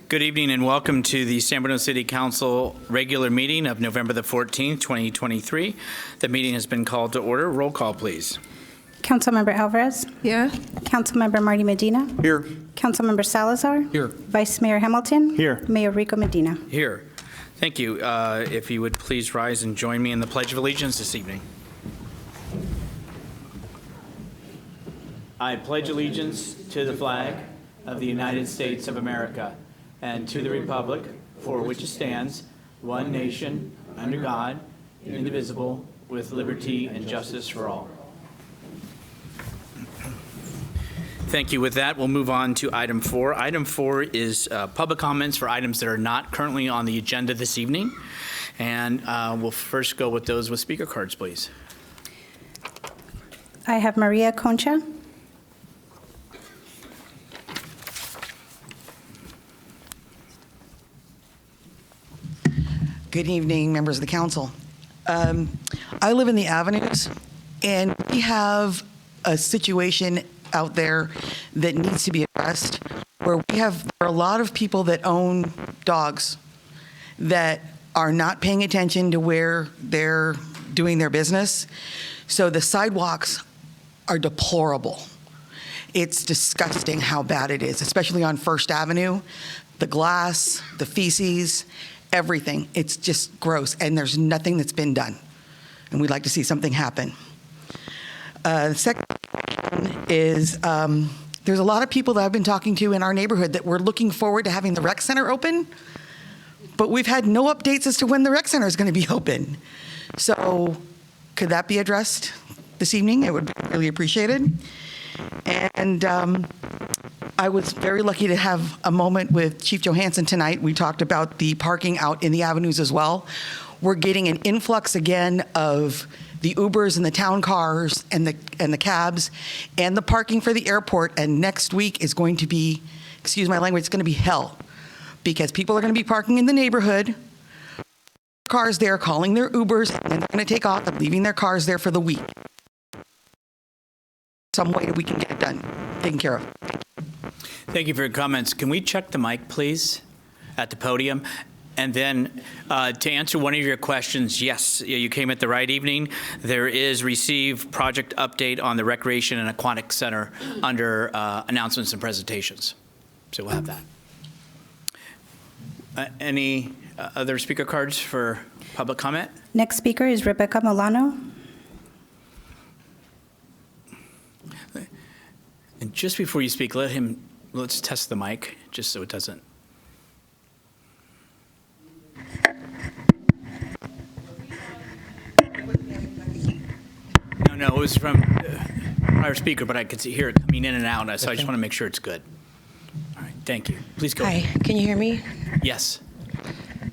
Good evening and welcome to the San Bruno City Council regular meeting of November the 14th, 2023. The meeting has been called to order. Roll call, please. Councilmember Alvarez. Here. Councilmember Marty Medina. Here. Councilmember Salazar. Here. Vice Mayor Hamilton. Here. Mayor Rico Medina. Here. Thank you. If you would please rise and join me in the Pledge of Allegiance this evening. I pledge allegiance to the flag of the United States of America and to the republic for which it stands, one nation, under God, indivisible, with liberty and justice for all. Thank you. With that, we'll move on to item 4. Item 4 is public comments for items that are not currently on the agenda this evening. And we'll first go with those with speaker cards, please. I have Maria Concha. Good evening, members of the council. I live in the Avenues, and we have a situation out there that needs to be addressed, where there are a lot of people that own dogs that are not paying attention to where they're doing their business. So the sidewalks are deplorable. It's disgusting how bad it is, especially on First Avenue. The glass, the feces, everything. It's just gross, and there's nothing that's been done. And we'd like to see something happen. The second is there's a lot of people that I've been talking to in our neighborhood that we're looking forward to having the rec center open, but we've had no updates as to when the rec center is going to be open. So could that be addressed this evening? It would be really appreciated. And I was very lucky to have a moment with Chief Johansson tonight. We talked about the parking out in the avenues as well. We're getting an influx again of the Ubers and the town cars and the cabs and the parking for the airport. And next week is going to be, excuse my language, it's going to be hell, because people are going to be parking in the neighborhood, cars there, calling their Ubers, and they're going to take off and leaving their cars there for the week. Some way we can get it done, taken care of. Thank you for your comments. Can we check the mic, please, at the podium? And then to answer one of your questions, yes, you came at the right evening. There is receive project update on the Recreation and Aquatic Center under announcements and presentations. So we'll have that. Any other speaker cards for public comment? Next speaker is Rebecca Milano. And just before you speak, let's test the mic, just so it doesn't. No, it was from our speaker, but I could hear it coming in and out, so I just want to make sure it's good. All right, thank you. Please go ahead. Hi, can you hear me? Yes.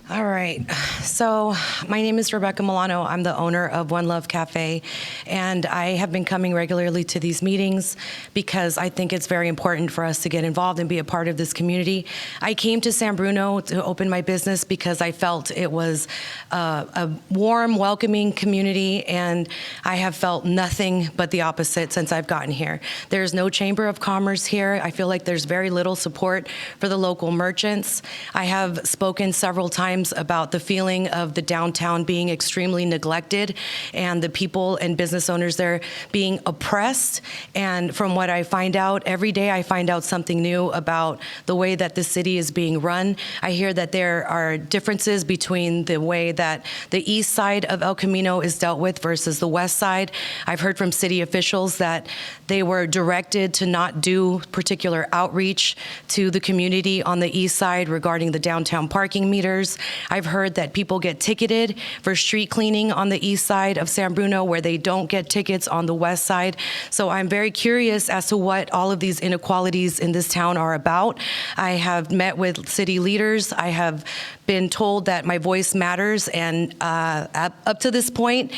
All right. So my name is Rebecca Milano. I'm the owner of One Love Cafe, and I have been coming regularly to these meetings because I think it's very important for us to get involved and be a part of this community. I came to San Bruno to open my business because I felt it was a warm, welcoming community, and I have felt nothing but the opposite since I've gotten here. There's no Chamber of Commerce here. I feel like there's very little support for the local merchants. I have spoken several times about the feeling of the downtown being extremely neglected and the people and business owners there being oppressed. And from what I find out, every day I find out something new about the way that the city is being run. I hear that there are differences between the way that the east side of El Camino is dealt with versus the west side. I've heard from city officials that they were directed to not do particular outreach to the community on the east side regarding the downtown parking meters. I've heard that people get ticketed for street cleaning on the east side of San Bruno where they don't get tickets on the west side. So I'm very curious as to what all of these inequalities in this town are about. I have met with city leaders. I have been told that my voice matters, and up to this point,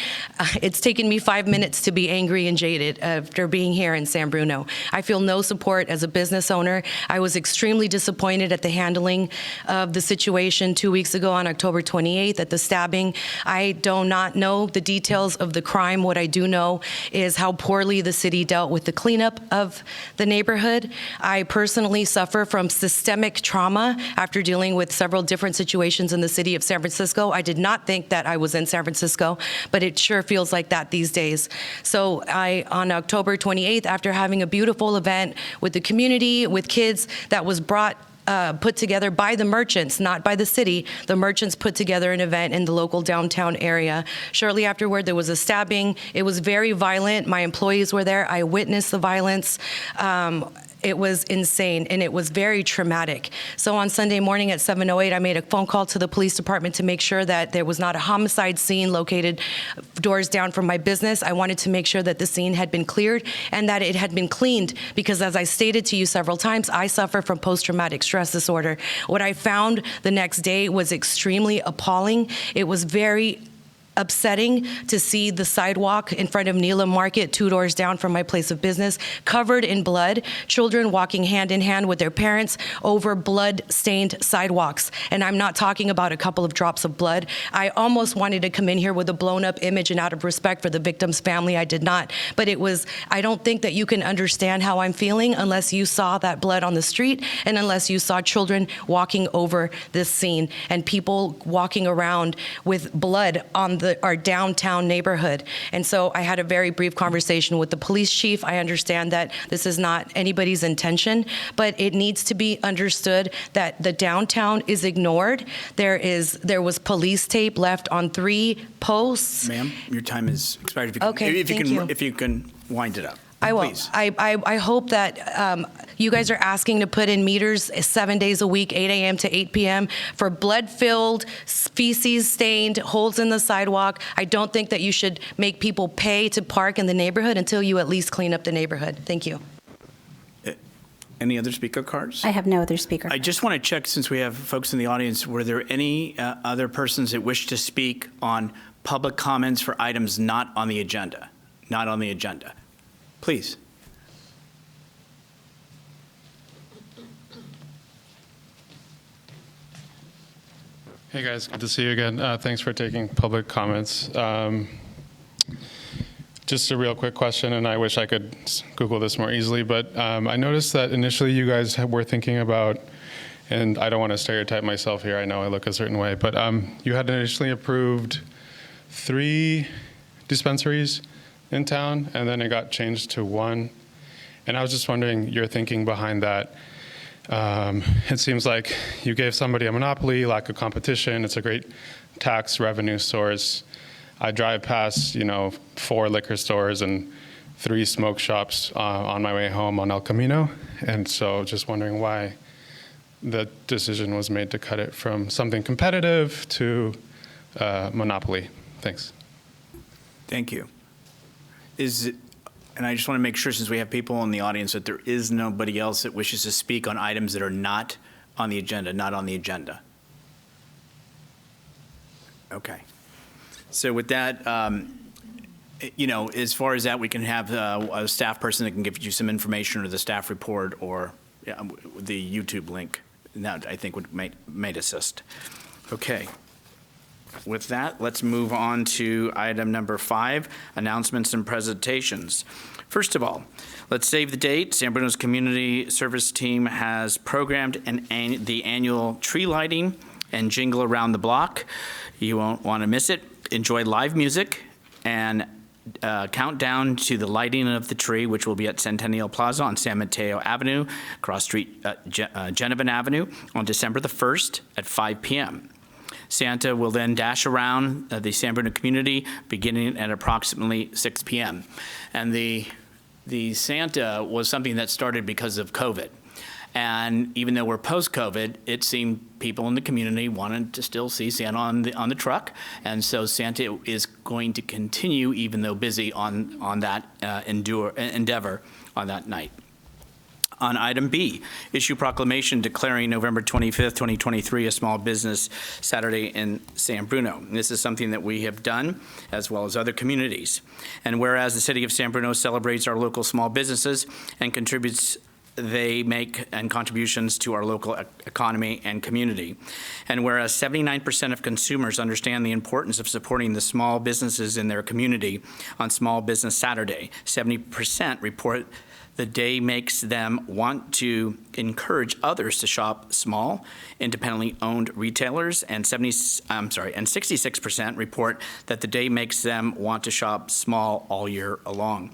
it's taken me 5 minutes to be angry and jaded after being here in San Bruno. I feel no support as a business owner. I was extremely disappointed at the handling of the situation 2 weeks weeks ago on October 28th at the stabbing. I do not know the details of the crime. What I do know is how poorly the city dealt with the cleanup of the neighborhood. I personally suffer from systemic trauma after dealing with several different situations in the city of San Francisco. I did not think that I was in San Francisco, but it sure feels like that these days. So on October 28th, after having a beautiful event with the community, with kids that was put together by the merchants, not by the city. The merchants put together an event in the local downtown area. Shortly afterward, there was a stabbing. It was very violent. My employees were there. I witnessed the violence. It was insane, and it was very traumatic. So on Sunday morning at 7:08, I made a phone call to the police department to make sure that there was not a homicide scene located doors down from my business. I wanted to make sure that the scene had been cleared and that it had been cleaned, because as I stated to you several times, I suffer from post-traumatic stress disorder. What I found the next day was extremely appalling. It was very upsetting to see the sidewalk in front of Neelam Market, 2 doors down from my place of business, covered in blood, children walking hand in hand with their parents over blood-stained sidewalks. And I'm not talking about a couple of drops of blood. I almost wanted to come in here with a blown-up image, and out of respect for the victim's family, I did not. But I don't think that you can understand how I'm feeling unless you saw that blood on the street and unless you saw children walking over this scene and people walking around with blood on our downtown neighborhood. And so I had a very brief conversation with the police chief. I understand that this is not anybody's intention, but it needs to be understood that the downtown is ignored. There was police tape left on 3 posts. Ma'am, your time is expired. If you can wind it up. I will. Please. I hope that you guys are asking to put in meters 7 days a week, 8 a.m. to 8 p.m. for blood-filled, feces-stained holes in the sidewalk. I don't think that you should make people pay to park in the neighborhood until you at least clean up the neighborhood. Thank you. Any other speaker cards? I have no other speaker. I just want to check, since we have folks in the audience, were there any other persons that wish to speak on public comments for items not on the agenda? Not on the agenda. Please. Hey guys, good to see you again. Thanks for taking public comments. Just a real quick question, and I wish I could Google this more easily, but I noticed that initially you guys were thinking about, and I don't want to stereotype myself here, I know I look a certain way, but you had initially approved 3 dispensaries in town, and then it got changed to 1. And I was just wondering your thinking behind that. It seems like you gave somebody a monopoly, lack of competition. It's a great tax revenue source. I drive past, 4 liquor stores and 3 smoke shops on my way home on El Camino. And so just wondering why the decision was made to cut it from something competitive to monopoly. Thanks. Thank you. And I just want to make sure, since we have people in the audience, that there is nobody else that wishes to speak on items that are not on the agenda, not on the agenda. Okay. So with that, as far as that, we can have a staff person that can give you some information, or the staff report, or the YouTube link. And that, I think, might assist. Okay. With that, let's move on to item number 5, announcements and presentations. First of all, let's save the date. San Bruno's Community Service Team has programmed the annual tree lighting and Jingle Around the Block. You won't want to miss it. Enjoy live music and countdown to the lighting of the tree, which will be at Centennial Plaza on San Mateo Avenue, cross street Genevan Avenue, on December the 1st at 5 p.m. Santa will then dash around the San Bruno community beginning at approximately 6 p.m. And the Santa was something that started because of COVID. And even though we're post-COVID, it seemed people in the community wanted to still see Santa on the truck. And so Santa is going to continue, even though busy, on that endeavor on that night. On item B, issue proclamation declaring November 25th, 2023 a small business Saturday in San Bruno. And this is something that we have done, as well as other communities. And whereas the city of San Bruno celebrates our local small businesses and contributes they make and contributions to our local economy and community. And whereas 79% of consumers understand the importance of supporting the small businesses in their community on Small Business Saturday, 70% report the day makes them want to encourage others to shop small, independently owned retailers, and 66% report that the day makes them want to shop small all year long.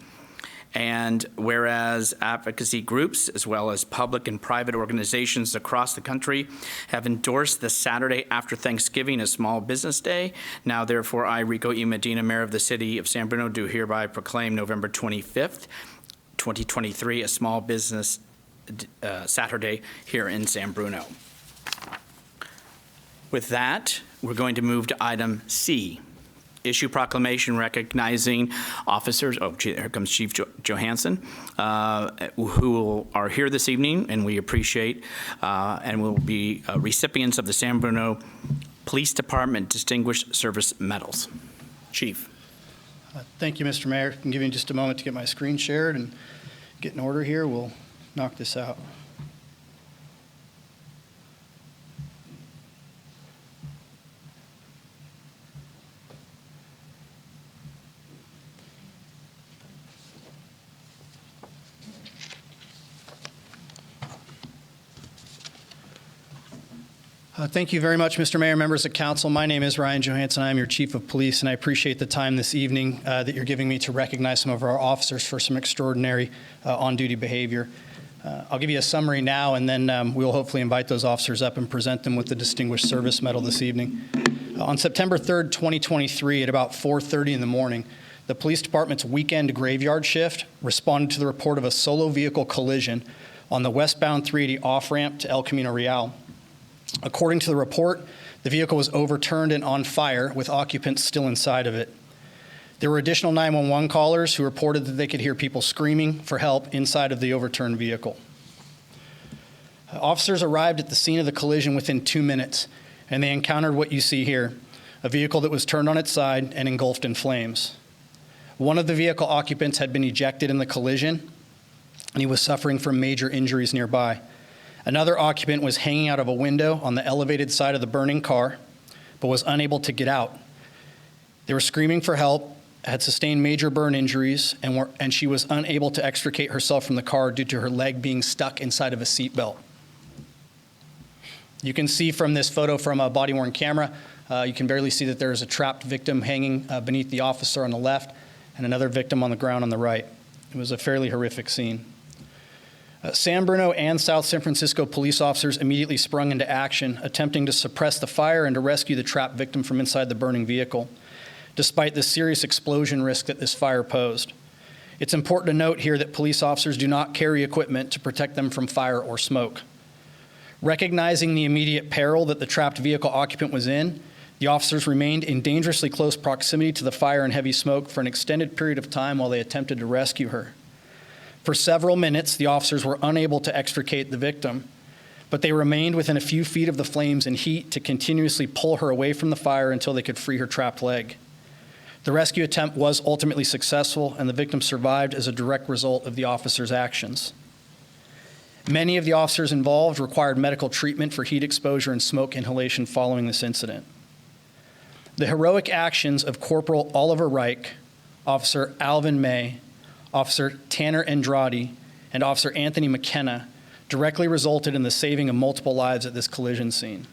And whereas advocacy groups, as well as public and private organizations across the country, have endorsed the Saturday after Thanksgiving as Small Business Day, now therefore I, Rico E. Medina, Mayor of the City of San Bruno, do hereby proclaim November 25th, 2023, a Small Business Saturday here in San Bruno. With that, we're going to move to item C. Issue proclamation recognizing officers, here comes Chief Johansson, who are here this evening, and we appreciate, and will be recipients of the San Bruno Police Department Distinguished Service Medals. Chief. Thank you, Mr. Mayor. I'm giving you just a moment to get my screen shared and get in order here. We'll knock this out. Thank you very much, Mr. Mayor, members of council. My name is Ryan Johansson. I'm your Chief of Police, and I appreciate the time this evening that you're giving me to recognize some of our officers for some extraordinary on-duty behavior. I'll give you a summary now, and then we'll hopefully invite those officers up and present them with the Distinguished Service Medal this evening. On September 3rd, 2023, at about 4:30 in the morning, the police department's weekend graveyard shift responded to the report of a solo vehicle collision on the westbound 380 off-ramp to El Camino Real. According to the report, the vehicle was overturned and on fire with occupants still inside of it. There were additional 911 callers who reported that they could hear people screaming for help inside of the overturned vehicle. Officers arrived at the scene of the collision within 2 minutes, and they encountered what you see here, a vehicle that was turned on its side and engulfed in flames. One of the vehicle occupants had been ejected in the collision, and he was suffering from major injuries nearby. Another occupant was hanging out of a window on the elevated side of the burning car, but was unable to get out. They were screaming for help, had sustained major burn injuries, and she was unable to extricate herself from the car due to her leg being stuck inside of a seatbelt. You can see from this photo from a body-worn camera, you can barely see that there is a trapped victim hanging beneath the officer on the left and another victim on the ground on the right. It was a fairly horrific scene. San Bruno and South San Francisco police officers immediately sprung into action, attempting to suppress the fire and to rescue the trapped victim from inside the burning vehicle, despite the serious explosion risk that this fire posed. It's important to note here that police officers do not carry equipment to protect them from fire or smoke. Recognizing the immediate peril that the trapped vehicle occupant was in, the officers remained in dangerously close proximity to the fire and heavy smoke for an extended period of time while they attempted to rescue her. For several minutes, the officers were unable to extricate the victim, but they remained within a few feet of the flames and heat to continuously pull her away from the fire until they could free her trapped leg. The rescue attempt was ultimately successful, and the victim survived as a direct result of the officers' actions. Many of the officers involved required medical treatment for heat exposure and smoke inhalation following this incident. The heroic actions of Corporal Oliver Reich, Officer Alvin May, Officer Tanner Andrade, and Officer Anthony McKenna directly resulted in the saving of multiple lives at this collision scene.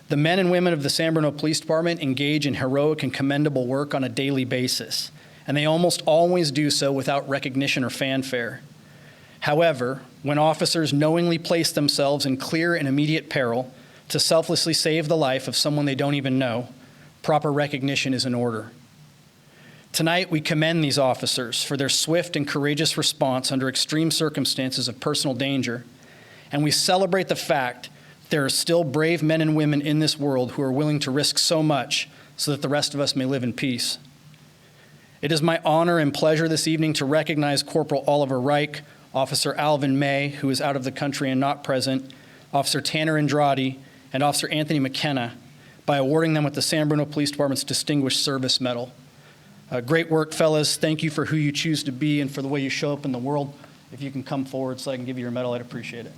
The men and women of the San Bruno Police Department engage in heroic and commendable work on a daily basis, and they almost always do so without recognition or fanfare. However, when officers knowingly place themselves in clear and immediate peril to selflessly save the life of someone they don't even know, proper recognition is in order. Tonight, we commend these officers for their swift and courageous response under extreme circumstances of personal danger, and we celebrate the fact there are still brave men and women in this world who are willing to risk so much so that the rest of us may live in peace. It is my honor and pleasure this evening to recognize Corporal Oliver Reich, Officer Alvin May, who is out of the country and not present, Officer Tanner Andrade, and Officer Anthony McKenna by awarding them with the San Bruno Police Department's Distinguished Service Medal. Great work, fellas. Thank you for who you choose to be and for the way you show up in the world If you can come forward so I can give you your medal, I'd appreciate it.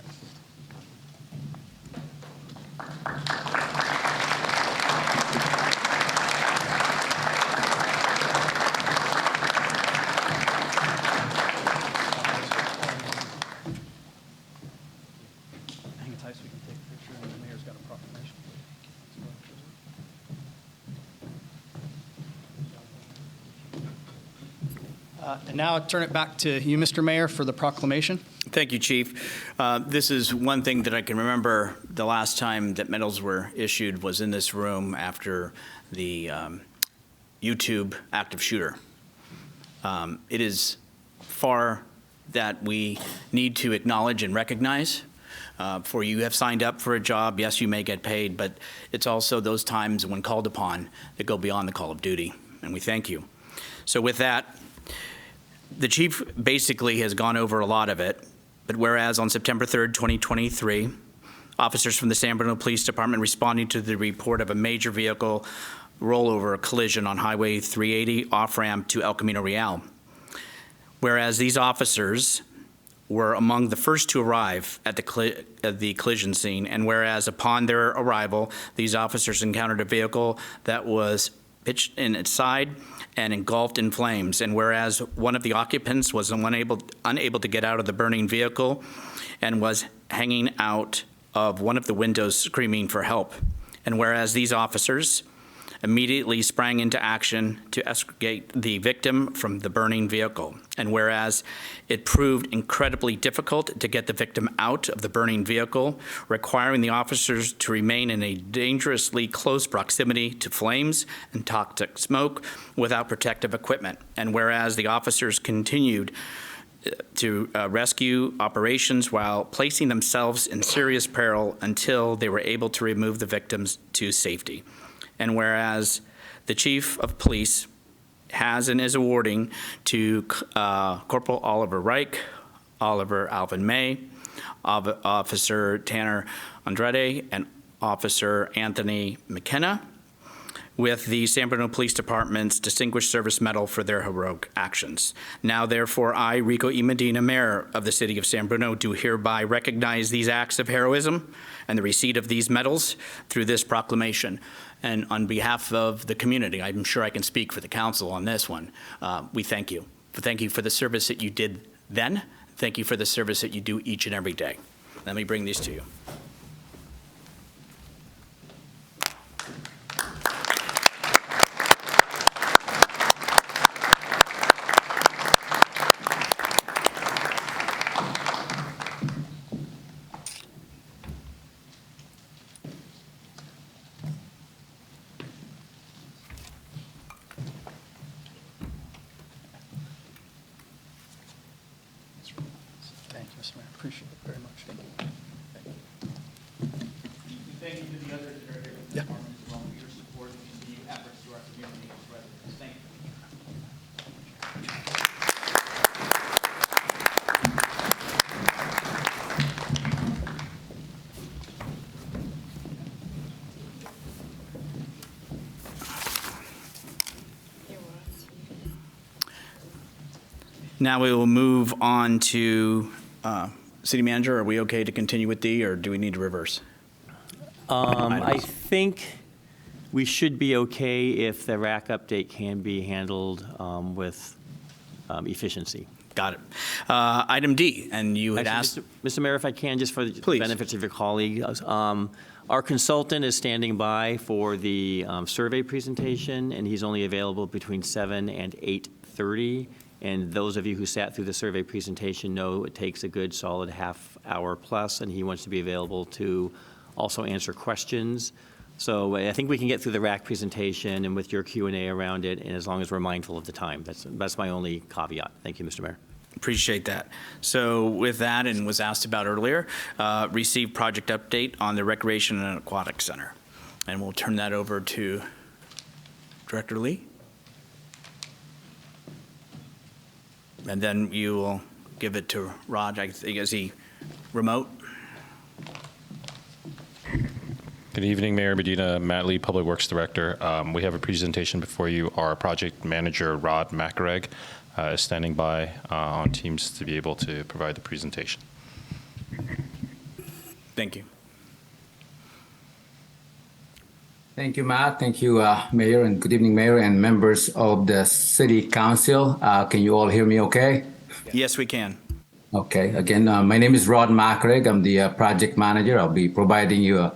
Hang it tight so we can take a picture, and the mayor's got a proclamation. And now I turn it back to you, Mr. Mayor, for the proclamation. Thank you, Chief. This is one thing that I can remember the last time that medals were issued was in this room after the YouTube active shooter. It is far that we need to acknowledge and recognize. For you have signed up for a job, yes, you may get paid, but it's also those times when called upon that go beyond the call of duty, and we thank you. So with that, the chief basically has gone over a lot of it, but whereas on September 3rd, 2023, officers from the San Bruno Police Department responding to the report of a major vehicle rollover collision on Highway 380 off-ramp to El Camino Real. Whereas these officers were among the first to arrive at the collision scene, and whereas upon their arrival, these officers encountered a vehicle that was pitched in its side and engulfed in flames, and whereas one of the occupants was unable to get out of the burning vehicle and was hanging out of one of the windows screaming for help, and whereas these officers immediately sprang into action to extricate the victim from the burning vehicle. And whereas it proved incredibly difficult to get the victim out of the burning vehicle, requiring the officers to remain in a dangerously close proximity to flames and toxic smoke without protective equipment. And whereas the officers continued to rescue operations while placing themselves in serious peril until they were able to remove the victims to safety. And whereas the Chief of Police has and is awarding to Corporal Oliver Reich, Oliver Alvin May, Officer Tanner Andrade, and Officer Anthony McKenna with the San Bruno Police Department's Distinguished Service Medal for their heroic actions. Now, therefore, I, Rico E. Medina, Mayor of the City of San Bruno, do hereby recognize these acts of heroism and the receipt of these medals through this proclamation. And on behalf of the community, I'm sure I can speak for the council on this one, we thank you. Thank you for the service that you did then. Thank you for the service that you do each and every day. Let me bring these to you. Thank you, Mr. Mayor. Appreciate it very much. Thank you. Thank you to the others that are here with the department as well for your support and the efforts to our community as residents. Thank you. Now we will move on to City Manager. Are we okay to continue with D, or do we need to reverse? I think we should be okay if the rack update can be handled with efficiency. Got it. Item D, and you had Actually, asked. Mr. Mayor, if I can, just for the Please. benefits of your colleagues, our consultant is standing by for the survey presentation, and he's only available between 7 and 8:30. And those of you who sat through the survey presentation know it takes a good solid half hour plus, and he wants to be available to also answer questions. So I think we can get through the RAC presentation and with your Q&A around it, and as long as we're mindful of the time. That's my only caveat. Thank you, Mr. Mayor. Appreciate that. So with that, and was asked about earlier, receive project update on the Recreation and Aquatic Center. And we'll turn that over to Director Lee. And then you will give it to Raj. I think, is he remote? Good evening, Mayor Medina, Matt Lee, Public Works Director. We have a presentation before you. Our project manager, Rod Makareg, is standing by on Teams to be able to provide the presentation. Thank you. Thank you, Matt. Thank you, Mayor, and good evening, Mayor and members of the City Council. Can you all hear me okay? Yes, we can. Okay. Again, my name is Rod Macraig. I'm the project manager. I'll be providing you a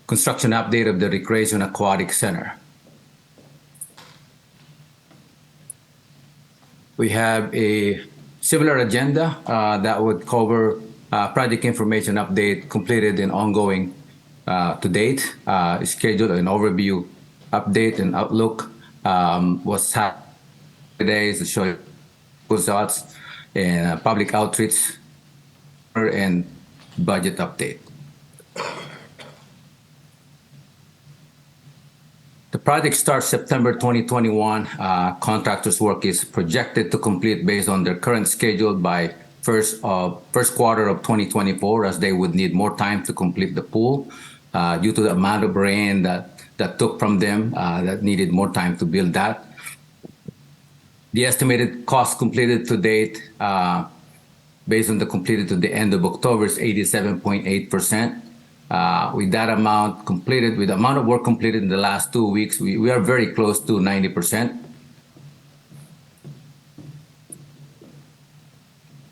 construction update of the Recreation Aquatic Center. We have a similar agenda that would cover project information update completed and ongoing to date, schedule an overview, update and outlook. What's happening today is to show results and public outreach and budget update. The project starts September 2021. Contractors' work is projected to complete based on their current schedule by first quarter of 2024, as they would need more time to complete the pool due to the amount of rain that took from them that needed more time to build that. The estimated cost completed to date, based on the completed to the end of October, is 87.8%. With that amount completed, with the amount of work completed in the last 2 weeks, we are very close to 90%.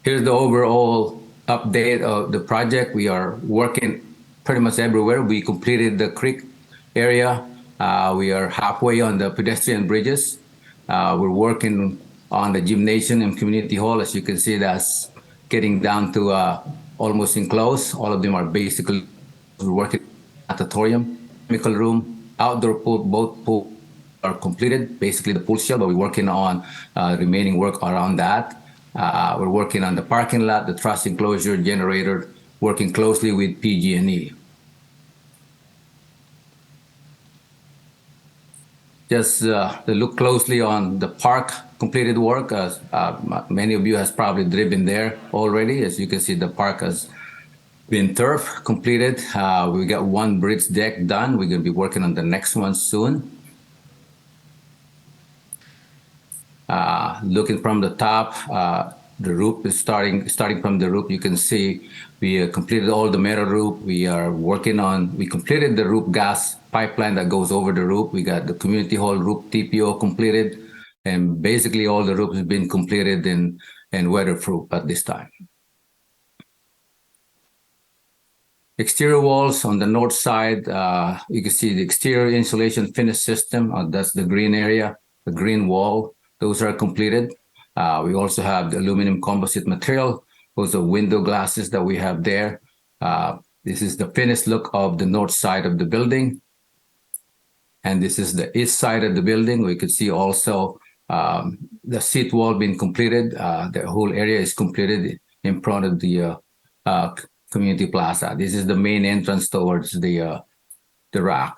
Here's the overall update of the project. We are working pretty much everywhere. We completed the creek area. We are halfway on the pedestrian bridges. We're working on the gymnasium and community hall. As you can see, that's getting down to almost enclosed. All of them are basically working auditorium, chemical room, outdoor pool. Both pools are completed, basically the pool shell, but we're working on remaining work around that. We're working on the parking lot, the truss enclosure, generator, working closely with PG&E. Just to look closely on the park completed work. As many of you has probably driven there already. As you can see, the park has been turf completed. We got one bridge deck done. We're going to be working on the next one soon. Looking from the top, the roof is starting from the roof. You can see we completed all the metal roof. We completed the roof gas pipeline that goes over the roof. We got the community hall roof TPO completed, and basically all the roof has been completed and weatherproof at this time. Exterior walls on the north side, you can see the exterior insulation finish system. That's the green area, the green wall. Those are completed. We also have the aluminum composite material. Those are window glasses that we have there. This is the finished look of the north side of the building. And this is the east side of the building. We could see also the seat wall being completed. The whole area is completed in front of the community plaza. This is the main entrance towards the rack.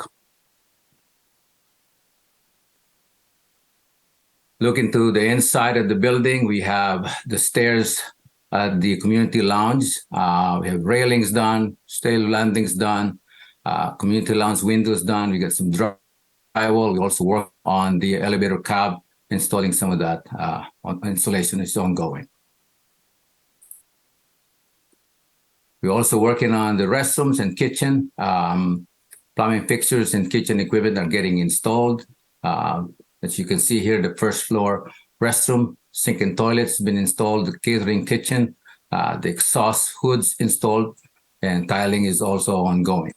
Looking to the inside of the building, we have the stairs at the community lounge. We have railings done, stair landings done, community lounge windows done. We got some drywall. We also work on the elevator cab, installing some of that. Installation is ongoing. We're also working on the restrooms and kitchen. Plumbing fixtures and kitchen equipment are getting installed. As you can see here, the first floor restroom, sink and toilets been installed, the catering kitchen, the exhaust hoods installed, and tiling is also ongoing.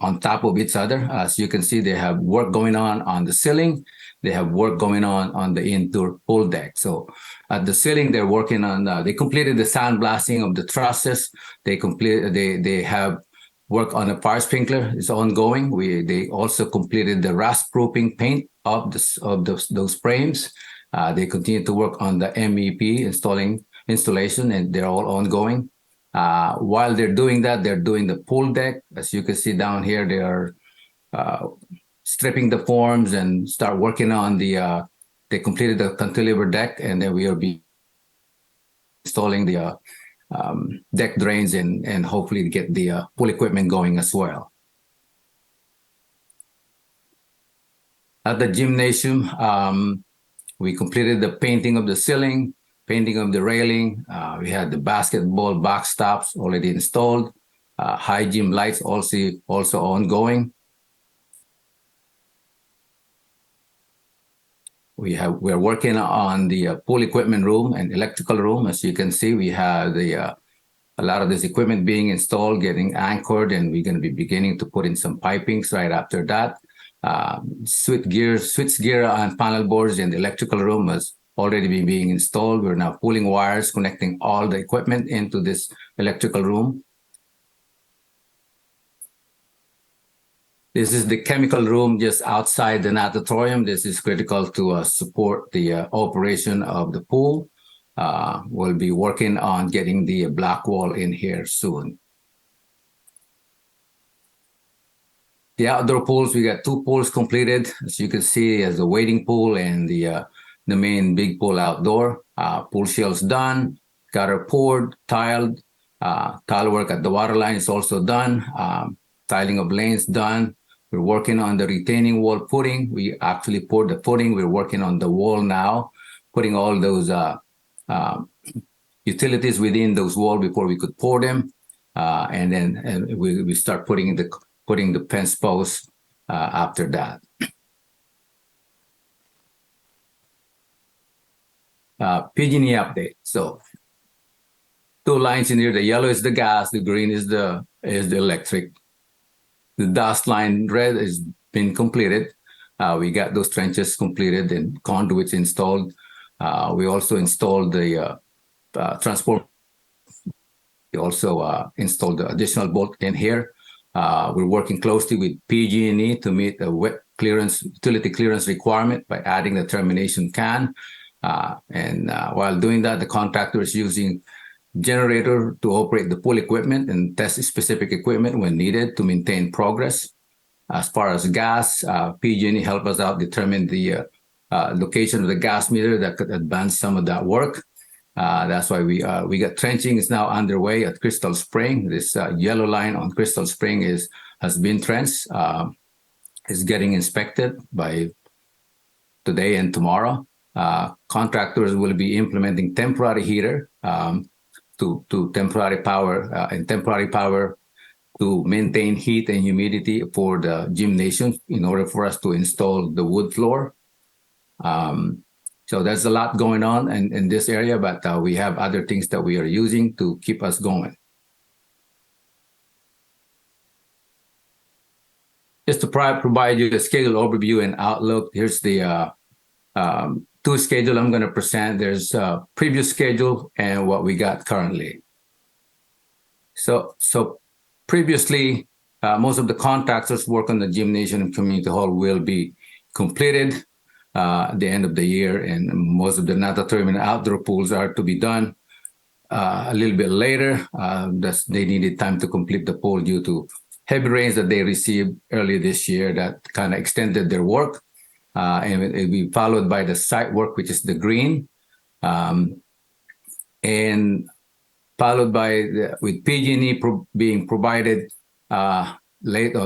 On top of each other, as you can see, they have work going on the ceiling. They have work going on the indoor pool deck. So at the ceiling, they're working on. They completed the sandblasting of the trusses. They have work on the fire sprinkler. It's ongoing. They also completed the rust-proofing paint of those frames. They continue to work on the MEP installation, and they're all ongoing. While they're doing that, they're doing the pool deck. As you can see down here, they are stripping the forms and start working on they completed the cantilever deck, and then we will be installing the deck drains and hopefully get the pool equipment going as well. At the gymnasium, we completed the painting of the ceiling, painting of the railing. We had the basketball backstops already installed. High gym lights also ongoing. We're working on the pool equipment room and electrical room. As you can see, we have a lot of this equipment being installed, getting anchored, and we're going to be beginning to put in some pipings right after that. Switch gear and panel boards in the electrical room has already been being installed. We're now pulling wires, connecting all the equipment into this electrical room. This is the chemical room just outside the natatorium. This is critical to support the operation of the pool. We'll be working on getting the black wall in here soon. The outdoor pools, we got 2 pools completed. As you can see, as the wading pool and the main big pool outdoor. Pool shells done, gutter poured, tiled. Tile work at the water line is also done. Tiling of lanes done. We're working on the retaining wall footing. We actually poured the footing. We're working on the wall now, putting all those utilities within those walls before we could pour them. And then we start putting the fence posts after that. PG&E update. So 2 lines in here. The yellow is the gas. The green is the electric. The dust line red has been completed. We got those trenches completed and conduits installed. We also installed the transport. We also installed the additional bolt in here. We're working closely with PG&E to meet the wet clearance, utility clearance requirement by adding the termination can. And while doing that, the contractor is using generator to operate the pool equipment and test specific equipment when needed to maintain progress. As far as gas, PG&E helped us out determine the location of the gas meter that could advance some of that work. That's why we got trenching is now underway at Crystal Spring. This yellow line on Crystal Spring has been trenched, is getting inspected by today and tomorrow. Contractors will be implementing temporary heater to temporary power to maintain heat and humidity for the gymnasium in order for us to install the wood floor. So there's a lot going on in this area, but we have other things that we are using to keep us going. Just to provide you the schedule overview and outlook, here's the 2 schedule I'm going to present. There's a previous schedule and what we got currently. So previously, most of the contractors work on the gymnasium and community hall will be completed at the end of the year, and most of the natatorium and outdoor pools are to be done a little bit later. They needed time to complete the pool due to heavy rains that they received earlier this year that kind of extended their work. And it will be followed by the site work, which is the green, and followed by with PG&E being provided late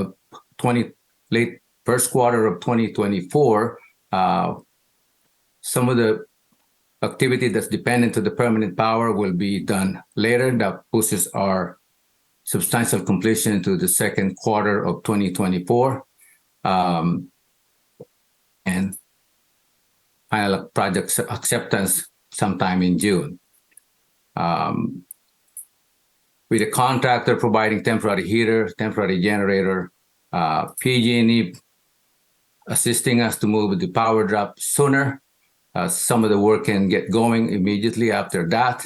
first quarter of 2024. Some of the activity that's dependent to the permanent power will be done later. That pushes our substantial completion to the second quarter of 2024. And final project acceptance sometime in June. With a contractor providing temporary heater, temporary generator, PG&E assisting us to move the power drop sooner. Some of the work can get going immediately after that,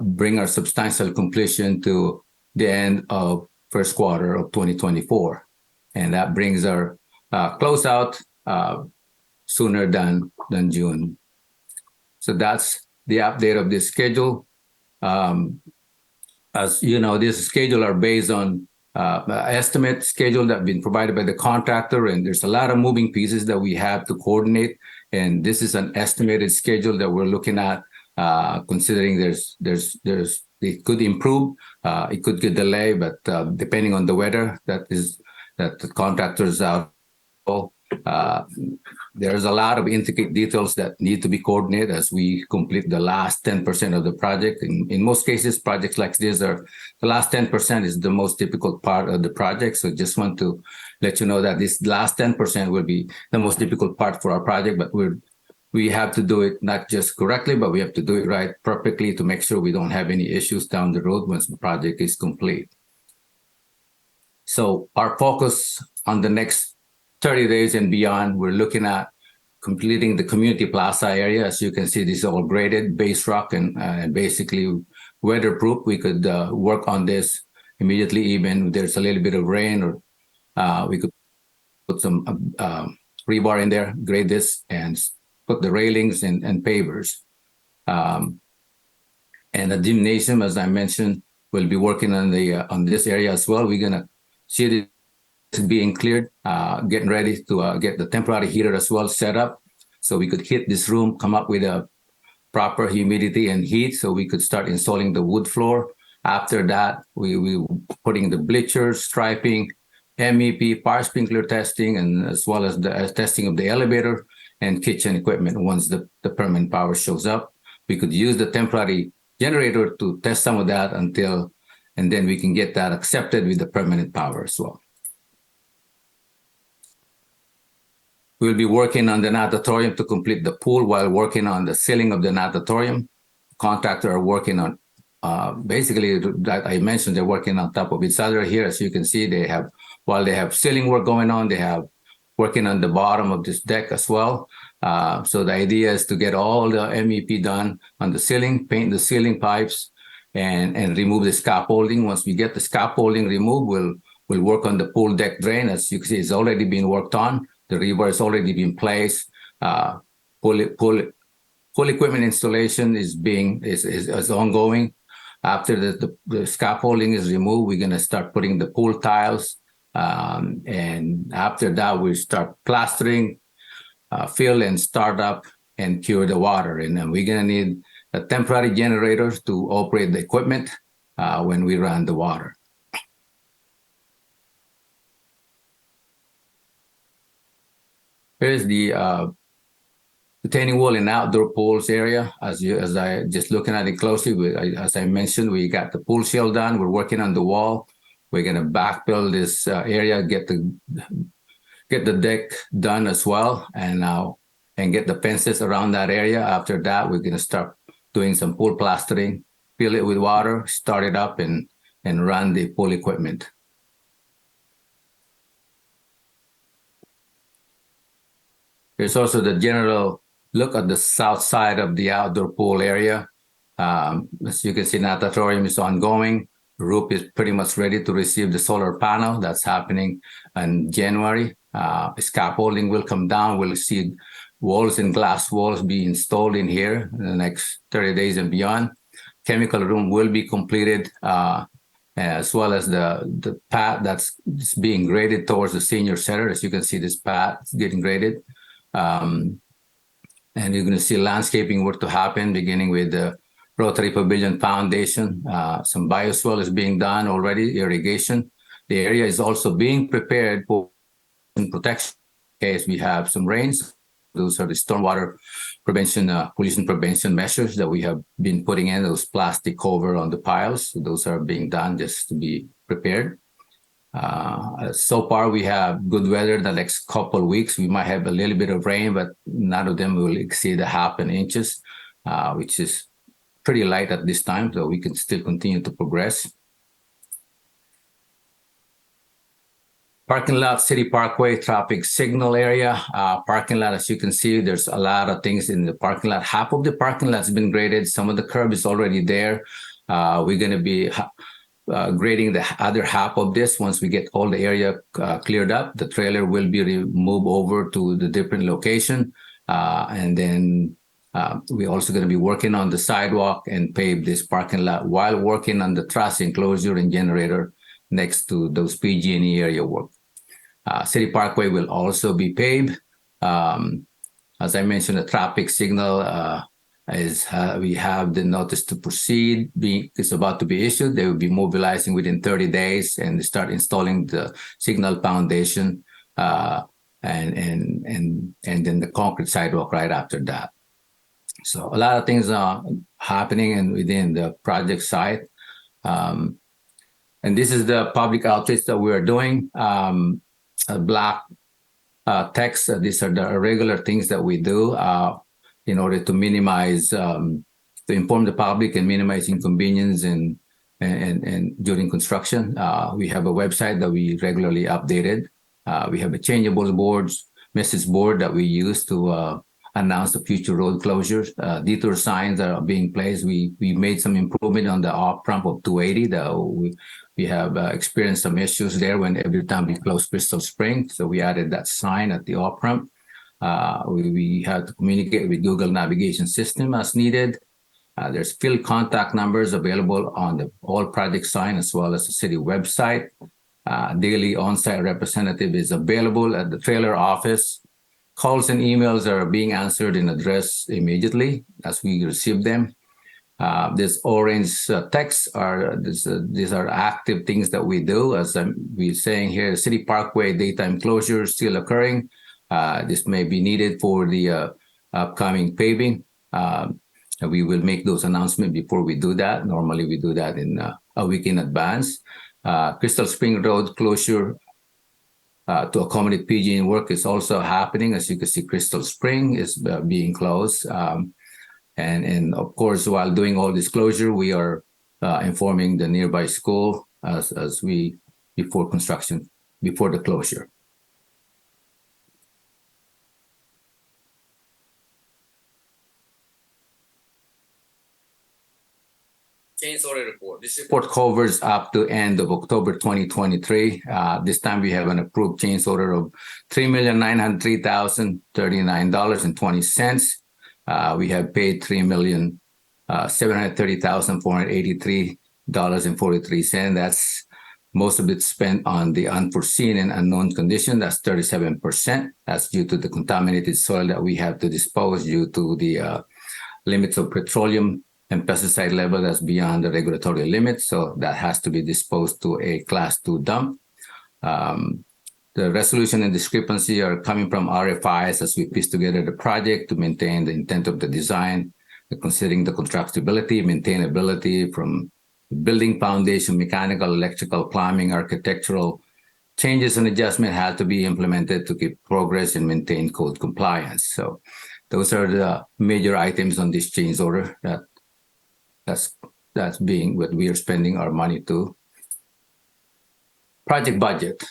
bring our substantial completion to the end of first quarter of 2024. And that brings our closeout sooner than June. So that's the update of this schedule. As you know, this schedule are based on estimate schedule that have been provided by the contractor, and there's a lot of moving pieces that we have to coordinate. And this is an estimated schedule that we're looking at, considering there's it could improve. It could get delayed, but depending on the weather, that the contractors out. There's a lot of intricate details that need to be coordinated as we complete the last 10% of the project. In most cases, projects like this are the last 10% is the most difficult part of the project. So just want to let you know that this last 10% will be the most difficult part for our project, but we have to do it not just correctly, but we have to do it right perfectly to make sure we don't have any issues down the road once the project is complete. So our focus on the next 30 days and beyond, we're looking at completing the community plaza area. As you can see, this is all graded, base rock, and basically weatherproof. We could work on this immediately, even if there's a little bit of rain, or we could put some rebar in there, grade this, and put the railings and pavers. And the gymnasium, as I mentioned, we'll be working on this area as well. We're gonna see it being cleared, getting ready to get the temporary heater as well set up, so we could heat this room, come up with a proper humidity and heat, so we could start installing the wood floor. After that, we putting the bleachers, striping, MEP, fire sprinkler testing, and as well as the testing of the elevator and kitchen equipment. Once the permanent power shows up, we could use the temporary generator to test some of that and then we can get that accepted with the permanent power as well. We'll be working on the natatorium to complete the pool while working on the ceiling of the natatorium. Contractor are working on, basically, that I mentioned, they're working on top of each other here. As you can see, while they have ceiling work going on, they have working on the bottom of this deck as well. So the idea is to get all the MEP done on the ceiling, paint the ceiling pipes, and remove the scaffolding. Once we get the scaffolding removed, we'll work on the pool deck drain. As you can see, it's already been worked on. The rebar has already been placed. Pool equipment installation is ongoing. After the scaffolding is removed, we're gonna start putting the pool tiles. And after that, we start plastering, fill and start up and cure the water. And then we're gonna need a temporary generator to operate the equipment when we run the water. Here's the retaining wall and outdoor pools area. As I just looking at it closely, as I mentioned, we got the pool shell done. We're working on the wall. We're gonna backfill this area, get the deck done as well, and get the fences around that area. After that, we're gonna start doing some pool plastering, fill it with water, start it up, and run the pool equipment. There's also the general look at the south side of the outdoor pool area. As you can see, natatorium is ongoing. Roof is pretty much ready to receive the solar panel. That's happening in January. Scaffolding will come down. We'll see walls and glass walls be installed in here in the next 30 days and beyond. Chemical room will be completed, as well as the path that's being graded towards the senior center. As you can see, this path is getting graded. And you're going to see landscaping work to happen, beginning with the Rotary Pavilion Foundation. Some bioswale is being done already, irrigation. The area is also being prepared for protection in case we have some rains. Those are the stormwater prevention, pollution prevention measures that we have been putting in, those plastic cover on the piles. So those are being done just to be prepared. So far, we have good weather the next couple of weeks. We might have a little bit of rain, but none of them will exceed 0.5 inches, which is pretty light at this time, so we can still continue to progress. Parking lot, City Parkway, traffic signal area. Parking lot, as you can see, there's a lot of things in the parking lot. Half of the parking lot has been graded. Some of the curb is already there. We're going to be grading the other half of this once we get all the area cleared up. The trailer will be moved over to the different location. And then we're also going to be working on the sidewalk and pave this parking lot while working on the truss enclosure and generator next to those PG&E area work. City Parkway will also be paved. As I mentioned, the traffic signal is we have the notice to proceed is about to be issued. They will be mobilizing within 30 days and start installing the signal foundation and then the concrete sidewalk right after that. So a lot of things are happening within the project site. And this is the public outreach that we are doing. Black text, these are the regular things that we do in order to minimize, to inform the public and minimize inconvenience and during construction. We have a website that we regularly updated. We have a changeable message board that we use to announce the future road closures. Detour signs are being placed. We made some improvement on the off-ramp of 280. We have experienced some issues there when every time we close Crystal Spring. So we added that sign at the off-ramp. We have to communicate with Google navigation system as needed. There's field contact numbers available on the all project sign as well as the city website. Daily on-site representative is available at the trailer office. Calls and emails are being answered and addressed immediately as we receive them. This orange text these are active things that we do. As we're saying here, City Parkway daytime closure still occurring. This may be needed for the upcoming paving. We will make those announcements before we do that. Normally we do that in a week in advance. Crystal Spring Road closure to accommodate PG&E work is also happening. As you can see, Crystal Spring is being closed. And of course, while doing all this closure, we are informing the nearby school before the closure. Change order report. This report covers up to end of October 2023. This time we have an approved change order of $3,903,039.20. We have paid $3,730,483.43. That's most of it spent on the unforeseen and unknown condition. That's 37%. That's due to the contaminated soil that we have to dispose due to the limits of petroleum and pesticide level that's beyond the regulatory limit. So that has to be disposed to a class 2 dump. The resolution and discrepancy are coming from RFIs as we piece together the project to maintain the intent of the design, considering the constructability, maintainability from building foundation, mechanical, electrical, plumbing, architectural changes and adjustment had to be implemented to keep progress and maintain code compliance. So those are the major items on this change order that's being what we are spending our money to. Project budget.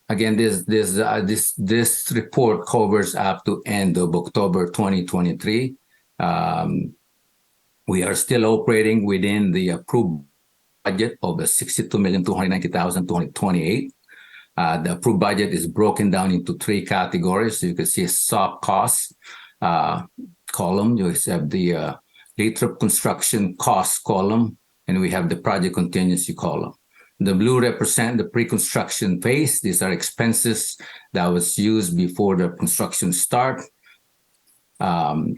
Again, this report covers up to end of October 2023. We are still operating within the approved budget of the $62,290,228. The approved budget is broken down into 3 categories. So you can see a soft costs column. You have the later construction cost column, and we have the project contingency column. The blue represent the pre-construction phase. These are expenses that was used before the construction start. The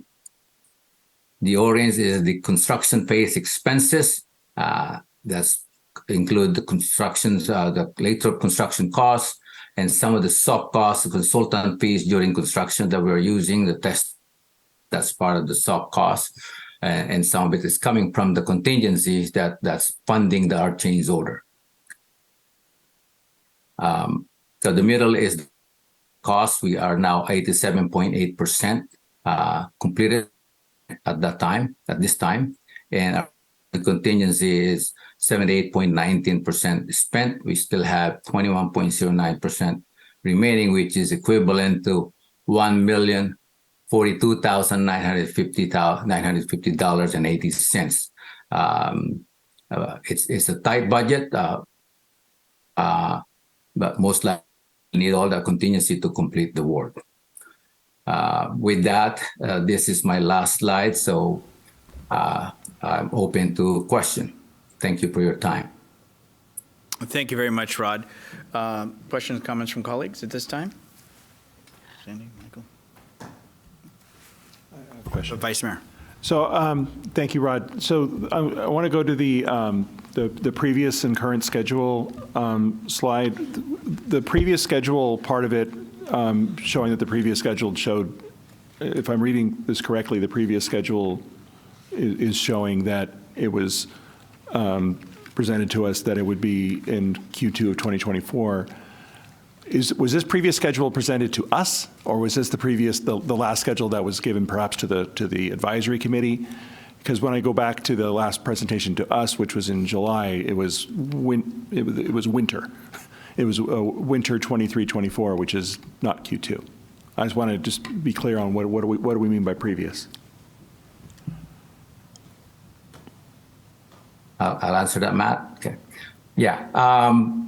orange is the construction phase expenses. That's include the the later construction costs and some of the soft costs, the consultant fees during construction that we're using, the test. That's part of the soft costs. And some of it is coming from the contingencies that's funding our change order. So the middle is cost. We are now 87.8% completed at this time. And our contingency is 78.19% spent. We still have 21.09% remaining, which is equivalent to $1,042,950.80. It's a tight budget, but most likely need all the contingency to complete the work. With that, this is my last slide, so I'm open to question. Thank you for your time. Thank you very much, Rod. Questions, comments from colleagues at this time? Sandy, Michael? question. Vice Mayor. So, thank you, Rod. So I want to go to the previous and current schedule slide. The previous schedule part of it, showing that the previous schedule showed, if I'm reading this correctly, the previous schedule is showing that it was presented to us that it would be in Q2 of 2024. Was this previous schedule presented to us, or was this the last schedule that was given perhaps to the advisory committee? Because when I go back to the last presentation to us, which was in July, it was winter. It was winter 23-24, which is not Q2. I just want to just be clear on what do we mean by previous? I'll answer that, Matt. Okay. Yeah.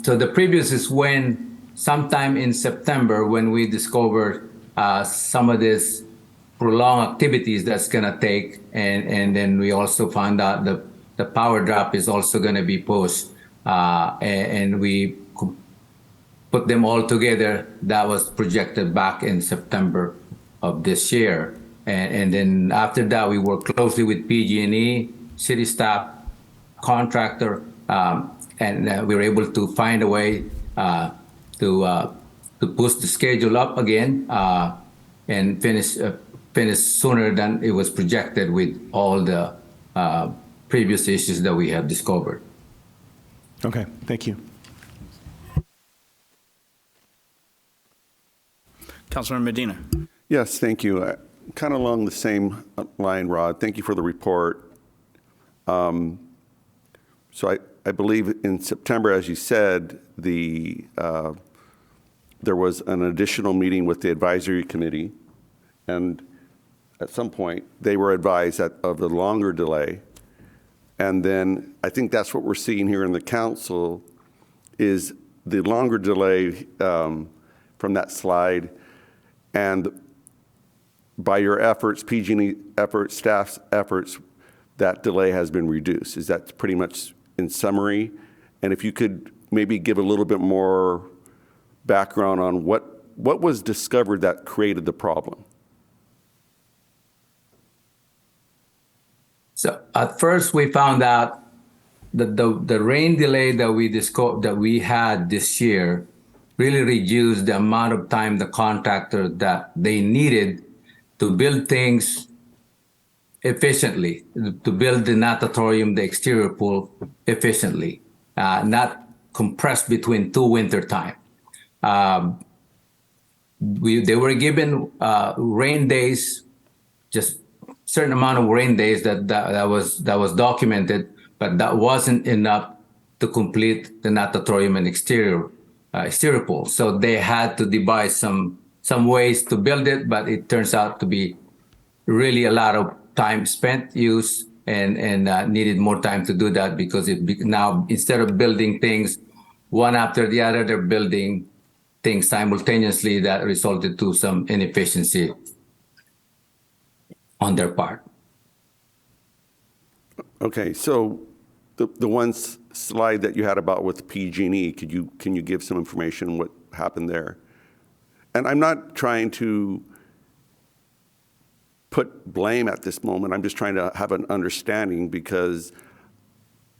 So the previous is when sometime in September when we discovered some of this prolonged activities that's going to take, and then we also found out the power drop is also going to be post, and we put them all together. That was projected back in September of this year, and then after that we worked closely with PG&E, city staff, contractor, and we were able to find a way to push the schedule up again and finish sooner than it was projected with all the previous issues that we have discovered. Okay, thank you. Councilman Medina. Yes, thank you. Kind of along the same line, Rod. Thank you for the report. So I believe in September, as you said, there was an additional meeting with the advisory committee, and at some point they were advised of the longer delay. And then I think that's what we're seeing here in the council is the longer delay from that slide. And by your efforts, PG&E efforts, staff's efforts, that delay has been reduced. Is that pretty much in summary? And if you could maybe give a little bit more background on what was discovered that created the problem? So at first we found out that the rain delay that we had this year really reduced the amount of time the contractor that they needed to build things efficiently, to build the natatorium, the exterior pool efficiently, not compressed between two winter time. They were given rain days, just certain amount of rain days that was documented, but that wasn't enough to complete the natatorium and exterior pool. So they had to devise some ways to build it, but it turns out to be really a lot of time spent, used, and needed more time to do that because now instead of building things one after the other, they're building things simultaneously that resulted to some inefficiency on their part. Okay, so the one slide that you had about with PG&E, can you give some information on what happened there? And I'm not trying to put blame at this moment. I'm just trying to have an understanding because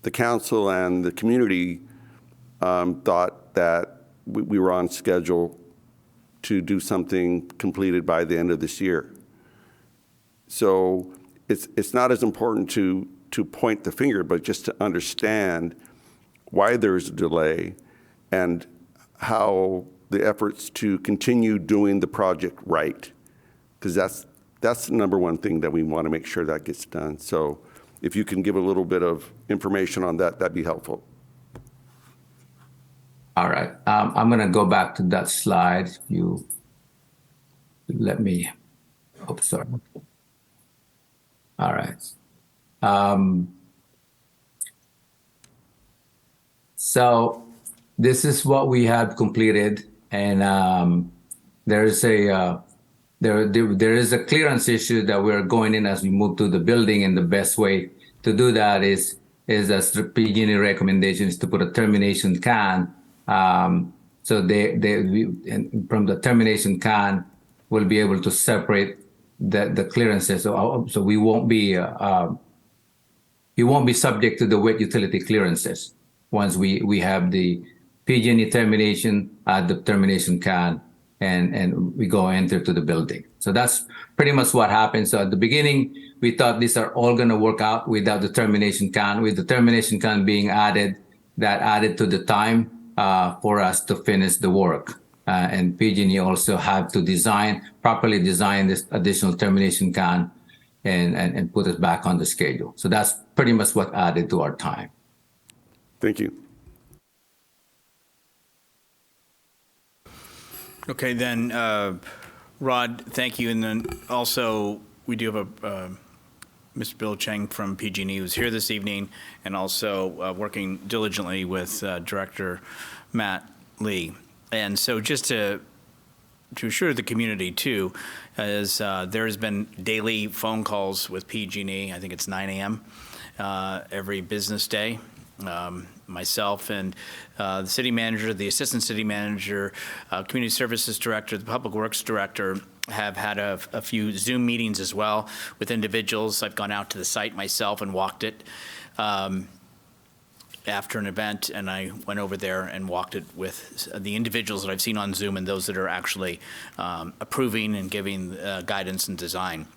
the council and the community thought that we were on schedule to do something completed by the end of this year. So it's not as important to point the finger, but just to understand why there's a delay and how the efforts to continue doing the project right, because that's the number one thing that we want to make sure that gets done. So if you can give a little bit of information on that, that'd be helpful. All right, I'm going to go back to that slide. You let me. Oh, sorry. All right. So this is what we have completed, and there is a clearance issue that we're going in as we move to the building, and the best way to do that is as the PG&E recommendation is to put a termination can. So from the termination can, we'll be able to separate the clearances. So we won't be you won't be subject to the wet utility clearances once we have the PG&E termination, add the termination can, and we go enter to the building. So that's pretty much what happened. So at the beginning, we thought these are all going to work out without the termination can. With the termination can being added, that added to the time for us to finish the work. And PG&E also have to properly design this additional termination can and put us back on the schedule. So that's pretty much what added to our time. Thank you. Okay, then, Rod, thank you. And then also, we do have Mr. Bill Cheng from PG&E who's here this evening, and also working diligently with Director Matt Lee. And so just to assure the community too, is there has been daily phone calls with PG&E. I think it's 9 a.m. Every business day. Myself and the city manager, the assistant city manager, community services director, the public works director have had a few Zoom meetings as well with individuals. I've gone out to the site myself and walked it after an event, and I went over there and walked it with the individuals that I've seen on Zoom and those that are actually approving and giving guidance and design.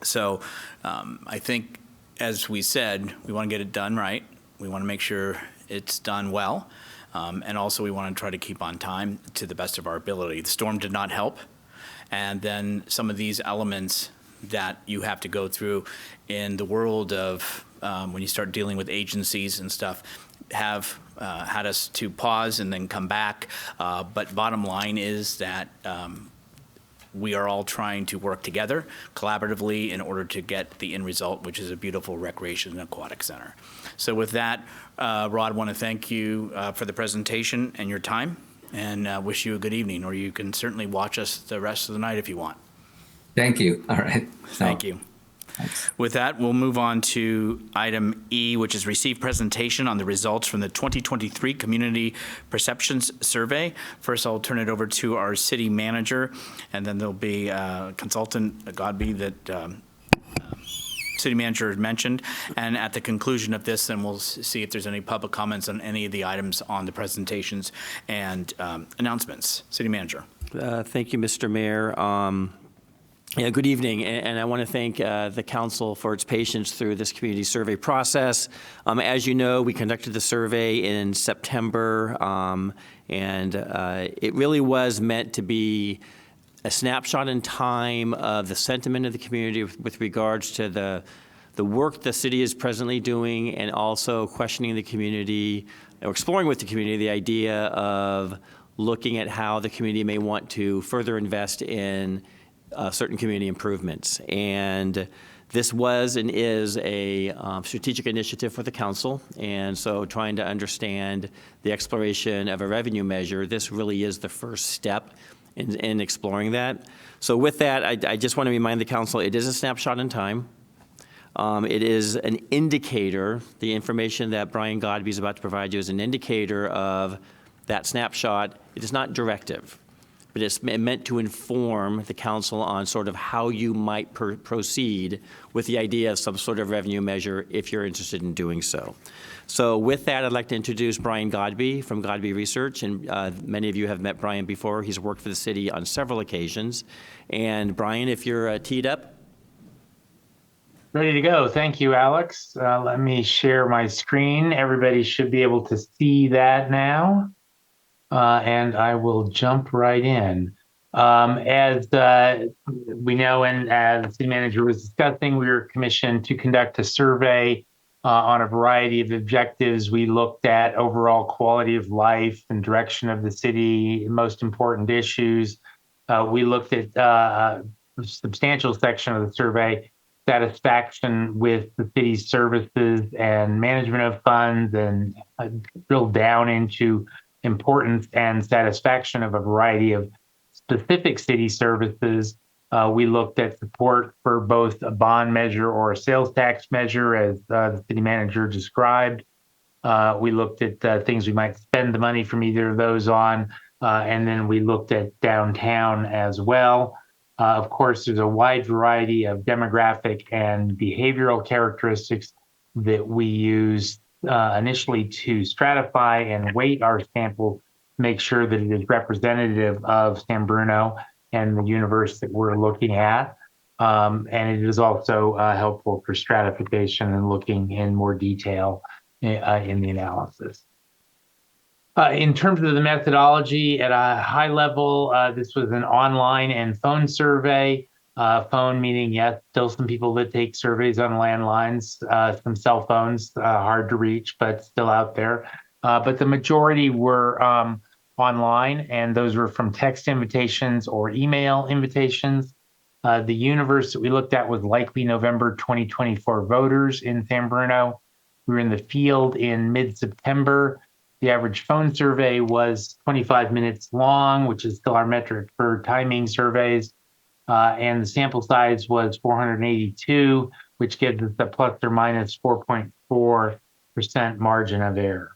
So I think, as we said, we want to get it done right. We want to make sure it's done well, and also we want to try to keep on time to the best of our ability. The storm did not help, and then some of these elements that you have to go through in the world of when you start dealing with agencies and stuff have had us to pause and then come back. But bottom line is that we are all trying to work together collaboratively in order to get the end result, which is a beautiful recreation and aquatic center. So with that, Rod, I want to thank you for the presentation and your time, and wish you a good evening, or you can certainly watch us the rest of the night if you want. Thank you. All right. Thank you. Thanks. With that, we'll move on to item E, which is receive presentation on the results from the 2023 Community Perceptions Survey. First, I'll turn it over to our city manager, and then there'll be consultant Godby that city manager had mentioned. And at the conclusion of this, then we'll see if there's any public comments on any of the items on the presentations and announcements. City manager. Thank you, Mr. Mayor. Yeah, good evening, and I want to thank the council for its patience through this community survey process. As you know, we conducted the survey in September, and it really was meant to be a snapshot in time of the sentiment of the community with regards to the work the city is presently doing, and also questioning the community, or exploring with the community the idea of looking at how the community may want to further invest in certain community improvements. And this was and is a strategic initiative for the council. And so trying to understand the exploration of a revenue measure, this really is the first step in exploring that. So with that, I just want to remind the council, it is a snapshot in time. It is an indicator. The information that Brian Godby is about to provide you is an indicator of that snapshot. It is not directive, but it's meant to inform the council on sort of how you might proceed with the idea of some sort of revenue measure if you're interested in doing so. So with that, I'd like to introduce Brian Godby from Godby Research, and many of you have met Brian before. He's worked for the city on several occasions. And Brian, if you're teed up. Ready to go. Thank you, Alex. Let me share my screen. Everybody should be able to see that now. And I will jump right in. As we know, and as the city manager was discussing, we were commissioned to conduct a survey on a variety of objectives. We looked at overall quality of life and direction of the city, most important issues. We looked at a substantial section of the survey, satisfaction with the city's services and management of funds, and drilled down into importance and satisfaction of a variety of specific city services. We looked at support for both a bond measure or a sales tax measure, as the city manager described. We looked at things we might spend the money from either of those on, and then we looked at downtown as well. Of course, there's a wide variety of demographic and behavioral characteristics that we use initially to stratify and weight our sample, make sure that it is representative of San Bruno and the universe that we're looking at. And it is also helpful for stratification and looking in more detail in the analysis. In terms of the methodology, at a high level, this was an online and phone survey. Phone meaning, yes, still some people that take surveys on landlines, some cell phones, hard to reach, but still out there. But the majority were online, and those were from text invitations or email invitations. The universe that we looked at was likely November 2024 voters in San Bruno. We were in the field in mid-September. The average phone survey was 25 minutes long, which is still our metric for timing surveys. And the sample size was 482, which gives us a plus or minus 4.4% margin of error.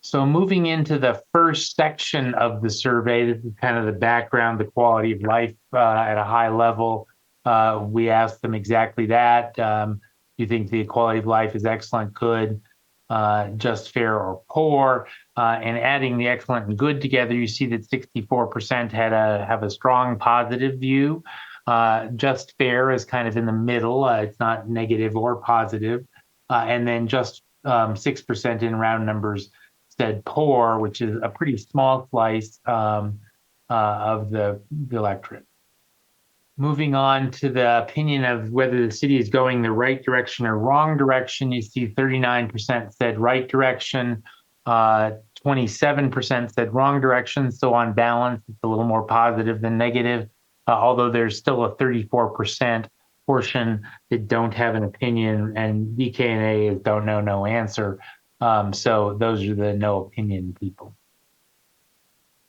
So moving into the first section of the survey, this is kind of the background, the quality of life at a high level. We asked them exactly that. Do you think the quality of life is excellent, good, just, fair, or poor? And adding the excellent and good together, you see that 64% have a strong positive view. Just, fair is kind of in the middle. It's not negative or positive. And then just 6% in round numbers said poor, which is a pretty small slice of the electorate. Moving on to the opinion of whether the city is going the right direction or wrong direction, you see 39% said right direction, 27% said wrong direction. So on balance, it's a little more positive than negative, although there's still a 34% portion that don't have an opinion, and DK&A is don't know, no answer. So those are the no opinion people.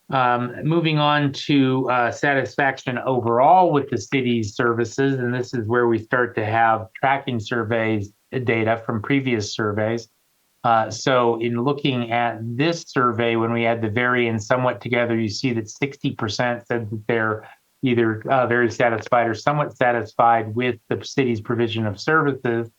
Moving on to satisfaction overall with the city's services, and this is where we start to have tracking surveys data from previous surveys. So in looking at this survey, when we add the very and somewhat together, you see that 60% said that they're either very satisfied or somewhat satisfied with the city's provision of services.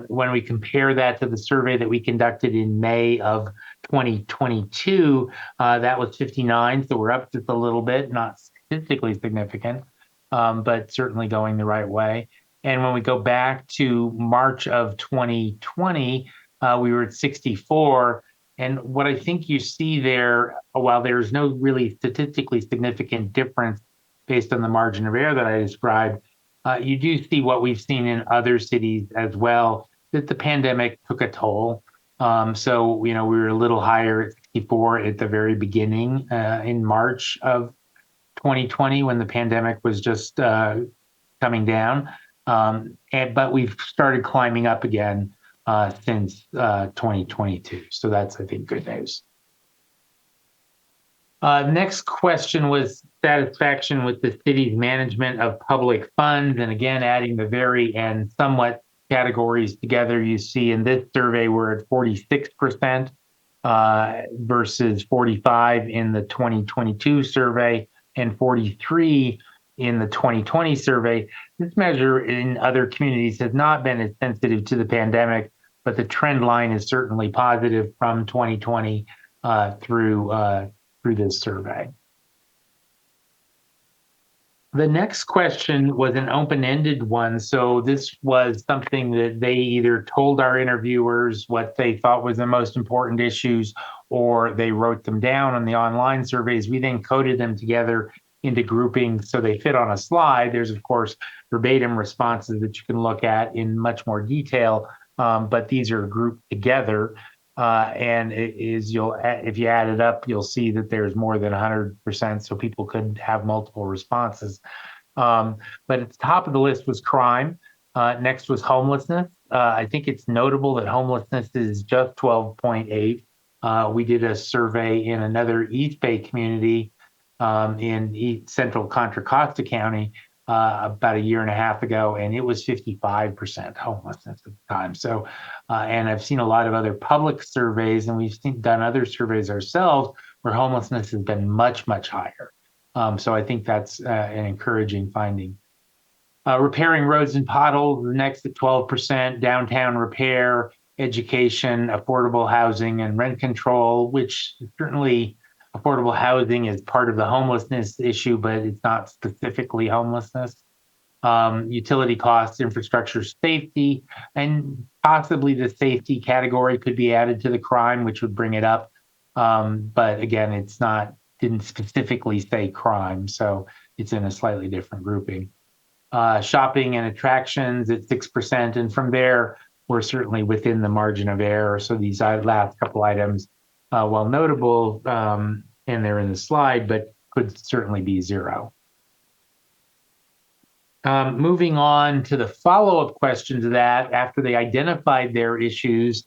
When we compare that to the survey that we conducted in May of 2022, that was 59, so we're up just a little bit, not statistically significant, but certainly going the right way. And when we go back to March of 2020, we were at 64. And what I think you see there, while there's no really statistically significant difference based on the margin of error that I described, you do see what we've seen in other cities as well, that the pandemic took a toll. So, we were a little higher at 64 at the very beginning in March of 2020 when the pandemic was just coming down. But we've started climbing up again since 2022. So that's, I think, good news. Next question was satisfaction with the city's management of public funds. And again, adding the very and somewhat categories together, you see in this survey, we're at 46% versus 45 in the 2022 survey and 43 in the 2020 survey. This measure in other communities has not been as sensitive to the pandemic, but the trend line is certainly positive from 2020 through this survey. The next question was an open-ended one. So this was something that they either told our interviewers what they thought was the most important issues, or they wrote them down on the online surveys. We then coded them together into groupings so they fit on a slide. There's, of course, verbatim responses that you can look at in much more detail, but these are grouped together. And if you add it up, you'll see that there's more than 100%, so people could have multiple responses. But at the top of the list was crime. Next was homelessness. I think it's notable that homelessness is just 12.8. We did a survey in another East Bay community in central Contra Costa County about a year and a half ago, and it was 55% homelessness at the time. So, and I've seen a lot of other public surveys, and we've done other surveys ourselves where homelessness has been much, much higher. So I think that's an encouraging finding. Repairing roads and potholes, the next at 12%, downtown repair, education, affordable housing, and rent control, which certainly affordable housing is part of the homelessness issue, but it's not specifically homelessness. Utility costs, infrastructure, safety, and possibly the safety category could be added to the crime, which would bring it up. But again, didn't specifically say crime, so it's in a slightly different grouping. Shopping and attractions at 6%, and from there, we're certainly within the margin of error. So these last couple items, while notable, and they're in the slide, but could certainly be zero. Moving on to the follow-up question to that, after they identified their issues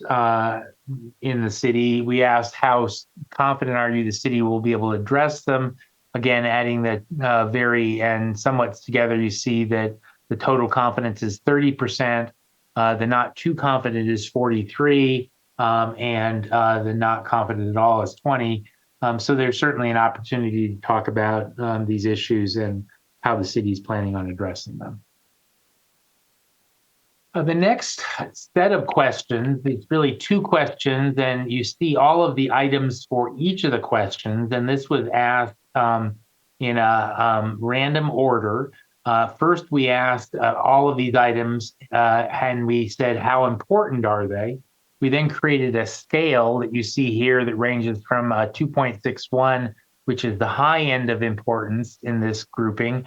in the city, we asked how confident are you the city will be able to address them? Again, adding that very and somewhat together, you see that the total confidence is 30%, the not too confident is 43%, and the not confident at all is 20%. So there's certainly an opportunity to talk about these issues and how the city is planning on addressing them. The next set of questions, it's really two questions, and you see all of the items for each of the questions, and this was asked in a random order. First, we asked all of these items, and we said, how important are they? We then created a scale that you see here that ranges from 2.61, which is the high end of importance in this grouping,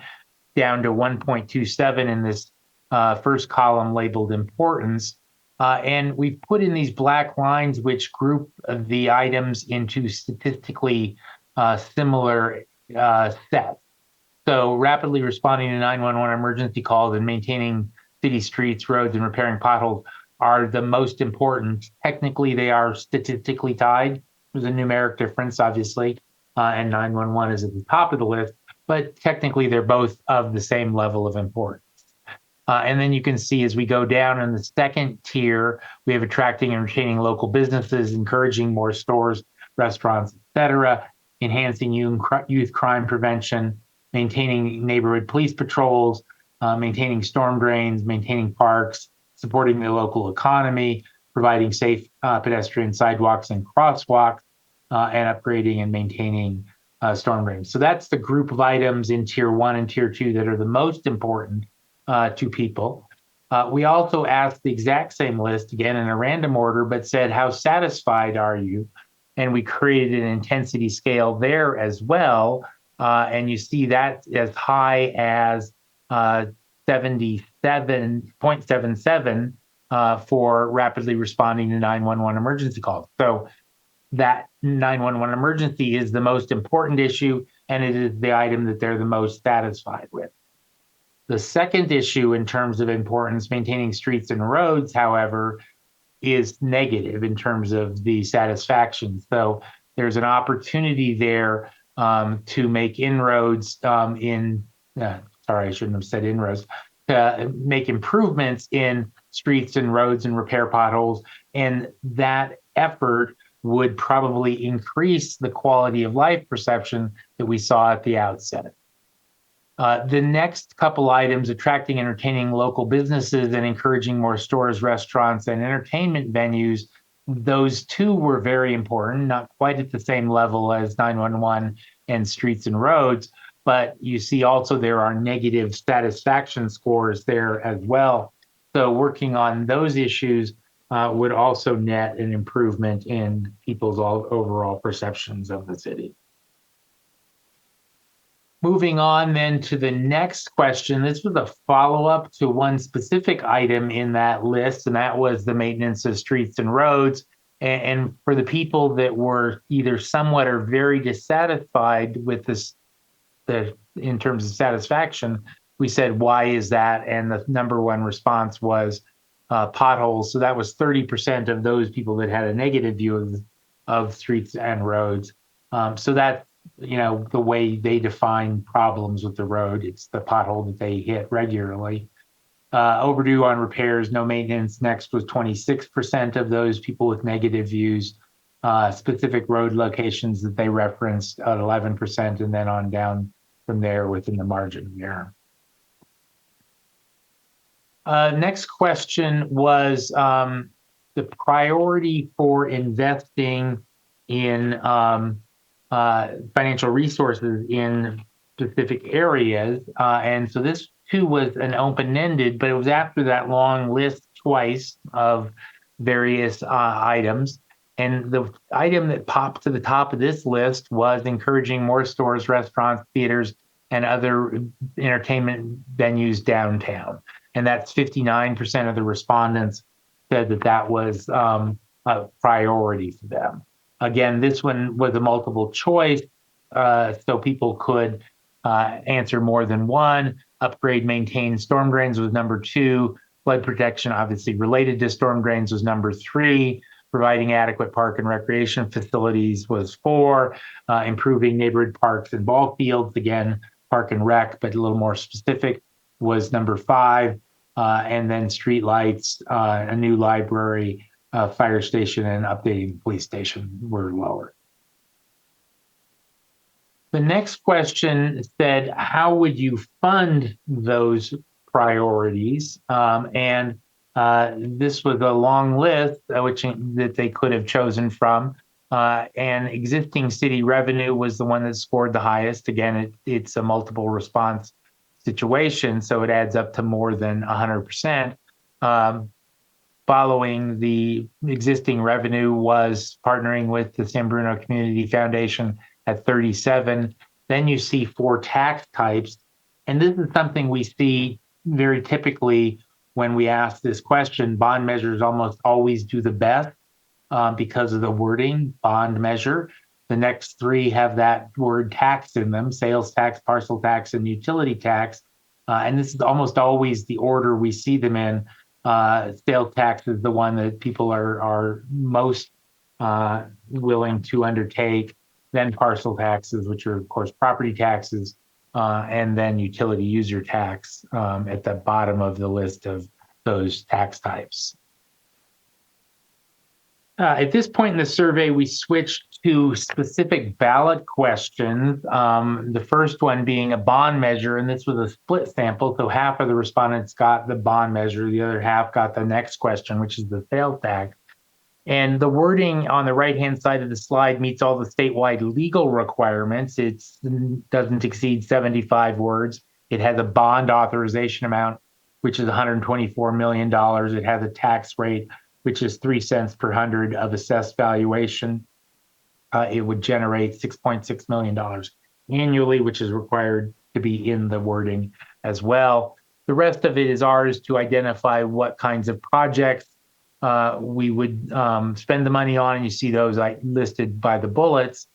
down to 1.27 in this first column labeled importance. And we've put in these black lines which group the items into statistically similar sets. So rapidly responding to 911 emergency calls and maintaining city streets, roads, and repairing potholes are the most important. Technically, they are statistically tied. There's a numeric difference, obviously, and 911 is at the top of the list, but technically they're both of the same level of importance. And then you can see as we go down in the second tier, we have attracting and retaining local businesses, encouraging more stores, restaurants, et cetera, enhancing youth crime prevention, maintaining neighborhood police patrols, maintaining storm drains, maintaining parks, supporting the local economy, providing safe pedestrian sidewalks and crosswalks, and upgrading and maintaining storm drains. So that's the group of items in tier 1 and tier 2 that are the most important to people. We also asked the exact same list, again in a random order, but said, how satisfied are you? And we created an intensity scale there as well. And you see that as high as 77.77 for rapidly responding to 911 emergency calls. So that 911 emergency is the most important issue, and it is the item that they're the most satisfied with. The second issue in terms of importance, maintaining streets and roads, however, is negative in terms of the satisfaction. So there's an opportunity there to make inroads sorry, I shouldn't have said inroads, to make improvements in streets and roads and repair potholes. And that effort would probably increase the quality of life perception that we saw at the outset. The next couple items, attracting and retaining local businesses and encouraging more stores, restaurants, and entertainment venues, those two were very important, not quite at the same level as 911 and streets and roads, but you see also there are negative satisfaction scores there as well. So working on those issues would also net an improvement in people's overall perceptions of the city. Moving on then to the next question. This was a follow-up to one specific item in that list, and that was the maintenance of streets and roads. And for the people that were either somewhat or very dissatisfied with this, in terms of satisfaction, we said, why is that? And the number one response was potholes. So that was 30% of those people that had a negative view of streets and roads. So that's, the way they define problems with the road. It's the pothole that they hit regularly. Overdue on repairs, no maintenance. Next was 26% of those people with negative views. Specific road locations that they referenced at 11%, and then on down from there within the margin of error. Next question was the priority for investing in financial resources in specific areas. And so this too was an open-ended, but it was after that long list twice of various items. And the item that popped to the top of this list was encouraging more stores, restaurants, theaters, and other entertainment venues downtown. And that's 59% of the respondents said that that was a priority for them. Again, this one was a multiple choice, so people could answer more than one. Upgrade, maintain storm drains was number 2. Flood protection, obviously related to storm drains, was number 3. Providing adequate park and recreation facilities was 4. Improving neighborhood parks and ball fields, again, park and rec, but a little more specific, was number 5. And then street lights, a new library, fire station, and updating the police station were lower. The next question said, how would you fund those priorities? And this was a long list that they could have chosen from. And existing city revenue was the one that scored the highest. Again, it's a multiple response situation, so it adds up to more than 100%. Following the existing revenue was partnering with the San Bruno Community Foundation at 37. Then you see 4 tax types. And this is something we see very typically when we ask this question. Bond measures almost always do the best because of the wording, bond measure. The next 3 have that word tax in them: sales tax, parcel tax, and utility tax. And this is almost always the order we see them in. Sales tax is the one that people are most willing to undertake. Then parcel taxes, which are, of course, property taxes, and then utility user tax at the bottom of the list of those tax types. At this point in the survey, we switched to specific ballot questions. The first one being a bond measure, and this was a split sample. So half of the respondents got the bond measure, the other half got the next question, which is the sales tax. And the wording on the right-hand side of the slide meets all the statewide legal requirements. It doesn't exceed 75 words. It has a bond authorization amount, which is $124 million. It has a tax rate, which is 3 cents per hundred of assessed valuation. It would generate $6.6 million annually, which is required to be in the wording as well. The rest of it is ours to identify what kinds of projects we would spend the money on, and you see those listed by the bullets.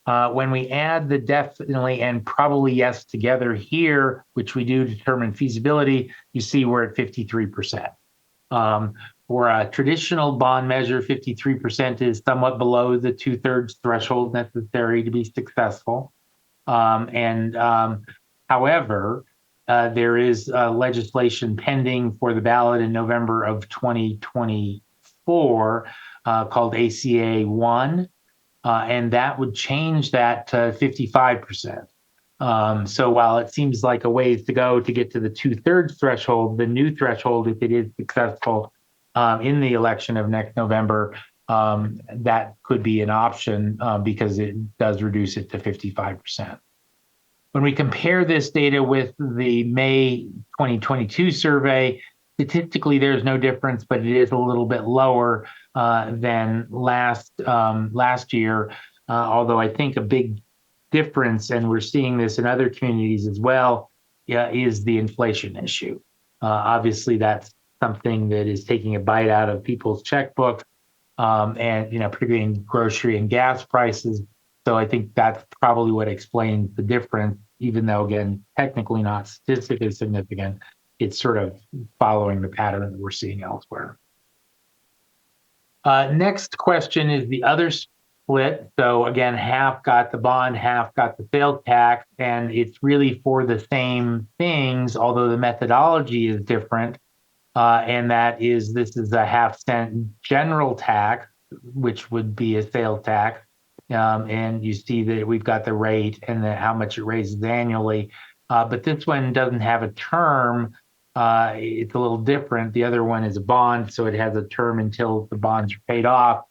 When we add the definitely and probably yes together here, which we do determine feasibility, you see we're at 53%. For a traditional bond measure, 53% is somewhat below the 2/3 threshold necessary to be successful. However, there is legislation pending for the ballot in November of 2024 called ACA 1, and that would change that to 55%. So while it seems like a ways to go to get to the 2/3 threshold, the new threshold, if it is successful in the election of next November, that could be an option because it does reduce it to 55%. When we compare this data with the May 2022 survey, statistically there's no difference, but it is a little bit lower than last year. Although I think a big difference, and we're seeing this in other communities as well, is the inflation issue. Obviously, that's something that is taking a bite out of people's checkbooks, and particularly in grocery and gas prices. So I think that's probably what explains the difference, even though, again, technically not statistically significant. It's sort of following the pattern that we're seeing elsewhere. Next question is the other split. So again, half got the bond, half got the sales tax, and it's really for the same things, although the methodology is different. And that is, this is a 0.5 cent general tax, which would be a sales tax. and you see that we've got the rate and how much it raises annually. But this one doesn't have a term. It's a little different. The other one is a bond, so it has a term until the bonds are paid off.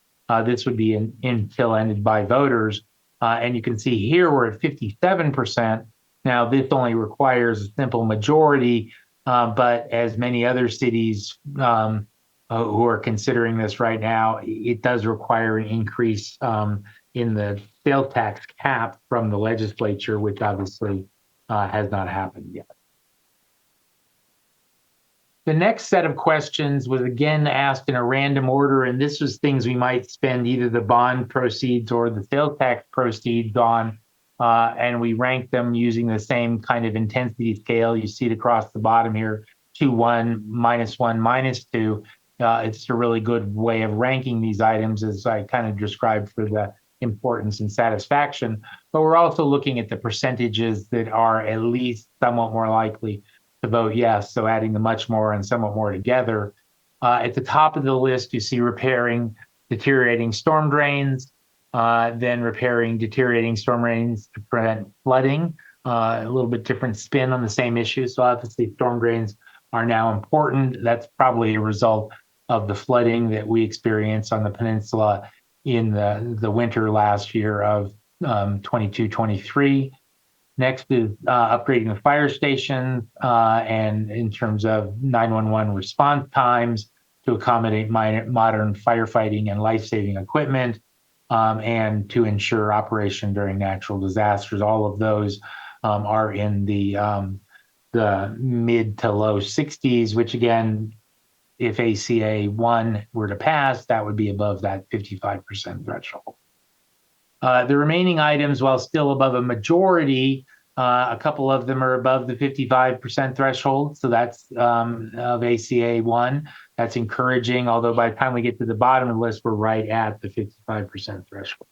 This would be until ended by voters. And you can see here we're at 57%. Now, this only requires a simple majority, but as many other cities who are considering this right now, it does require an increase in the sales tax cap from the legislature, which obviously has not happened yet. The next set of questions was again asked in a random order, and this was things we might spend either the bond proceeds or the sales tax proceeds on, and we ranked them using the same kind of intensity scale. You see it across the bottom here, 2, 1, -1, -2. It's a really good way of ranking these items, as I kind of described for the importance and satisfaction. But we're also looking at the percentages that are at least somewhat more likely to vote yes, so adding the much more and somewhat more together. At the top of the list, you see repairing deteriorating storm drains, then repairing deteriorating storm drains to prevent flooding, a little bit different spin on the same issue. So obviously storm drains are now important. That's probably a result of the flooding that we experienced on the peninsula in the winter last year of 22-23. Next is upgrading the fire stations and in terms of 911 response times to accommodate modern firefighting and life-saving equipment and to ensure operation during natural disasters. All of those are in the mid to low 60s, which again, if ACA 1 were to pass, that would be above that 55% threshold. The remaining items, while still above a majority, a couple of them are above the 55% threshold. So that's of ACA 1. That's encouraging, although by the time we get to the bottom of the list, we're right at the 55% threshold.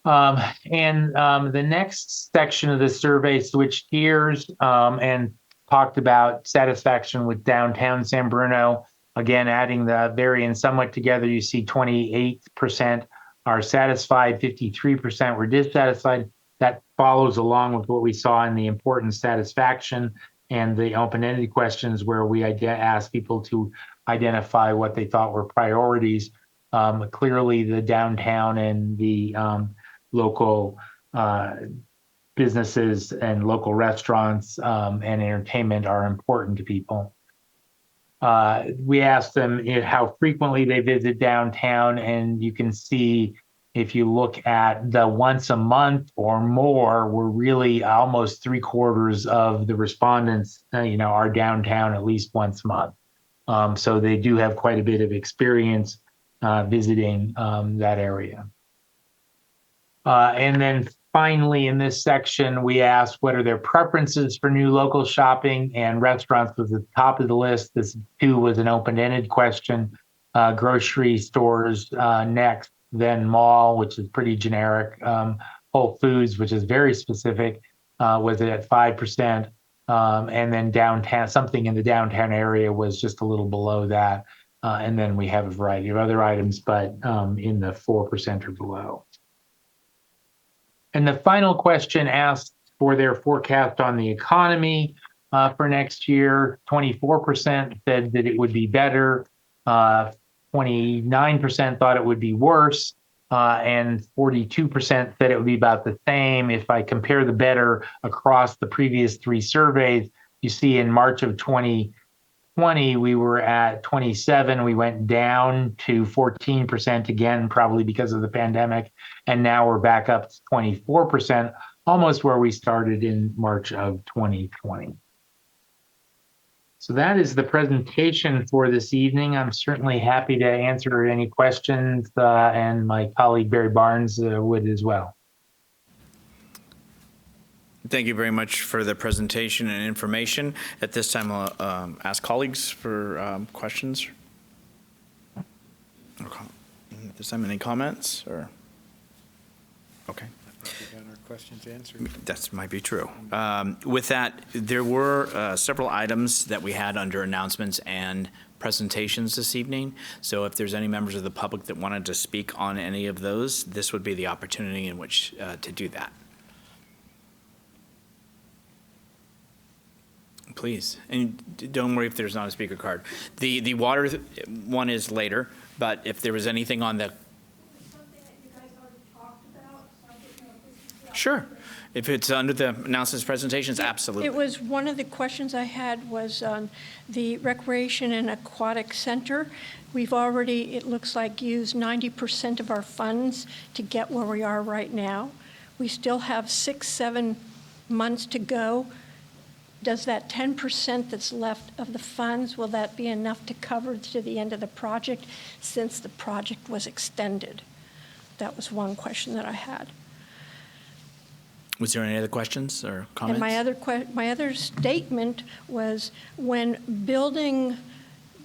The next section of the survey switched gears and talked about satisfaction with downtown San Bruno. Again, adding the variance somewhat together, you see 28% are satisfied, 53% were dissatisfied. That follows along with what we saw in the important satisfaction and the open-ended questions where we asked people to identify what they thought were priorities. Clearly, the downtown and the local businesses and local restaurants and entertainment are important to people. We asked them how frequently they visit downtown, and you can see if you look at the once a month or more, we're really almost 3/4 of the respondents, are downtown at least once a month. So they do have quite a bit of experience visiting that area. And then finally, in this section, we asked what are their preferences for new local shopping, and restaurants was at the top of the list. This too was an open-ended question. Grocery stores next, then mall, which is pretty generic. Whole Foods, which is very specific, was at 5%. And then downtown, something in the downtown area was just a little below that. And then we have a variety of other items, but in the 4% or below. And the final question asked for their forecast on the economy for next year. 24% said that it would be better. 29% thought it would be worse. And 42% said it would be about the same. If I compare the better across the previous 3 surveys, you see in March of 2020, we were at 27. We went down to 14% again, probably because of the pandemic. And now we're back up to 24%, almost where we started in March of 2020. So that is the presentation for this evening. I'm certainly happy to answer any questions, and my colleague Barry Barnes would as well. Thank you very much for the presentation and information. At this time, I'll ask colleagues for questions. At this time, any comments? Or okay. Got our questions answered. That might be true. With that, there were several items that we had under announcements and presentations this evening. So if there's any members of the public that wanted to speak on any of those, this would be the opportunity in which to do that. Please, and don't worry if there's not a speaker card. The water one is later, but if there was anything on the... Sure. If it's under the announcements presentations, absolutely. It was one of the questions I had was on the Recreation and Aquatic Center. We've already, it looks like, used 90% of our funds to get where we are right now. We still have 6-7 months to go. Does that 10% that's left of the funds, will that be enough to cover to the end of the project since the project was extended? That was one question that I had. Was there any other questions or comments? And my other statement was when building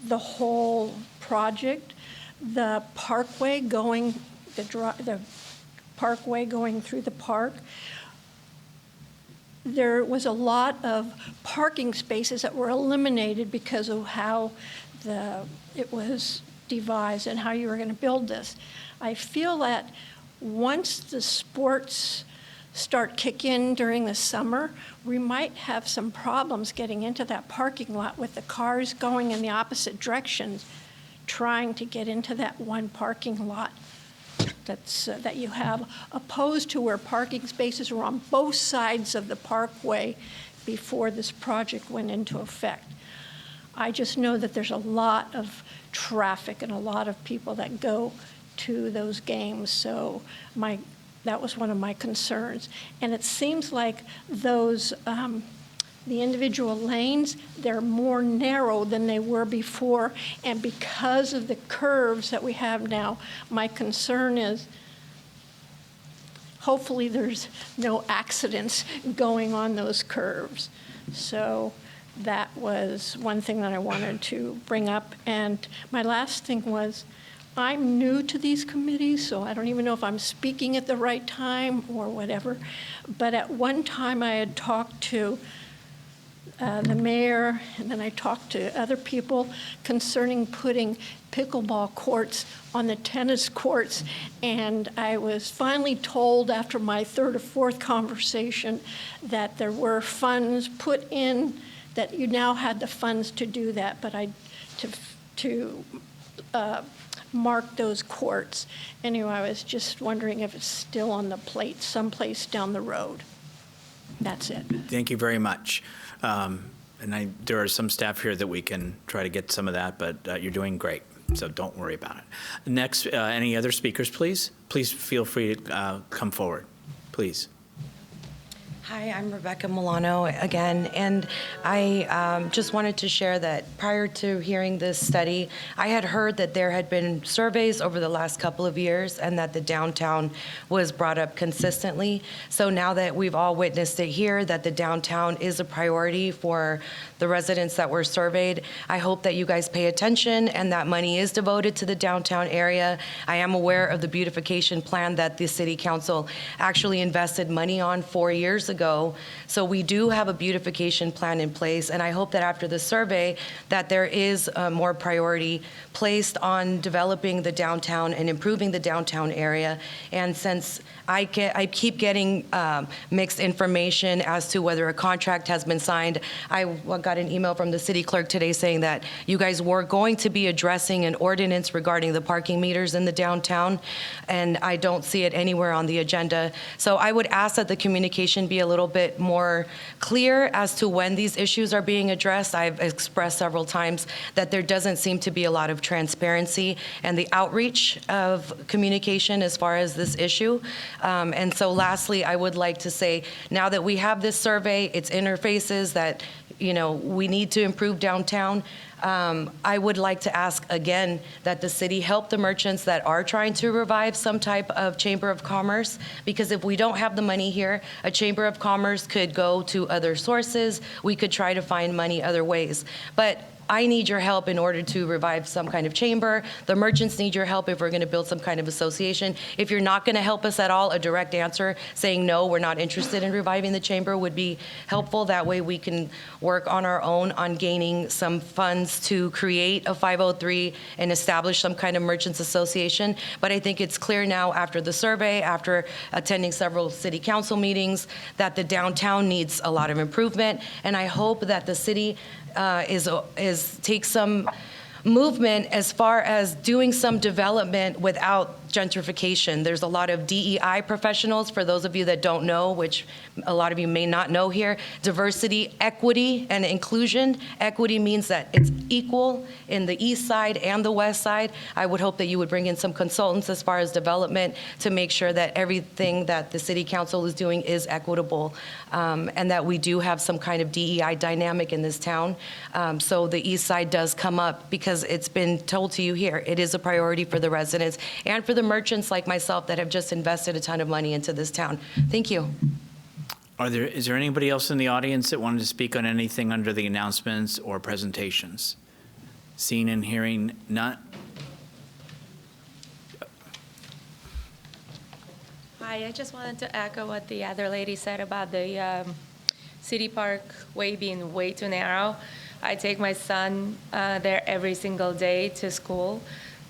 the whole project, the parkway going, the parkway going through the park, there was a lot of parking spaces that were eliminated because of how it was devised and how you were going to build this. I feel that once the sports start kick in during the summer, we might have some problems getting into that parking lot with the cars going in the opposite directions, trying to get into that one parking lot that you have, opposed to where parking spaces were on both sides of the parkway before this project went into effect. I just know that there's a lot of traffic and a lot of people that go to those games, so that was one of my concerns. And it seems like those, the individual lanes, they're more narrow than they were before. And because of the curves that we have now, my concern is hopefully there's no accidents going on those curves. So that was one thing that I wanted to bring up. And my last thing was, I'm new to these committees, so I don't even know if I'm speaking at the right time or whatever. But at one time I had talked to the mayor, and then I talked to other people concerning putting pickleball courts on the tennis courts. And I was finally told after my third or fourth conversation that there were funds put in, that you now had the funds to do that, but to mark those courts. Anyway, I was just wondering if it's still on the plate someplace down the road. That's it. Thank you very much. And there are some staff here that we can try to get some of that, but you're doing great, so don't worry about it. Next, any other speakers, please? Please feel free to come forward, please. Hi, I'm Rebecca Milano again, and I just wanted to share that prior to hearing this study, I had heard that there had been surveys over the last couple of years and that the downtown was brought up consistently. So now that we've all witnessed it here, that the downtown is a priority for the residents that were surveyed, I hope that you guys pay attention and that money is devoted to the downtown area. I am aware of the beautification plan that the City Council actually invested money on 4 years ago. So we do have a beautification plan in place, and I hope that after the survey that there is more priority placed on developing the downtown and improving the downtown area. And since I keep getting mixed information as to whether a contract has been signed, I got an email from the city clerk today saying that you guys were going to be addressing an ordinance regarding the parking meters in the downtown, and I don't see it anywhere on the agenda. So I would ask that the communication be a little bit more clear as to when these issues are being addressed. I've expressed several times that there doesn't seem to be a lot of transparency and the outreach of communication as far as this issue. And so lastly, I would like to say, now that we have this survey, its interfaces that, you know, we need to improve downtown, I would like to ask again that the city help the merchants that are trying to revive some type of chamber of commerce, because if we don't have the money here, a chamber of commerce could go to other sources. We could try to find money other ways. But I need your help in order to revive some kind of chamber. The merchants need your help if we're going to build some kind of association. If you're not going to help us at all, a direct answer saying, no, we're not interested in reviving the chamber would be helpful. That way we can work on our own on gaining some funds to create a 503 and establish some kind of merchants association. But I think it's clear now after the survey, after attending several city council meetings, that the downtown needs a lot of improvement. And I hope that the city takes some movement as far as doing some development without gentrification. There's a lot of DEI professionals, for those of you that don't know, which a lot of you may not know here, diversity, equity, and inclusion. Equity means that it's equal in the east side and the west side. I would hope that you would bring in some consultants as far as development to make sure that everything that the city council is doing is equitable, and that we do have some kind of DEI dynamic in this town. So the east side does come up because it's been told to you here. It is a priority for the residents and for the merchants like myself that have just invested a ton of money into this town. Thank you. Is there anybody else in the audience that wanted to speak on anything under the announcements or presentations? Seeing and hearing none. Hi, I just wanted to echo what the other lady said about the City Park way being way too narrow. I take my son there every single day to school,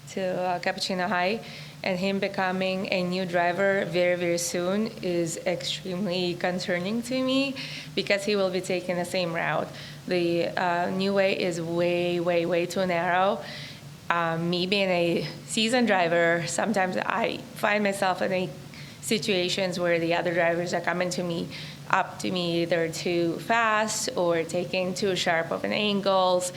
to Cappuccino High, and him becoming a new driver very, very soon is extremely concerning to me because he will be taking the same route. The new way is way, way, way too narrow. Me being a seasoned driver, sometimes I find myself in situations where the other drivers are coming up to me either too fast or taking too sharp of an angles.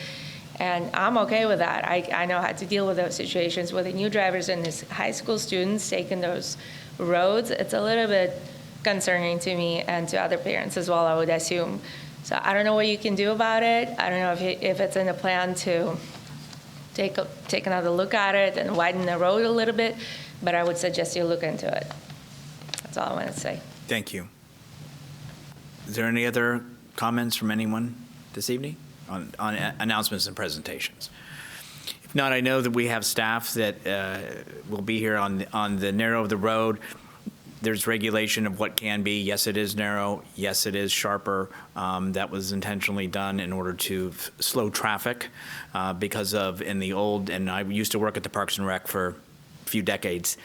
And I'm okay with that. I know how to deal with those situations. With the new drivers and these high school students taking those roads, it's a little bit concerning to me and to other parents as well, I would assume. So I don't know what you can do about it. I don't know if it's in the plan to take another look at it and widen the road a little bit, but I would suggest you look into it. That's all I want to say. Thank you. Is there any other comments from anyone this evening on announcements and presentations? If not, I know that we have staff that will be here on the narrow of the road. There's regulation of what can be. Yes, it is narrow. Yes, it is sharper. That was intentionally done in order to slow traffic because of in the old, and I used to work at the Parks and Rec for a few decades.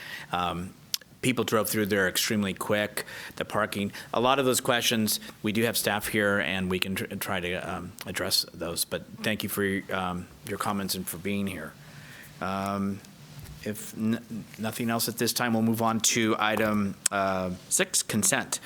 People drove through there extremely quick, the parking. A lot of those questions, we do have staff here and we can try to address those. But thank you for your comments and for being here. If nothing else at this time, we'll move on to item 6, consent.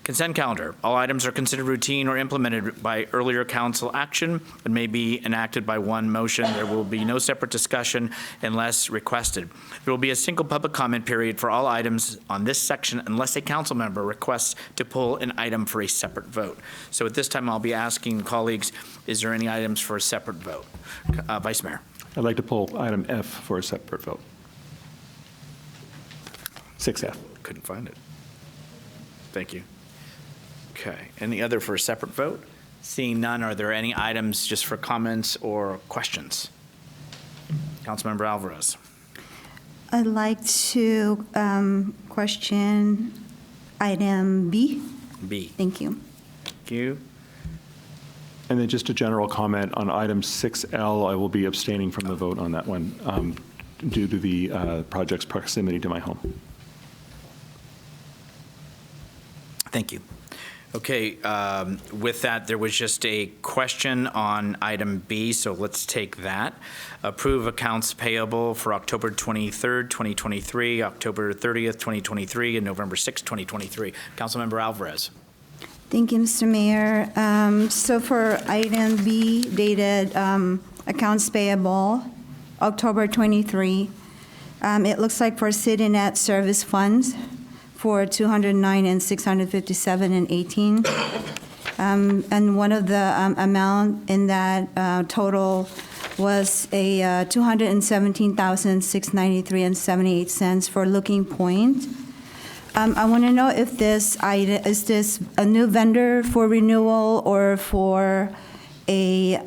Consent calendar. All items are considered routine or implemented by earlier council action and may be enacted by one motion. There will be no separate discussion unless requested. There will be a single public comment period for all items on this section unless a council member requests to pull an item for a separate vote. So at this time, I'll be asking colleagues, is there any items for a separate vote? Vice Mayor. I'd like to pull item F for a separate vote. 6F. Couldn't find it. Thank you. Okay. Any other for a separate vote? Seeing none, are there any items just for comments or questions? Councilmember Alvarez. I'd like to question item B. B. Thank you. Thank you. And then just a general comment on item 6L, I will be abstaining from the vote on that one due to the project's proximity to my home. Thank you. Okay, with that, there was just a question on item B, so let's take that. Approve accounts payable for October 23rd, 2023, October 30th, 2023, and November 6th, 2023. Councilmember Alvarez. Thank you, Mr. Mayor. So for item B, dated accounts payable, October 23, it looks like for city net service funds for 209 and 657 and 18. And one of the amount in that total was a 217,693 and 78 cents for Looking Point. I want to know if this item, is this a new vendor for renewal or for a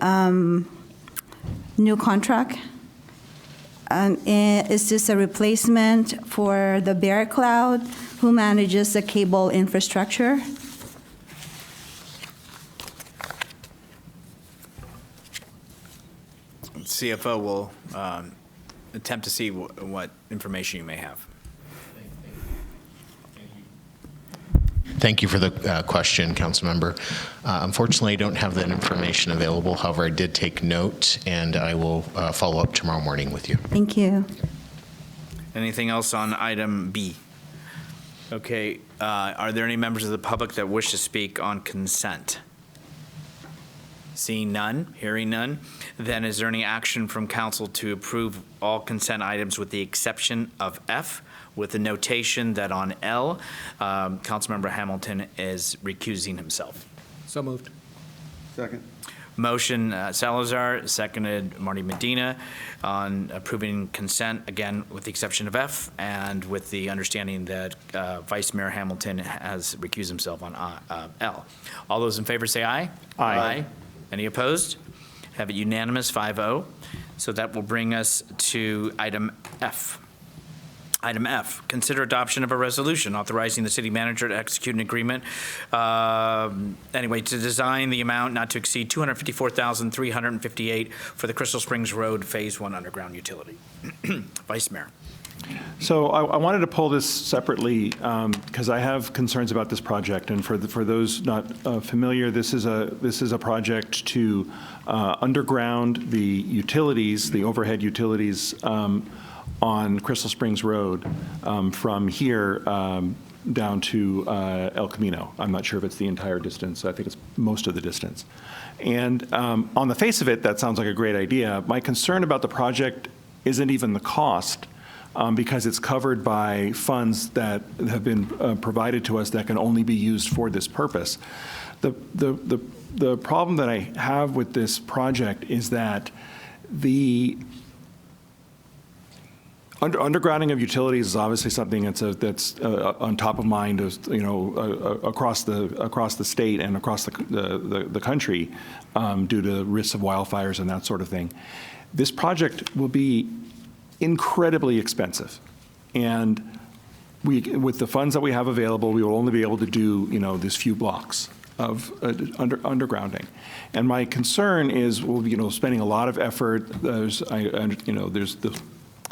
new contract. Is this a replacement for the Bear Cloud, who manages the cable infrastructure? CFO will attempt to see what information you may have. Thank you for the question, Councilmember. Unfortunately, I don't have that information available. However, I did take note, and I will follow up tomorrow morning with you. Thank you. Anything else on item B? Okay, are there any members of the public that wish to speak on consent? Seeing none, hearing none, then is there any action from council to approve all consent items with the exception of F, with the notation that on L, Councilmember Hamilton is recusing himself? So moved. Second. Motion Salazar, seconded Marty Medina, on approving consent, again, with the exception of F, and with the understanding that Vice Mayor Hamilton has recused himself on L. All those in favor say aye. Aye. Any opposed? Have it unanimous, 5-0. So that will bring us to item F. Item F, consider adoption of a resolution authorizing the city manager to execute an agreement, to design the amount not to exceed $254,358 for the Crystal Springs Road Phase 1 underground utility. Vice Mayor. So I wanted to pull this separately because I have concerns about this project. And for those not familiar, this is a project to underground the utilities, the overhead utilities on Crystal Springs Road from here down to El Camino. I'm not sure if it's the entire distance. I think it's most of the distance. And on the face of it, that sounds like a great idea. My concern about the project isn't even the cost, because it's covered by funds that have been provided to us that can only be used for this purpose. The problem that I have with this project is that the undergrounding of utilities is obviously something that's on top of mind, across the state and across the country due to risks of wildfires and that sort of thing. This project will be incredibly expensive, and with the funds that we have available, we will only be able to do these few blocks of undergrounding. And my concern is we'll spending a lot of effort.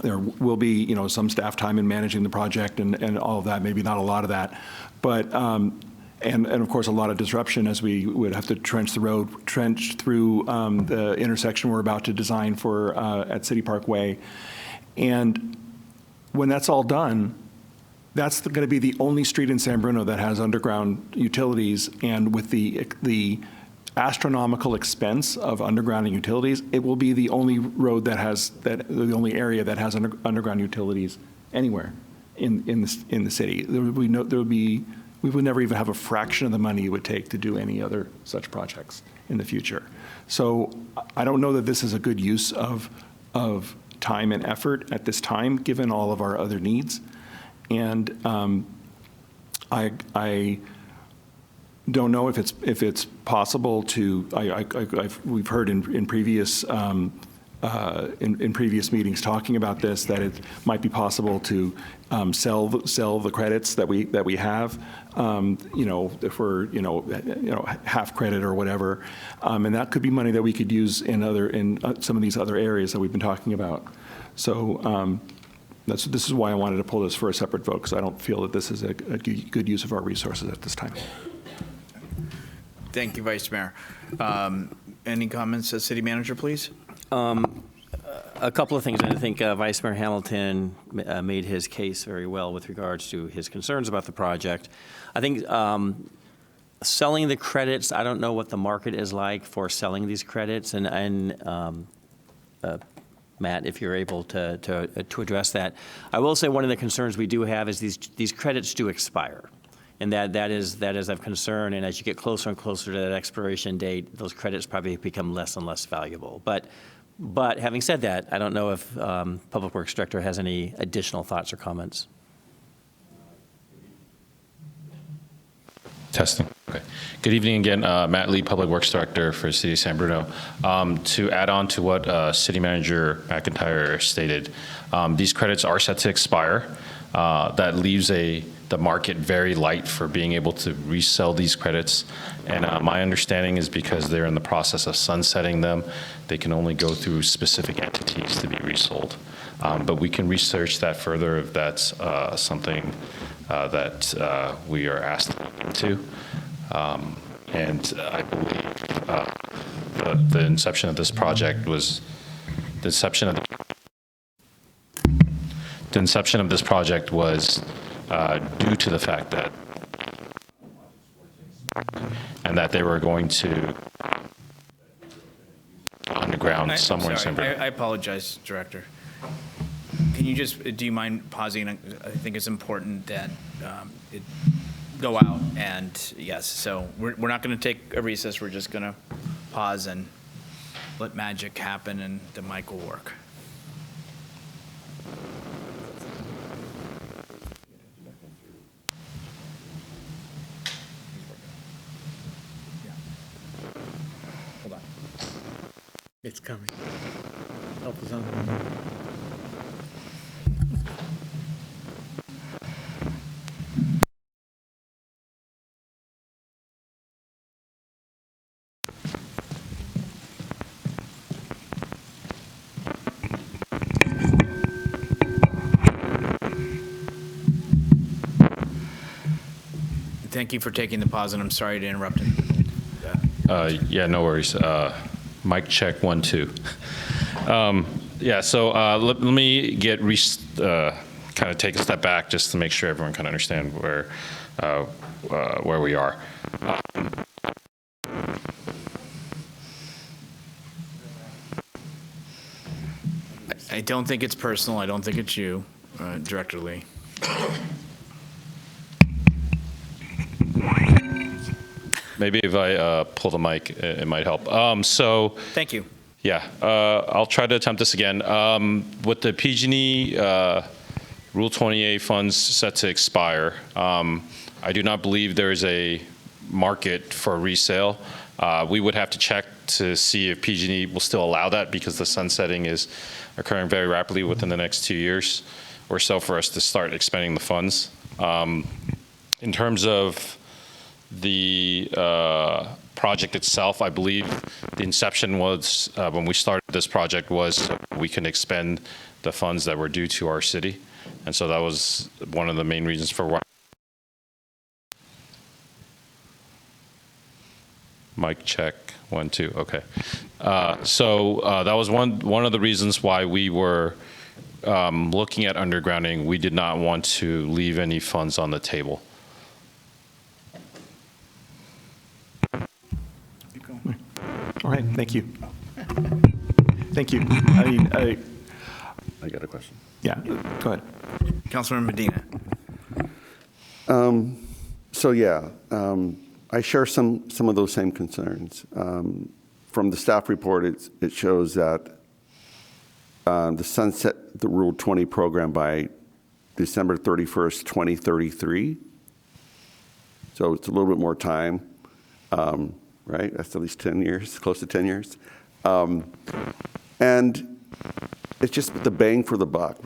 There will be some staff time in managing the project and all of that. Maybe not a lot of that, but and of course a lot of disruption as we would have to trench through the intersection we're about to design for at City Parkway. And when that's all done, that's going to be the only street in San Bruno that has underground utilities. And with the astronomical expense of undergrounding utilities, it will be the only road the only area that has underground utilities anywhere in the city. We would never even have a fraction of the money it would take to do any other such projects in the future. So I don't know that this is a good use of time and effort at this time, given all of our other needs. And I don't know if it's possible to. We've heard in previous meetings talking about this, that it might be possible to sell the credits that we have. If we're half credit or whatever, and that could be money that we could use in some of these other areas that we've been talking about. So this is why I wanted to pull this for a separate vote, because I don't feel that this is a good use of our resources at this time. Thank you, Vice Mayor. Any comments as City Manager, please? A couple of things. I think Vice Mayor Hamilton made his case very well with regards to his concerns about the project. I think selling the credits, I don't know what the market is like for selling these credits, and Matt, if you're able to address that. I will say one of the concerns we do have is these credits do expire. And that is of concern, and as you get closer and closer to that expiration date, those credits probably become less and less valuable. But having said that, I don't know if Public Works Director has any additional thoughts or comments. Testing. Okay. Good evening again. Matt Lee, Public Works Director for City of San Bruno. To add on to what City Manager McIntyre stated, these credits are set to expire. That leaves the market very light for being able to resell these credits. And my understanding is because they're in the process of sunsetting them, they can only go through specific entities to be resold. But we can research that further if that's something that we are asked to look into. And I believe the inception of this project was the inception of this project was due to the fact that they were going to underground somewhere in San Bruno. I apologize, Director. Can you do you mind pausing? I think it's important that it go out and yes, so we're not going to take a recess. We're just going to pause and let magic happen and the mic will work. Hold on. It's coming. Help us on. Thank you for taking the pause, and I'm sorry to interrupt. Yeah, no worries. Mic check 1, 2. Yeah, so let me get kind of take a step back just to make sure everyone can understand where we are. I don't think it's personal. I don't think it's you, Director Lee. Maybe if I pull the mic, it might help. So thank you. Yeah, I'll try to attempt this again. With the PG&E Rule 28 funds set to expire, I do not believe there is a market for resale. We would have to check to see if PG&E will still allow that because the sunsetting is occurring very rapidly within the next 2 years or so for us to start expending the funds. In terms of the project itself, I believe the inception was, when we started this project, was so we can expend the funds that were due to our city. And so that was one of the main reasons for why. Mic check 1, 2. Okay. So that was one of the reasons why we were looking at undergrounding. We did not want to leave any funds on the table. All right, thank you. Thank you. I got a question. Yeah, go ahead. Councilmember Medina. So yeah, I share some of those same concerns. From the staff report, it shows that the sunset the Rule 20 program by December 31st, 2033. So it's a little bit more time, right? That's at least 10 years, close to 10 years. And it's just the bang for the buck.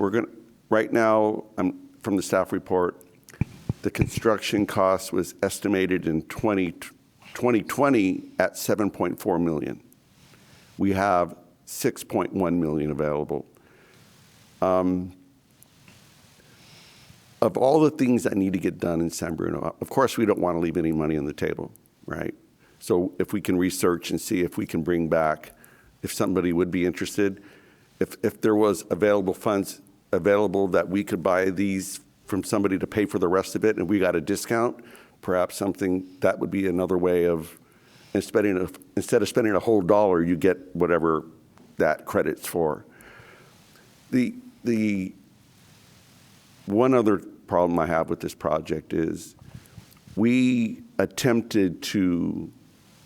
Right now, from the staff report, the construction cost was estimated in 2020 at $7.4 million. We have $6.1 million available. Of all the things that need to get done in San Bruno, of course, we don't want to leave any money on the table, right? So if we can research and see if we can bring back, if somebody would be interested, if there was available funds available that we could buy these from somebody to pay for the rest of it and we got a discount, perhaps something that would be another way of instead of spending a whole dollar, you get whatever that credit's for. The one other problem I have with this project is we attempted to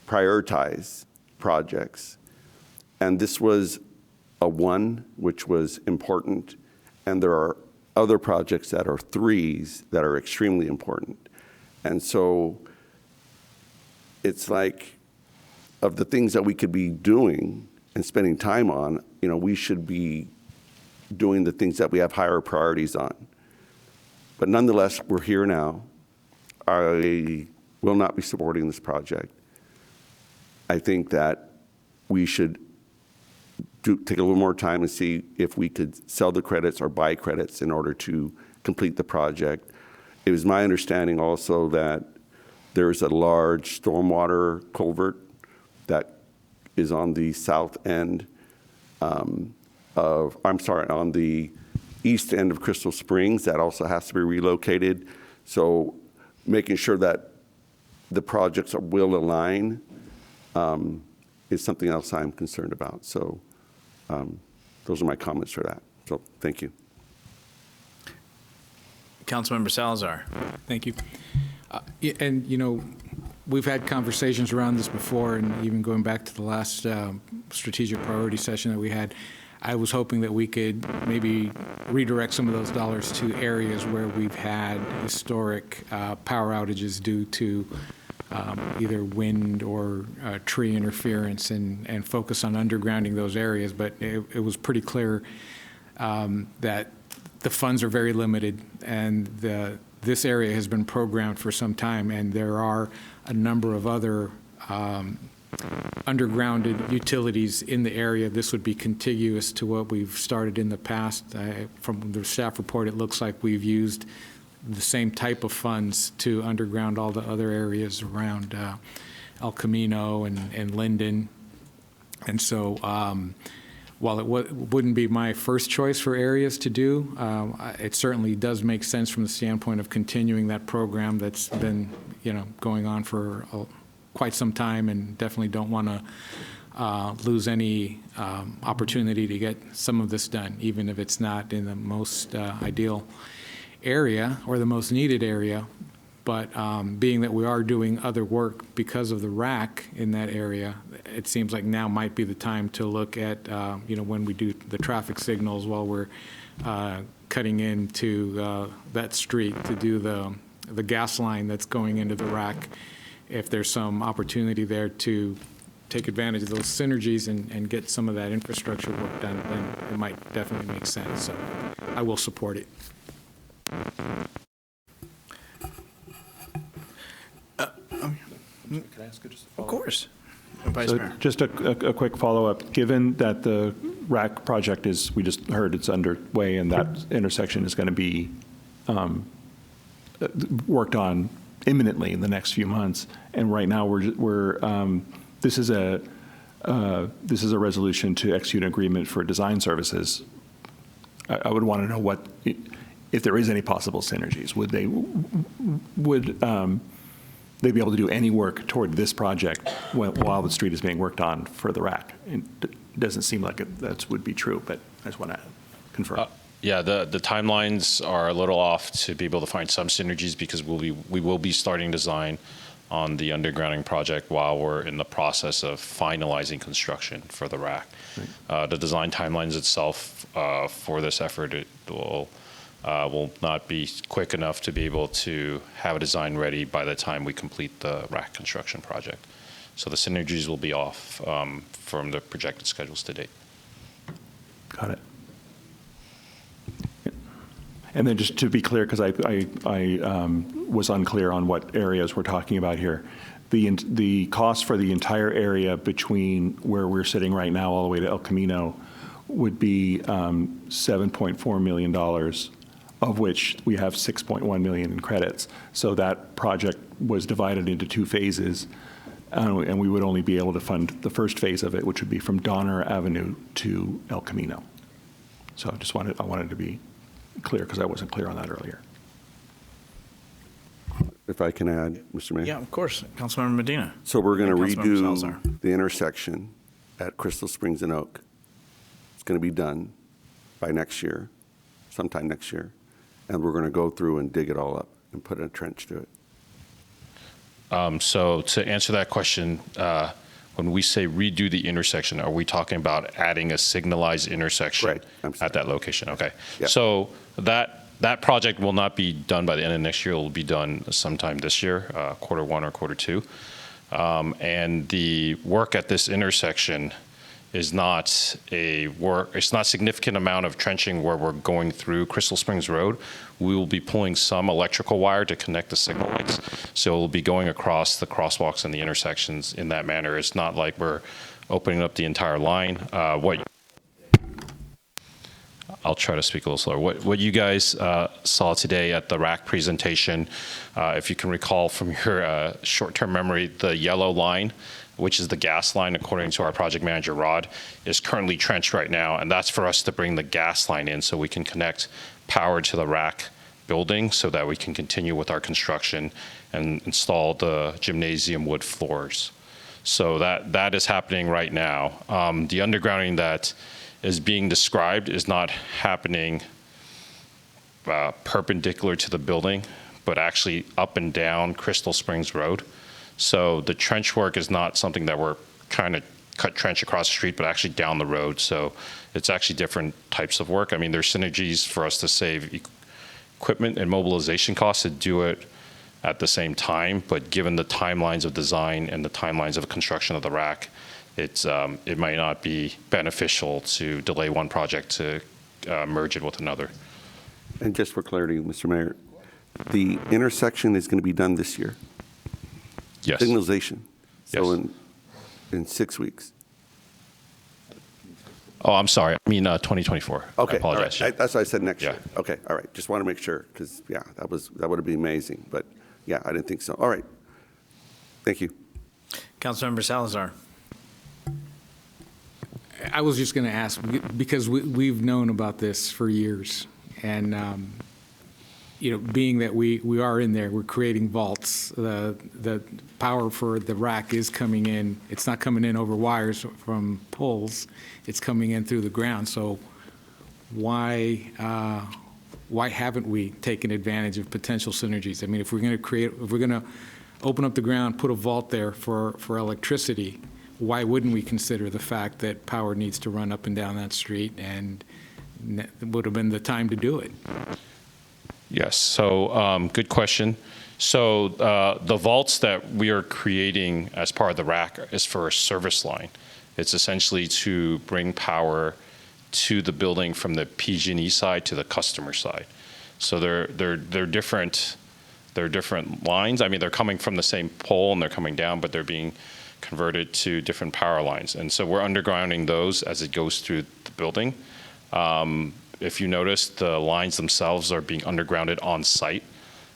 prioritize projects, and this was a 1, which was important, and there are other projects that are 3s that are extremely important. And so it's like, of the things that we could be doing and spending time on, we should be doing the things that we have higher priorities on. But nonetheless, we're here now. I will not be supporting this project. I think that we should take a little more time and see if we could sell the credits or buy credits in order to complete the project. It was my understanding also that there's a large stormwater culvert that is on the south end on the east end of Crystal Springs that also has to be relocated. So making sure that the projects will align is something else I'm concerned about. So those are my comments for that. So thank you. Councilmember Salazar. Thank you. And, we've had conversations around this before, and even going back to the last strategic priority session that we had, I was hoping that we could maybe redirect some of those dollars to areas where we've had historic power outages due to either wind or tree interference, and focus on undergrounding those areas. But it was pretty clear that the funds are very limited, and this area has been programmed for some time, and there are a number of other undergrounded utilities in the area. This would be contiguous to what we've started in the past. From the staff report, it looks like we've used the same type of funds to underground all the other areas around El Camino and Linden. And so while it wouldn't be my first choice for areas to do, it certainly does make sense from the standpoint of continuing that program that's been, going on for quite some time, and definitely don't want to lose any opportunity to get some of this done, even if it's not in the most ideal area or the most needed area. But being that we are doing other work because of the rack in that area, it seems like now might be the time to look at, when we do the traffic signals while we're cutting into that street to do the gas line that's going into the rack. If there's some opportunity there to take advantage of those synergies and get some of that infrastructure work done, then it might definitely make sense. So I will support it. Can I ask just a follow-up? Of course. Vice So Mayor. just a quick follow-up. Given that the RAC project is, we just heard it's underway, and that intersection is going to be worked on imminently in the next few months, and right now this is a resolution to execute an agreement for design services. I would want to know if there is any possible synergies. Would they be able to do any work toward this project while the street is being worked on for the RAC? It doesn't seem like that would be true, but I just want to confirm. Yeah, the timelines are a little off to be able to find some synergies, because we will be starting design on the undergrounding project while we're in the process of finalizing construction for the RAC. Right. The design timelines itself for this effort will not be quick enough to be able to have a design ready by the time we complete the RAC construction project. So the synergies will be off from the projected schedules to date. Got it. And then just to be clear, because I was unclear on what areas we're talking about here, the cost for the entire area between where we're sitting right now all the way to El Camino would be $7.4 million, of which we have $6.1 million in credits. So that project was divided into two phases, and we would only be able to fund the first phase of it, which would be from Donner Avenue to El Camino. So I wanted to be clear, because I wasn't clear on that earlier. If I can add, Mr. Mayor? Yeah, of course. Councilmember Medina. So we're going to Councilmember Salazar. redo the intersection at Crystal Springs and Oak. It's going to be done by next year, sometime next year. And we're going to go through and dig it all up and put a trench to it. So to answer that question, when we say redo the intersection, are we talking about adding a signalized intersection at that location? Okay. Yeah. So that project will not be done by the end of next year. It will be done sometime this year, quarter one or quarter two. And the work at this intersection is not it's not significant amount of trenching where we're going through Crystal Springs Road. We will be pulling some electrical wire to connect the signal lights. So we'll be going across the crosswalks and the intersections in that manner. It's not like we're opening up the entire line. I'll try to speak a little slower. What you guys saw today at the RAC presentation, if you can recall from your short-term memory, the yellow line, which is the gas line, according to our project manager, Rod, is currently trenched right now. And that's for us to bring the gas line in so we can connect power to the RAC building so that we can continue with our construction and install the gymnasium wood floors. So that is happening right now. The undergrounding that is being described is not happening perpendicular to the building, but actually up and down Crystal Springs Road. So the trench work is not something that we're kind of cut trench across the street, but actually down the road. So it's actually different types of work. I mean, there's synergies for us to save equipment and mobilization costs to do it at the same time, but given the timelines of design and the timelines of construction of the RAC, it might not be beneficial to delay one project to merge it with another. And just for clarity, Mr. Mayor, the intersection is going to be done this year? Yes. Signalization? So Yes. in 6 weeks? Oh, I'm sorry. I mean 2024. Okay, I apologize. all right. That's why I said next Yeah. year. Okay, all right. Just want to make sure, because, yeah, that would have been amazing. But, yeah, I didn't think so. All right. Thank you. Councilmember Salazar. I was just going to ask, because we've known about this for years, and being that we are in there, we're creating vaults. The power for the RAC is coming in. It's not coming in over wires from poles. It's coming in through the ground. So why haven't we taken advantage of potential synergies? I mean, if we're going to open up the ground, put a vault there for electricity, why wouldn't we consider the fact that power needs to run up and down that street, and it would have been the time to do it? Yes, so good question. So the vaults that we are creating as part of the RAC is for a service line. It's essentially to bring power to the building from the PG&E side to the customer side. So they're different lines. I mean, they're coming from the same pole and they're coming down, but they're being converted to different power lines. And so we're undergrounding those as it goes through the building. If you notice, the lines themselves are being undergrounded on site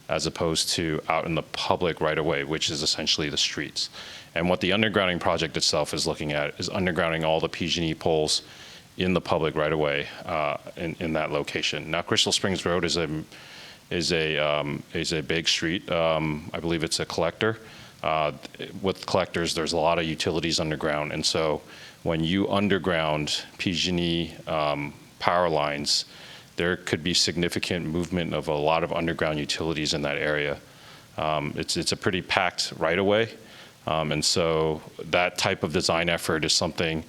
as opposed to out in the public right away, which is essentially the streets. And what the undergrounding project itself is looking at is undergrounding all the PG&E poles in the public right away in that location. Now, Crystal Springs Road is a big street. I believe it's a collector. With collectors, there's a lot of utilities underground. And so when you underground PG&E power lines, there could be significant movement of a lot of underground utilities in that area. It's a pretty packed right-of-way. And so that type of design effort is something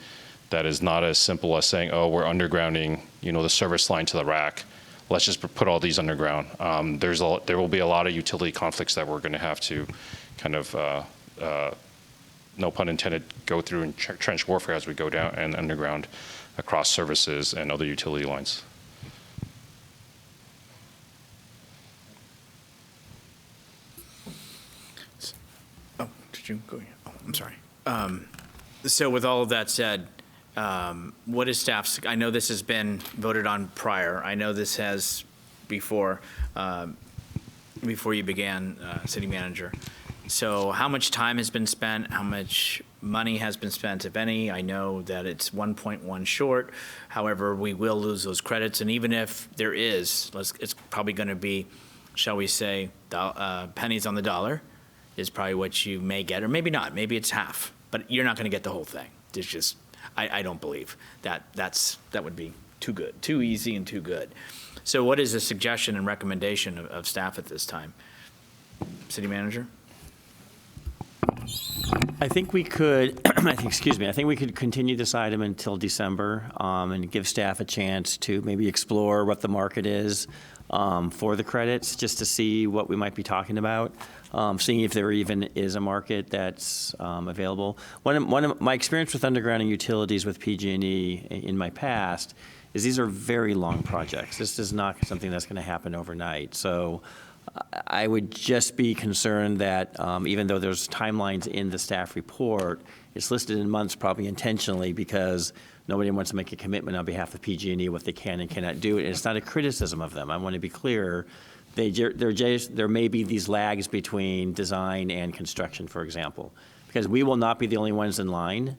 that is not as simple as saying, oh, we're undergrounding, the service line to the RAC. Let's just put all these underground. There will be a lot of utility conflicts that we're going to have to kind of, no pun intended, go through in trench warfare as we go down and underground across services and other utility lines. Oh, did you go? Oh, I'm sorry. So with all of that said, what is staff's, I know this has been voted on prior. I know this has before you began, city manager. So how much time has been spent? How much money has been spent, if any? I know that it's 1.1 short. However, we will lose those credits. And even if there is, it's probably going to be, shall we say, pennies on the dollar is probably what you may get, or maybe not. Maybe it's half, but you're not going to get the whole thing. It's just, I don't believe that would be too good, too easy and too good. So what is the suggestion and recommendation of staff at this time? City manager? I think we could, I think we could continue this item until December and give staff a chance to maybe explore what the market is for the credits, just to see what we might be talking about, seeing if there even is a market that's available. One of my experience with undergrounding utilities with PG&E in my past is these are very long projects. This is not something that's going to happen overnight. So I would just be concerned that even though there's timelines in the staff report, it's listed in months probably intentionally because nobody wants to make a commitment on behalf of PG&E what they can and cannot do. And it's not a criticism of them. I want to be clear. There may be these lags between design and construction, for example, because we will not be the only ones in line.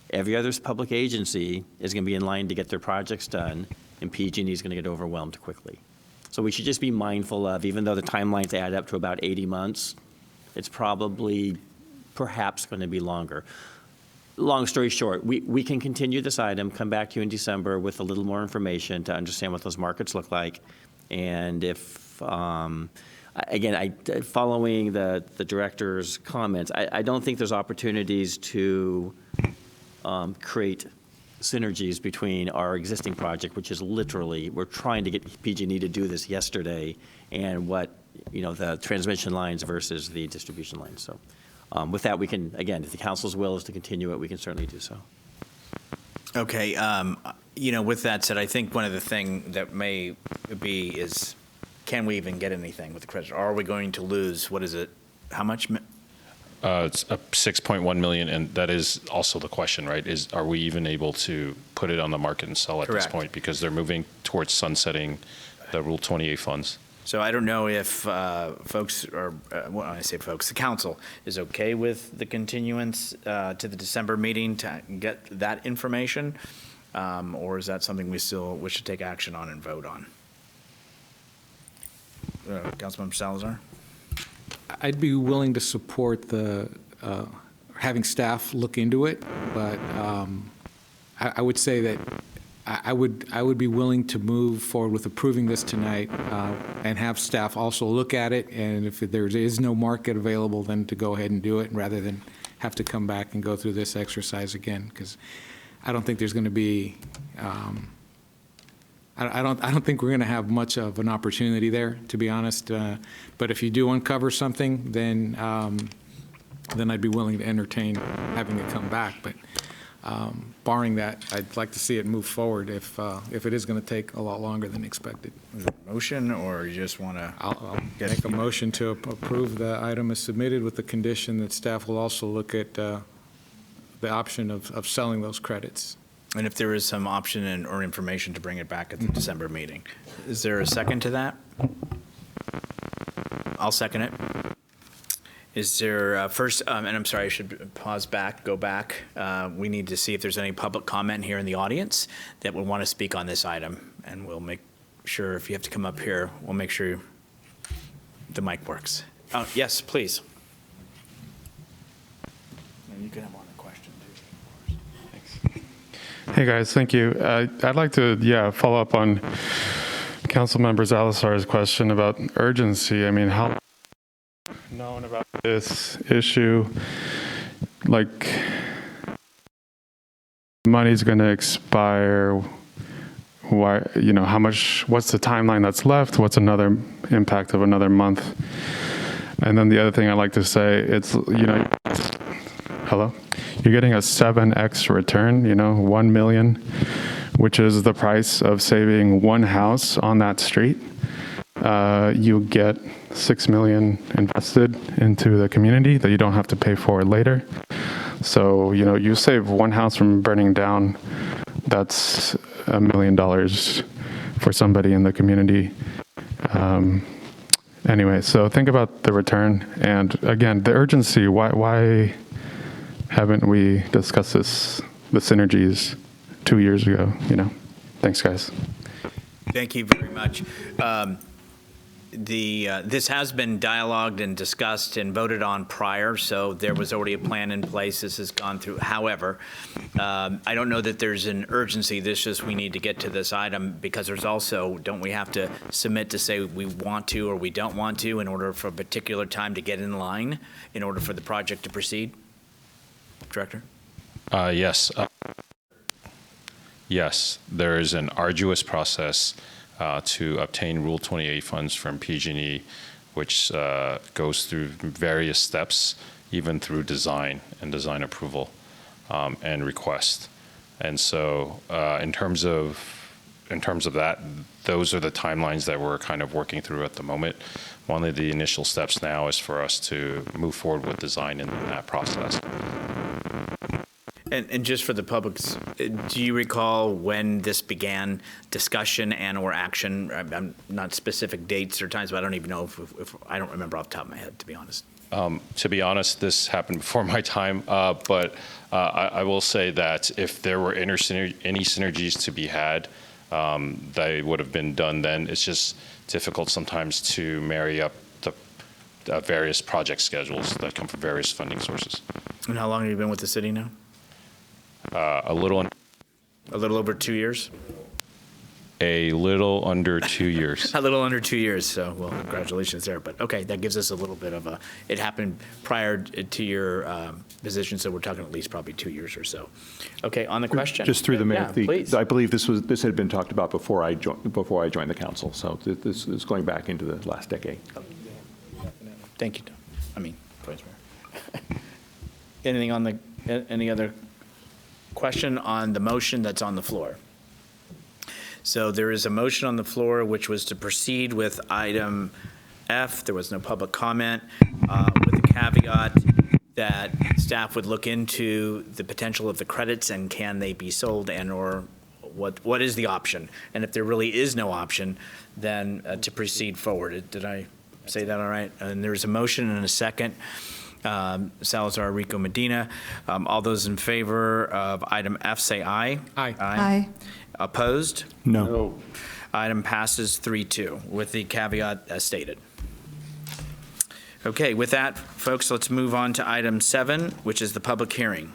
Every other public agency is going to be in line to get their projects done, and PG&E is going to get overwhelmed quickly. So we should just be mindful of, even though the timelines add up to about 80 months, it's probably perhaps going to be longer. Long story short, we can continue this item, come back to you in December with a little more information to understand what those markets look like. And if, again, following the director's comments, I don't think there's opportunities to create synergies between our existing project, which is literally, we're trying to get PG&E to do this yesterday, and what, the transmission lines versus the distribution lines. So with that, we can, again, if the council's will is to continue it, we can certainly do so. Okay, with that said, I think one of the things that may be is, can we even get anything with the credit? Or are we going to lose, what is it, how much? It's a 6.1 million, and that is also the question, right? Are we even able to put it on the market and sell at Correct. this point? Because they're moving towards sunsetting the Rule 28 funds. So I don't know if folks are, when I say folks, the council is okay with the continuance to the December meeting to get that information, or is that something we should take action on and vote on? Councilmember Salazar? I'd be willing to support the having staff look into it, but I would say that I would be willing to move forward with approving this tonight and have staff also look at it, and if there is no market available, then to go ahead and do it rather than have to come back and go through this exercise again, because I don't think there's going to be I don't think we're going to have much of an opportunity there, to be honest. But if you do uncover something, then I'd be willing to entertain having it come back. But barring that, I'd like to see it move forward if it is going to take a lot longer than expected. Is it a motion, or you just want to? I'll make a motion to approve the item as submitted with the condition that staff will also look at the option of selling those credits. And if there is some option or information to bring it back at the December meeting. Is there a second to that? I'll second it. Is there first, and I'm sorry, I should go back. We need to see if there's any public comment here in the audience that would want to speak on this item. And we'll make sure, if you have to come up here, we'll make sure the mic works. Yes, please. And you can have one question too. Thanks. Hey guys, thank you. I'd like to, follow up on Councilmember Salazar's question about urgency. I mean, how known about this issue? Like, money's going to expire. Why? How much? What's the timeline that's left? What's another impact of another month? And then the other thing I'd like to say, it's hello. You're getting a 7x return, $1 million, which is the price of saving one house on that street. You get $6 million invested into the community that you don't have to pay for later. So, you save one house from burning down, that's $1 million for somebody in the community. Anyway, so think about the return. And again, the urgency, why haven't we discussed the synergies 2 years ago, Thanks, guys. Thank you very much. This has been dialogued and discussed and voted on prior, so there was already a plan in place. This has gone through. However, I don't know that there's an urgency. We need to get to this item because there's also, don't we have to submit to say we want to or we don't want to in order for a particular time to get in line in order for the project to proceed? Director? Yes. Yes, there is an arduous process to obtain Rule 28 funds from PG&E, which goes through various steps, even through design and design approval and request. And so in terms of that, those are the timelines that we're kind of working through at the moment. One of the initial steps now is for us to move forward with design in that process. And just for the public's, do you recall when this began discussion and or action? I'm not specific dates or times, but I don't even know if I don't remember off the top of my head, to be honest. To be honest, this happened before my time, but I will say that if there were any synergies to be had, they would have been done then. It's just difficult sometimes to marry up the various project schedules that come from various funding sources. And how long have you been with the city now? A little over 2 years? A little under 2 years. A little under 2 years, so, well, congratulations there. But, okay, that gives us a little bit of a, it happened prior to your position, so we're talking at least probably 2 years or so. Okay, on the question? Just through the mayor, Yeah, please. I believe this had been talked about before I joined the council, so this is going back into the last decade. Thank you, Tom. Vice Mayor. Anything on the, any other question on the motion that's on the floor? So there is a motion on the floor which was to proceed with item F. There was no public comment, with the caveat that staff would look into the potential of the credits and can they be sold and or what is the option? And if there really is no option, then to proceed forward. Did I say that all right? And there's a motion and a second. Salazar, Rico, Medina. All those in favor of item F, say aye. Aye. Aye. Opposed? No. Item passes 3-2 with the caveat as stated. Okay, with that, folks, let's move on to item 7, which is the public hearing.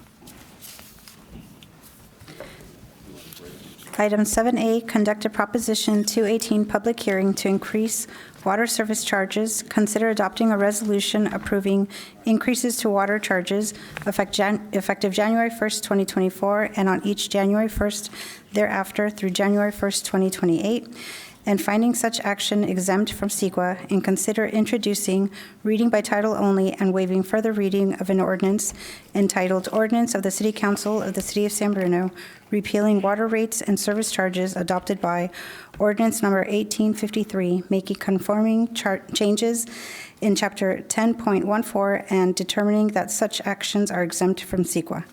Item 7A, conduct a Proposition 218 public hearing to increase water service charges. Consider adopting a resolution approving increases to water charges effective January 1st, 2024, and on each January 1st thereafter through January 1st, 2028, and finding such action exempt from CEQA, and consider introducing reading by title only and waiving further reading of an ordinance entitled Ordinance of the City Council of the City of San Bruno repealing water rates and service charges adopted by Ordinance Number 1853, making conforming changes in Chapter 10.14 and determining that such actions are exempt from CEQA.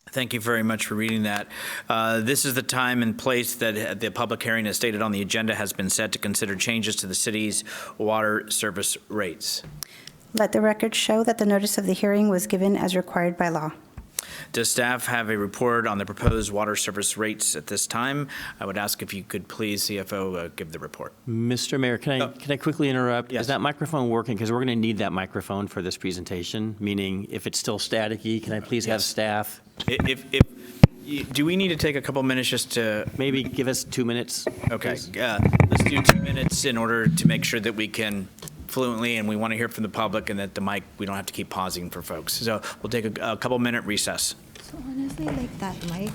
Thank you very much for reading that. This is the time and place that the public hearing, as stated on the agenda, has been set to consider changes to the city's water service rates. Let the record show that the notice of the hearing was given as required by law. Does staff have a report on the proposed water service rates at this time? I would ask if you could please, CFO, give the report. Mr. Mayor, can I quickly interrupt? Yes. Is that microphone working? Because we're going to need that microphone for this presentation, meaning if it's still staticky, can I please have staff? Do we need to take a couple minutes just to? Maybe give us 2 minutes. Okay, let's do 2 minutes in order to make sure that we can fluently, and we want to hear from the public, and that the mic, we don't have to keep pausing for folks. So we'll take a couple minute recess. So honestly, like that mic,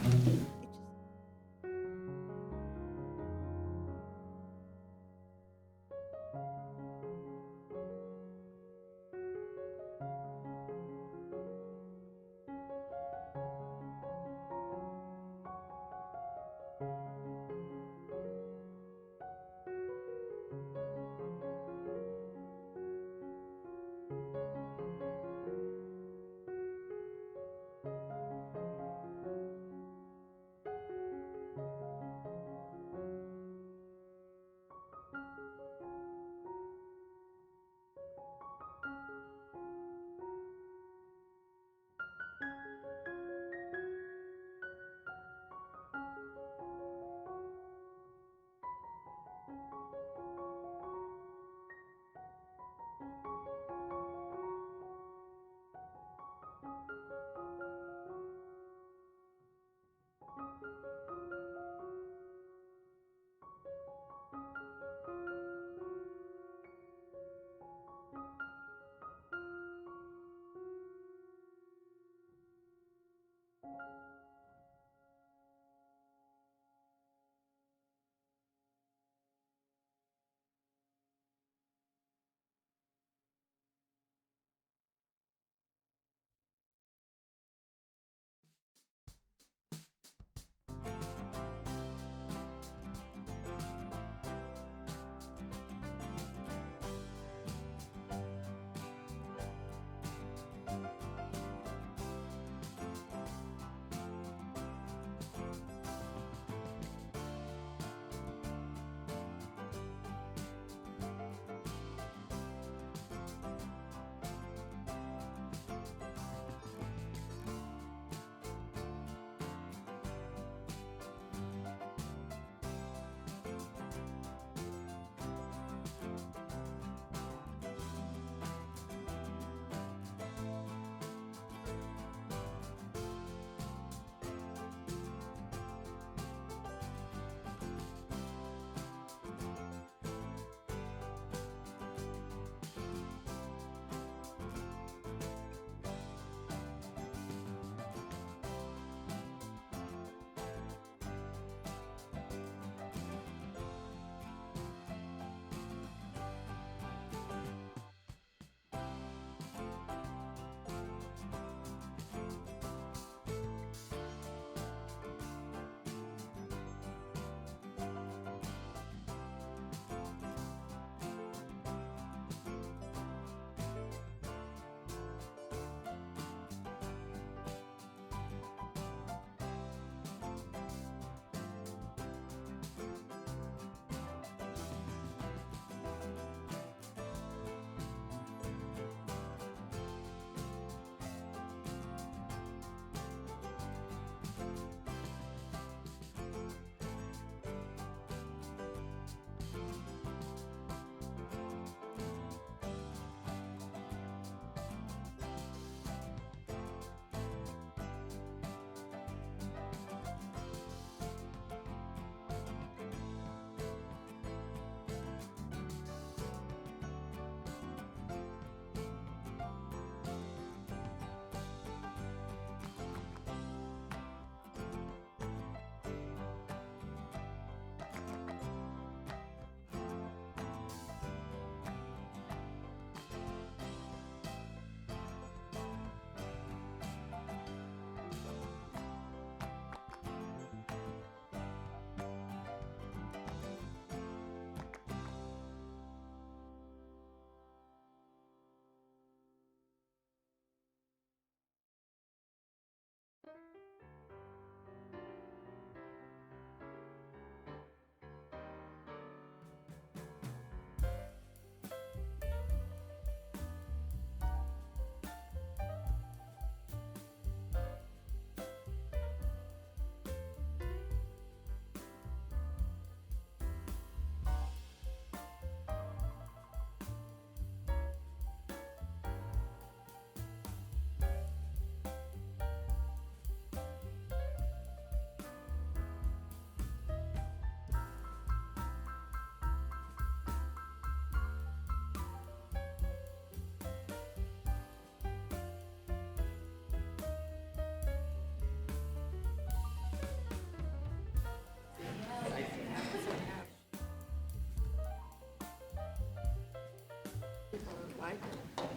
like her.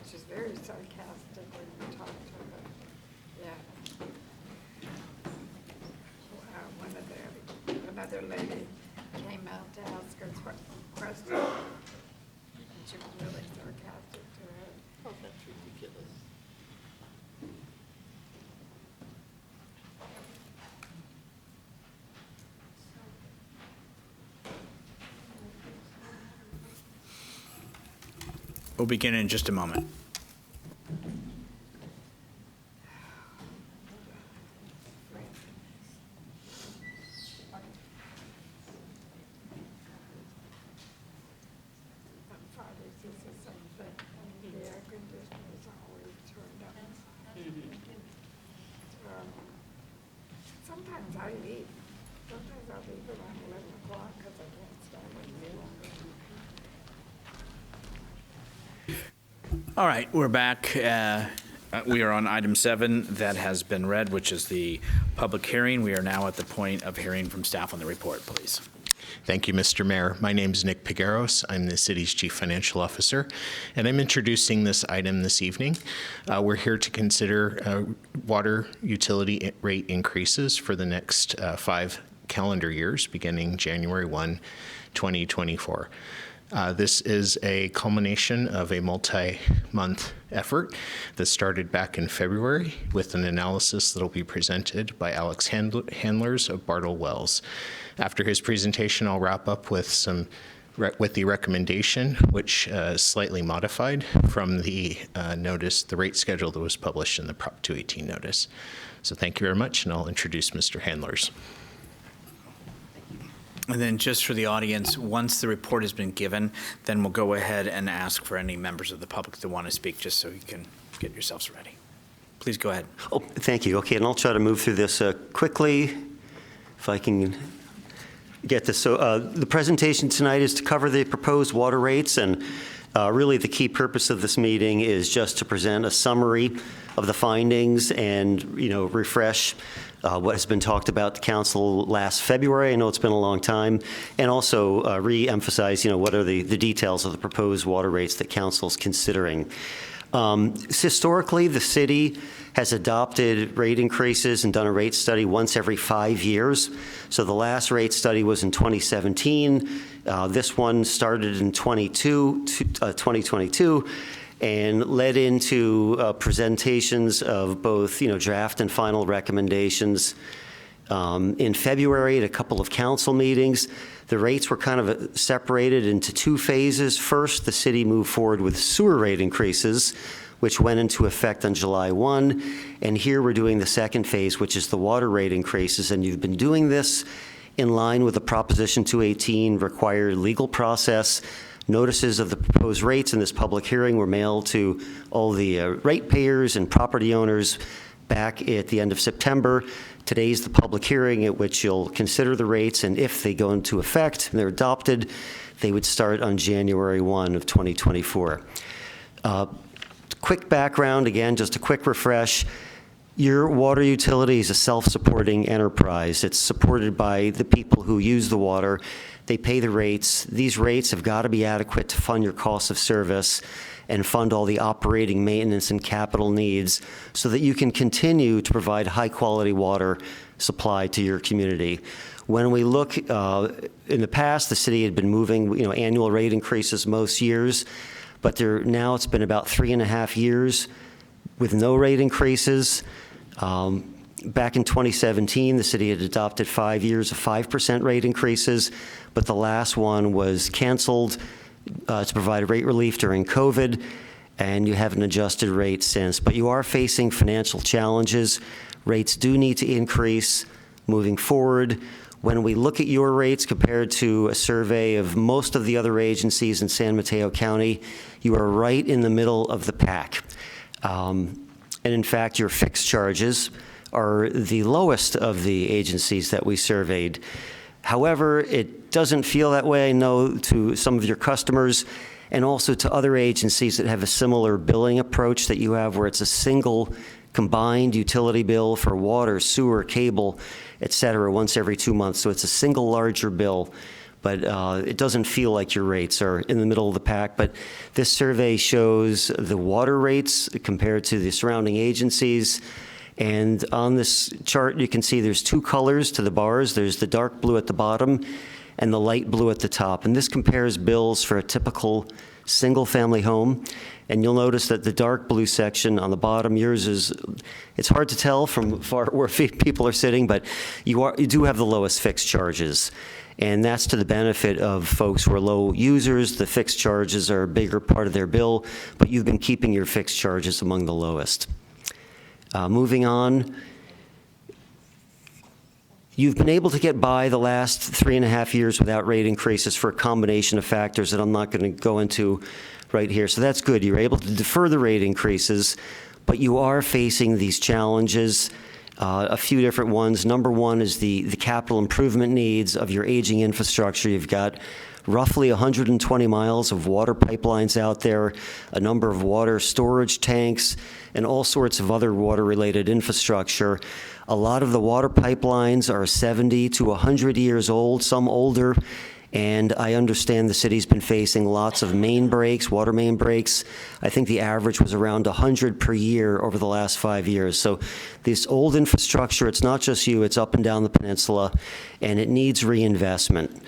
She's very sarcastic when you talk to her. Yeah. Another lady came out to ask her question. And she was really sarcastic to her. Oh, that's ridiculous. We'll begin in just a moment. Sometimes I leave. Sometimes I'll leave around 11 o'clock because I can't stand it any longer. All right, we're back. We are on item 7 that has been read, which is the public hearing. We are now at the point of hearing from staff on the report, please. Thank you, Mr. Mayor. My name is Nick Pigueros. I'm the city's chief financial officer, and I'm introducing this item this evening. We're here to consider water utility rate increases for the next 5 calendar years, beginning January 1, 2024. This is a culmination of a multi-month effort that started back in February with an analysis that will be presented by Alex Handlers of Bartle Wells. After his presentation, I'll wrap up with the recommendation, which is slightly modified from the notice, the rate schedule that was published in the Prop 218 notice. So thank you very much, and I'll introduce Mr. Handlers. And then just for the audience, once the report has been given, then we'll go ahead and ask for any members of the public that want to speak, just so you can get yourselves ready. Please go ahead. Oh, thank you. Okay, and I'll try to move through this quickly, if I can get this. So the presentation tonight is to cover the proposed water rates, and really the key purpose of this meeting is just to present a summary of the findings and, refresh what has been talked about to council last February. I know it's been a long time. And also re-emphasize, what are the details of the proposed water rates that council's considering. Historically, the city has adopted rate increases and done a rate study once every 5 years. So the last rate study was in 2017. This one started in 2022. And led into presentations of both, draft and final recommendations in February at a couple of council meetings. The rates were kind of separated into 2 phases. First, the city moved forward with sewer rate increases, which went into effect on July 1. And here we're doing the second phase, which is the water rate increases. And you've been doing this in line with the Proposition 218 required legal process. Notices of the proposed rates in this public hearing were mailed to all the ratepayers and property owners back at the end of September. Today's the public hearing at which you'll consider the rates, and if they go into effect and they're adopted, they would start on January 1 of 2024. Quick background, again, just a quick refresh. Your water utility is a self-supporting enterprise. It's supported by the people who use the water. They pay the rates. These rates have got to be adequate to fund your cost of service and fund all the operating, maintenance, and capital needs so that you can continue to provide high-quality water supply to your community. When we look, in the past, the city had been moving, annual rate increases most years, but now it's been about 3.5 years with no rate increases. Back in 2017, the city had adopted 5 years of 5% rate increases, but the last one was canceled to provide rate relief during COVID, and you haven't adjusted rates since. But you are facing financial challenges. Rates do need to increase moving forward. When we look at your rates compared to a survey of most of the other agencies in San Mateo County, you are right in the middle of the pack. And in fact, your fixed charges are the lowest of the agencies that we surveyed. However, it doesn't feel that way, I know, to some of your customers and also to other agencies that have a similar billing approach that you have, where it's a single combined utility bill for water, sewer, cable, et cetera, once every 2 months. So it's a single larger bill. but it doesn't feel like your rates are in the middle of the pack. But this survey shows the water rates compared to the surrounding agencies. And on this chart, you can see there's two colors to the bars. There's the dark blue at the bottom and the light blue at the top. And this compares bills for a typical single-family home. And you'll notice that the dark blue section on the bottom, yours is, it's hard to tell from far where people are sitting, but you do have the lowest fixed charges. And that's to the benefit of folks who are low users. The fixed charges are a bigger part of their bill, but you've been keeping your fixed charges among the lowest. Moving on, you've been able to get by the last 3.5 years without rate increases for a combination of factors that I'm not going to go into right here. So that's good. You're able to defer the rate increases, but you are facing these challenges, a few different ones. Number one is the capital improvement needs of your aging infrastructure. You've got roughly 120 miles of water pipelines out there, a number of water storage tanks, and all sorts of other water-related infrastructure. A lot of the water pipelines are 70 to 100 years old, some older, and I understand the city's been facing lots of main breaks, water main breaks. I think the average was around 100 per year over the last 5 years. So this old infrastructure, it's not just you, it's up and down the peninsula, and it needs reinvestment.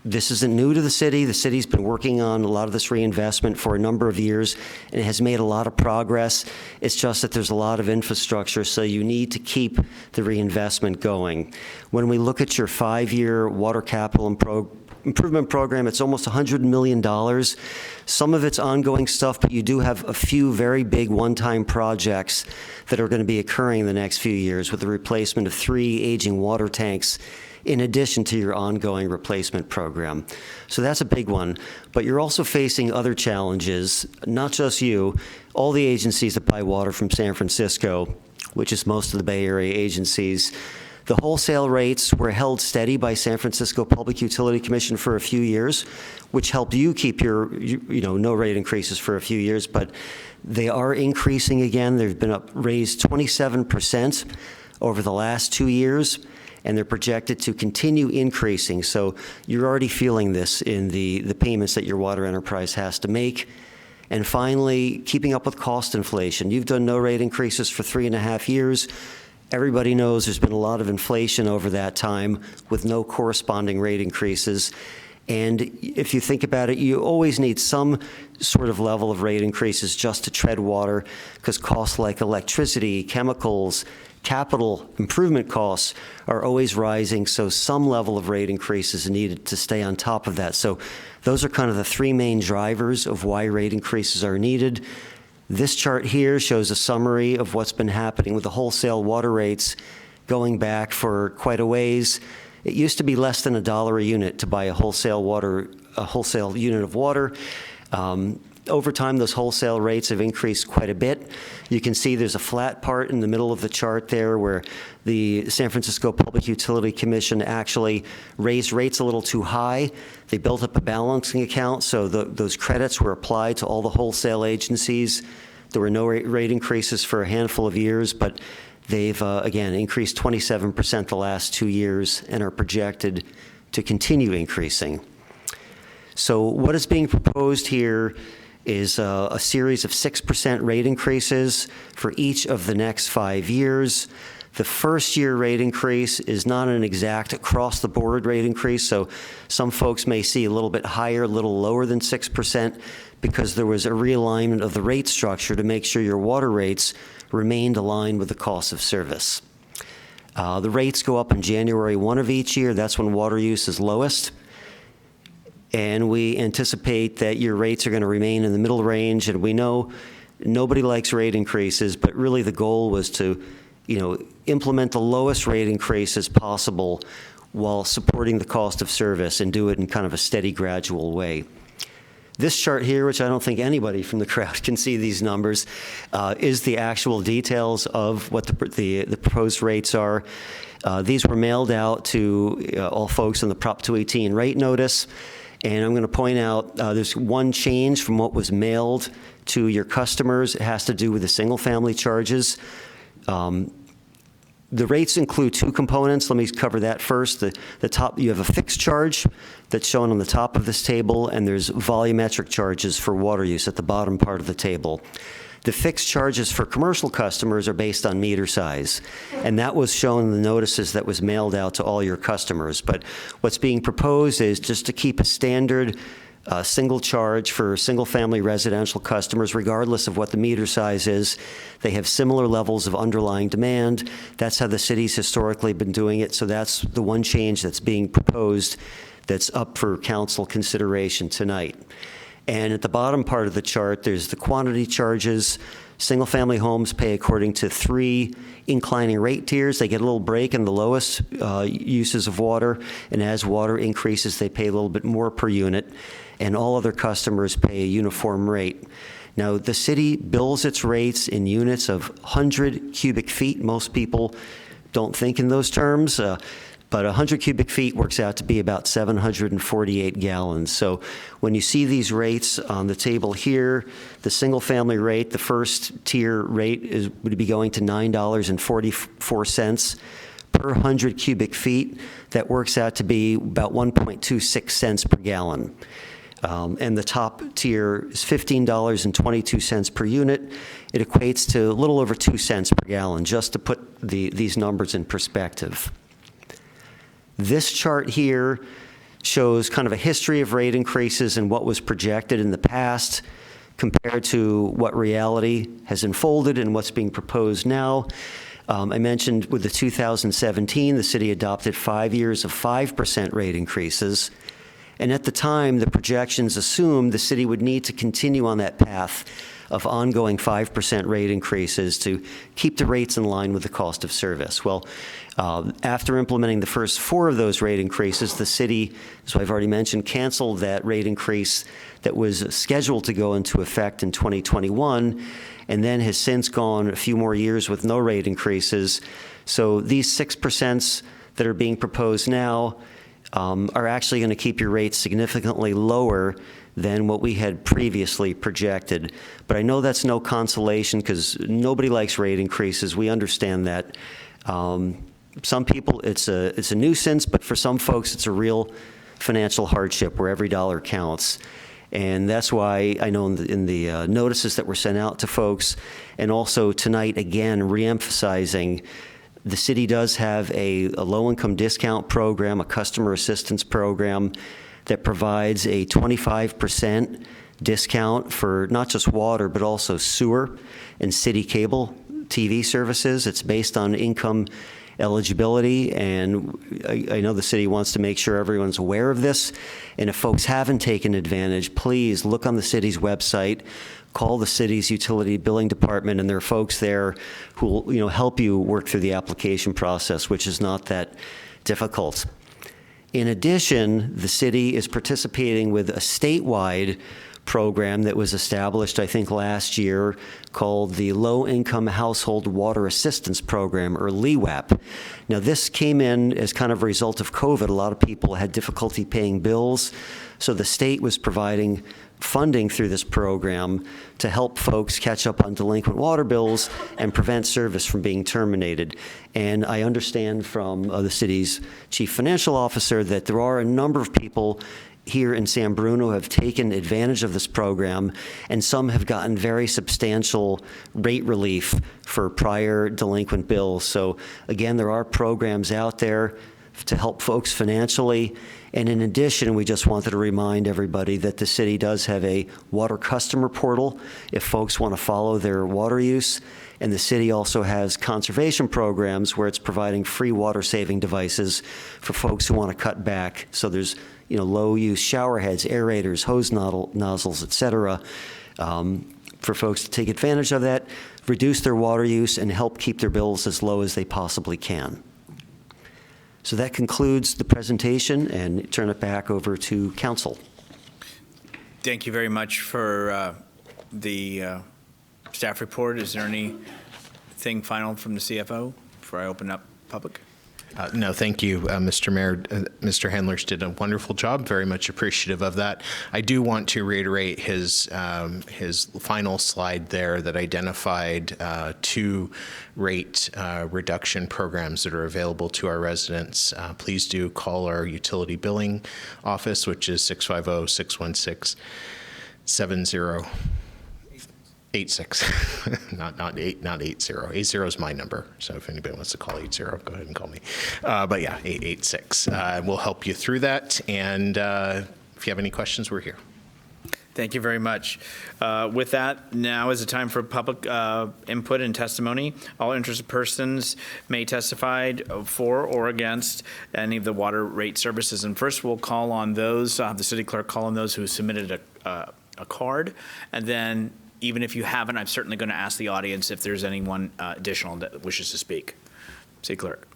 This isn't new to the city. The city's been working on a lot of this reinvestment for a number of years, and it has made a lot of progress. It's just that there's a lot of infrastructure, so you need to keep the reinvestment going. When we look at your 5-year water capital improvement program, it's almost $100 million. Some of it's ongoing stuff, but you do have a few very big one-time projects that are going to be occurring in the next few years with the replacement of 3 aging water tanks in addition to your ongoing replacement program. So that's a big one. But you're also facing other challenges, not just you, all the agencies that buy water from San Francisco, which is most of the Bay Area agencies. The wholesale rates were held steady by San Francisco Public Utility Commission for a few years, which helped you keep your, no rate increases for a few years, but they are increasing again. They've been raised 27% over the last 2 years, and they're projected to continue increasing. So you're already feeling this in the payments that your water enterprise has to make. And finally, keeping up with cost inflation. You've done no rate increases for 3.5 years. Everybody knows there's been a lot of inflation over that time with no corresponding rate increases. And if you think about it, you always need some sort of level of rate increases just to tread water, because costs like electricity, chemicals, capital improvement costs are always rising, so some level of rate increase is needed to stay on top of that. So those are kind of the 3 main drivers of why rate increases are needed. This chart here shows a summary of what's been happening with the wholesale water rates going back for quite a ways. It used to be less than $1 a unit to buy a wholesale unit of water. Over time, those wholesale rates have increased quite a bit. You can see there's a flat part in the middle of the chart there where the San Francisco Public Utility Commission actually raised rates a little too high. They built up a balancing account, so those credits were applied to all the wholesale agencies. There were no rate increases for a handful of years, but they've, again, increased 27% the last 2 years and are projected to continue increasing. So what is being proposed here is a series of 6% rate increases for each of the next 5 years. The first year rate increase is not an exact across-the-board rate increase, so some folks may see a little bit higher, a little lower than 6%, because there was a realignment of the rate structure to make sure your water rates remained aligned with the cost of service. The rates go up on January 1 of each year. That's when water use is lowest. And we anticipate that your rates are going to remain in the middle range. And we know nobody likes rate increases, but really the goal was to, implement the lowest rate increase as possible while supporting the cost of service and do it in kind of a steady, gradual way. This chart here, which I don't think anybody from the crowd can see these numbers, is the actual details of what the proposed rates are. These were mailed out to all folks in the Prop 218 rate notice. And I'm going to point out there's one change from what was mailed to your customers. It has to do with the single-family charges. The rates include two components. Let me cover that first. The top, you have a fixed charge that's shown on the top of this table, and there's volumetric charges for water use at the bottom part of the table. The fixed charges for commercial customers are based on meter size, and that was shown in the notices that was mailed out to all your customers. But what's being proposed is just to keep a standard single charge for single-family residential customers, regardless of what the meter size is. They have similar levels of underlying demand. That's how the city's historically been doing it, so that's the one change that's being proposed that's up for council consideration tonight. And at the bottom part of the chart, there's the quantity charges. Single-family homes pay according to 3 inclining rate tiers. They get a little break in the lowest uses of water, and as water increases, they pay a little bit more per unit, and all other customers pay a uniform rate. Now, the city bills its rates in units of 100 cubic feet. Most people don't think in those terms. But 100 cubic feet works out to be about 748 gallons. So when you see these rates on the table here, the single-family rate, the first tier rate would be going to $9.44 per 100 cubic feet. That works out to be about 1.26 cents per gallon. And the top tier is $15.22 per unit. It equates to a little over 2 cents per gallon, just to put these numbers in perspective. This chart here shows kind of a history of rate increases and what was projected in the past compared to what reality has unfolded and what's being proposed now. I mentioned with the 2017, the city adopted 5 years of 5% rate increases. And at the time, the projections assumed the city would need to continue on that path of ongoing 5% rate increases to keep the rates in line with the cost of service. Well, after implementing the first 4 of those rate increases, the city, as I've already mentioned, canceled that rate increase that was scheduled to go into effect in 2021, and then has since gone a few more years with no rate increases. So these 6% that are being proposed now are actually going to keep your rates significantly lower than what we had previously projected. But I know that's no consolation because nobody likes rate increases. We understand that. Some people, it's a nuisance, but for some folks, it's a real financial hardship where every dollar counts. And that's why I know in the notices that were sent out to folks, and also tonight, again, reemphasizing the city does have a low-income discount program, a customer assistance program that provides a 25% discount for not just water, but also sewer and city cable TV services. It's based on income eligibility, and I know the city wants to make sure everyone's aware of this. And if folks haven't taken advantage, please look on the city's website, call the city's utility billing department, and there are folks there who will help you work through the application process, which is not that difficult. In addition, the city is participating with a statewide program that was established, I think, last year called the Low Income Household Water Assistance Program, or LEWAP. Now, this came in as kind of a result of COVID. A lot of people had difficulty paying bills, so the state was providing funding through this program to help folks catch up on delinquent water bills and prevent service from being terminated. And I understand from the city's chief financial officer that there are a number of people here in San Bruno have taken advantage of this program, and some have gotten very substantial rate relief for prior delinquent bills. So again, there are programs out there to help folks financially. And in addition, we just wanted to remind everybody that the city does have a water customer portal if folks want to follow their water use. And the city also has conservation programs where it's providing free water saving devices for folks who want to cut back. So there's low use shower heads, aerators, hose nozzles, et cetera, for folks to take advantage of that, reduce their water use, and help keep their bills as low as they possibly can. So that concludes the presentation, and turn it back over to council. Thank you very much for the staff report. Is there anything final from the CFO before I open up public? No, thank you, Mr. Mayor. Mr. Handlers did a wonderful job. Very much appreciative of that. I do want to reiterate his final slide there that identified 2 rate reduction programs that are available to our residents. Please do call our utility billing office, which is 650-616-7086. not 80. 80 is my number. So if anybody wants to call 80, go ahead and call me. But yeah, 886. We'll help you through that. And if you have any questions, we're here. Thank you very much. With that, now is the time for public input and testimony. All interested persons may testify for or against any of the water rate services. And first, we'll call on those, the city clerk call on those who submitted a card. And then, even if you haven't, I'm certainly going to ask the audience if there's anyone additional that wishes to speak. City clerk.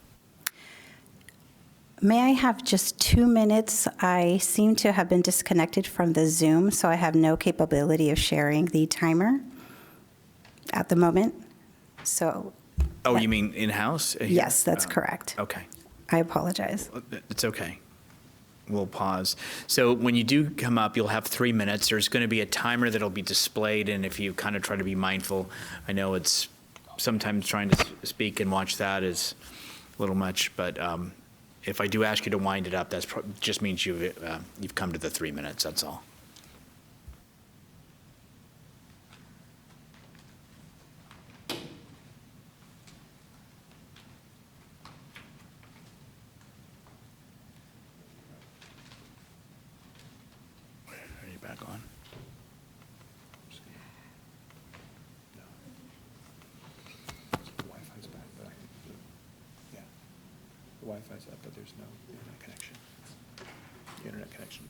May I have just 2 minutes? I seem to have been disconnected from the Zoom, so I have no capability of sharing the timer at the moment. So. Oh, you mean in-house? Yes, that's correct. Okay. I apologize. It's okay. We'll pause. So when you do come up, you'll have 3 minutes. There's going to be a timer that'll be displayed, and if you kind of try to be mindful, I know it's sometimes trying to speak and watch that is a little much, but if I do ask you to wind it up, that just means you've come to the 3 minutes, that's all. Are you back on? Wi-Fi's back, but yeah, the Wi-Fi's up, but there's no internet connection. The internet connection.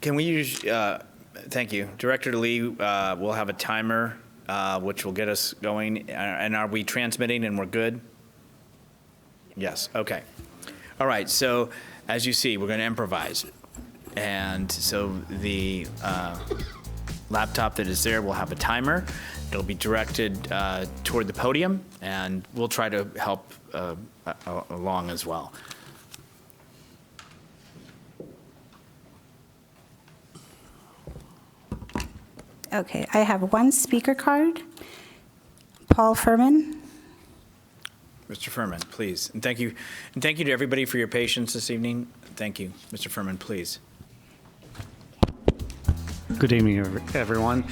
Can we use, thank you. Director Lee will have a timer, which will get us going. And are we transmitting and we're good? Yes, okay. All right, so as you see, we're going to improvise. And so the laptop that is there will have a timer. It'll be directed toward the podium, and we'll try to help along as well. Okay, I have one speaker card. Paul Furman. Mr. Furman, please. And thank you to everybody for your patience this evening. Thank you. Mr. Furman, please. Good evening, everyone.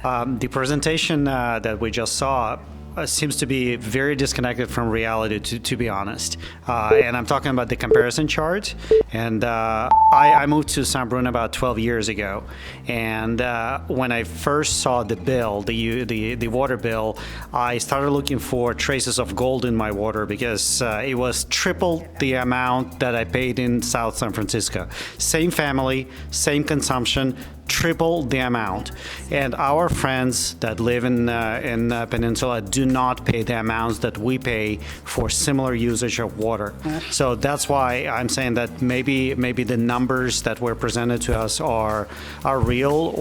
The presentation that we just saw seems to be very disconnected from reality, to be honest. And I'm talking about the comparison chart. And I moved to San Bruno about 12 years ago. And when I first saw the bill, the water bill, I started looking for traces of gold in my water because it was triple the amount that I paid in South San Francisco. Same family, same consumption, triple the amount. And our friends that live in Peninsula do not pay the amounts that we pay for similar usage of water. So that's why I'm saying that maybe the numbers that were presented to us are real,